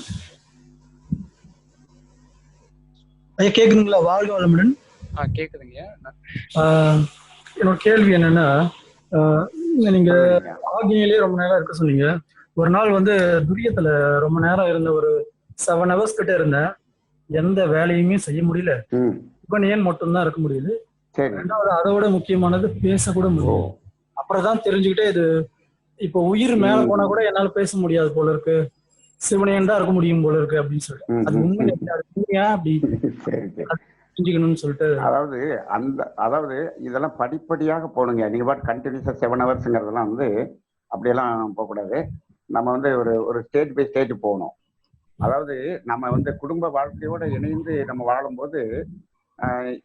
ஐயா கேக்குதுங்களா? வாழ்க வளமுடன். கேக்குதுங்க. என்னோட கேள்வி என்னன்னா, நீங்க ஆக்னியிலே ரொம்ப நேரம் இருக்க சொன்னீங்க. ஒரு நாள் வந்து துரியத்துல ரொம்ப நேரம் இருந்த, ஒரு 7 hours கிட்ட இருந்தேன். எந்த வேலையுமே செய்ய முடியல, ஏன் மட்டும்தான் இருக்க முடியுது. 2வது அதோட முக்கியமானது பேசக்கூட முடியும். அப்புறம்தான் தெரிஞ்சுக்கிட்டே, இது இப்போ உயிர் மேல போனா கூட என்னால பேச முடியாது போல இருக்கு, சிவனையன் தான் இருக்க முடியும் போல இருக்கு அப்படின்னு சொல்லிட்டு, அது உண்மையா அப்படி தெரிஞ்சுக்கணும்னு சொல்லிட்டு. அதாவது இதெல்லாம் படிப்படியாக போகணுங்க. நீங்க பாட்டு கண்டினியூஸா 7 hours வந்து அப்படியெல்லாம் போகக்கூடாது. நம்ம வந்து ஒரு ஸ்டேஜ் பை ஸ்டேஜ் போகணும். அதாவது நம்ம வந்து குடும்ப வாழ்க்கையோட இணைந்து நம்ம வாழும்போது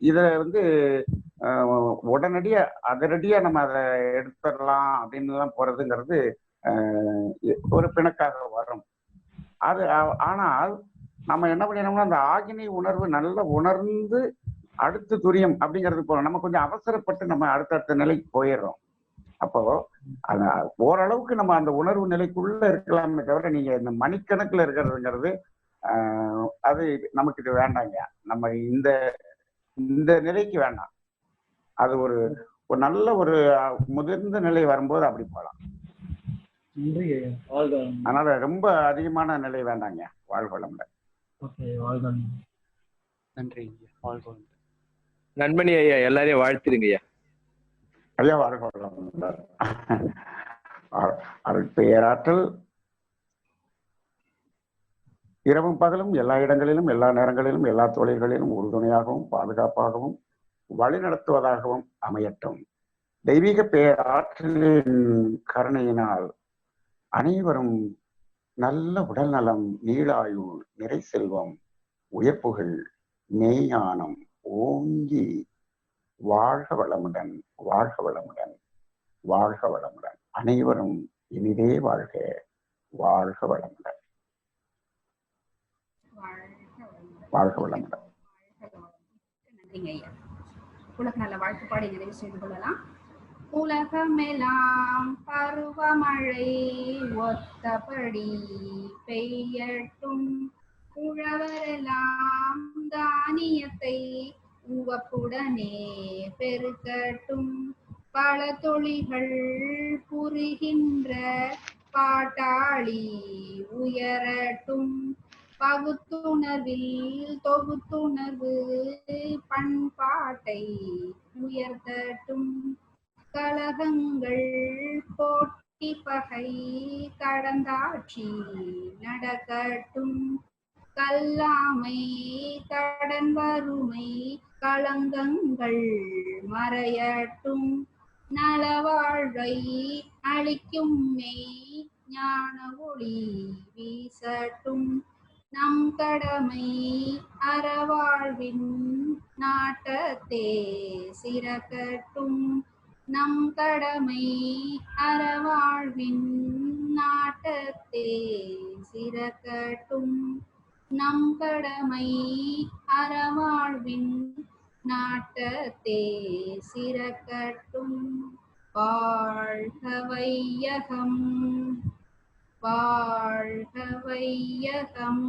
இத வந்து அதிரடியா நம்ம அதை எடுத்துடலாம் அப்படின்னுலாம் போறதுங்கிறது ஒரு பிணக்காக வரும். அது ஆனால் நம்ம என்ன பண்ணிடணும்னா, அந்த ஆகினி உணர்வு நல்லா உணர்ந்து அடுத்து துரியம் அப்படிங்கிறது போறோம். நம்ம கொஞ்சம் அவசரப்பட்டு நம்ம அடுத்தடுத்த நிலைக்கு போயிடுறோம். அப்போ ஓரளவுக்கு நம்ம அந்த உணர்வு நிலைக்குள்ள இருக்கலாமே தவிர, நீங்க இந்த மணிக்கணக்கில் இருக்கிறதுங்கிறது அது நமக்கு இது வேண்டாங்க. நம்ம இந்த இந்த நிலைக்கு வேண்டாம். அது ஒரு நல்ல ஒரு முதிர்ந்த நிலை வரும்போது அப்படி போகலாம். அதனால ரொம்ப அதிகமான நிலை வேண்டாங்க. வாழ்க வளமுடன். நன்றி. நண்பனி ஐயா எல்லாரையும் வாழ்த்திருங்க ஐயா. ஐயா வாழ்க வளமுடன். பேராற்றல் இரவும் பகலும் எல்லா இடங்களிலும் எல்லா நேரங்களிலும் எல்லா தொழில்களிலும் உறுதுணையாகவும் பாதுகாப்பாகவும் வழிநடத்துவதாகவும் அமையட்டும். தெய்வீக பேராற்றலின் கருணையினால் அனைவரும் நல்ல உடல் நலம், நீளாயு, நிறை செல்வம், உயர்ப்புகள், மெய்ஞானம் ஓங்கி வாழ்க வளமுடன், வாழ்க வளமுடன், வாழ்க வளமுடன். அனைவரும் இனிதே வாழ்க, வாழ்க வளமுடன், வாழ்க வளமுடன். நன்றிங்க ஐயா. உலக நல்ல வாழ்த்துப்பாடை நிறைவு செய்து கொள்ளலாம். உலகமெல்லாம் பருவமழை ஒத்தபடி பெய்யட்டும், உழவரெல்லாம் தானியத்தை உவப்புடனே பெருக்கட்டும், பல தொழில்கள் புரிகின்ற பாட்டாளி உயரட்டும், பகுத்துணர்வில் தொகுத்துணர்வு பண்பாட்டை உயர்த்தட்டும், கலகங்கள் போட்டி பகை கடந்தாட்சி நடக்கட்டும், கல்லாமை கடன் வறுமை களங்கங்கள் மறையட்டும், நலவாழ்வை அளிக்கும் மெய் ஞான ஒளி வீசட்டும், நம் கடமை அறவாழ்வின் நாட்டத்தே சிறக்கட்டும், நம் கடமை அறவாழ்வின் நாட்டத்தே சிறக்கட்டும், நம் கடமை அறவாழ்வின் நாட்டத்தே சிறக்கட்டும். வாழ்க வையகம், வாழ்க வையகம்.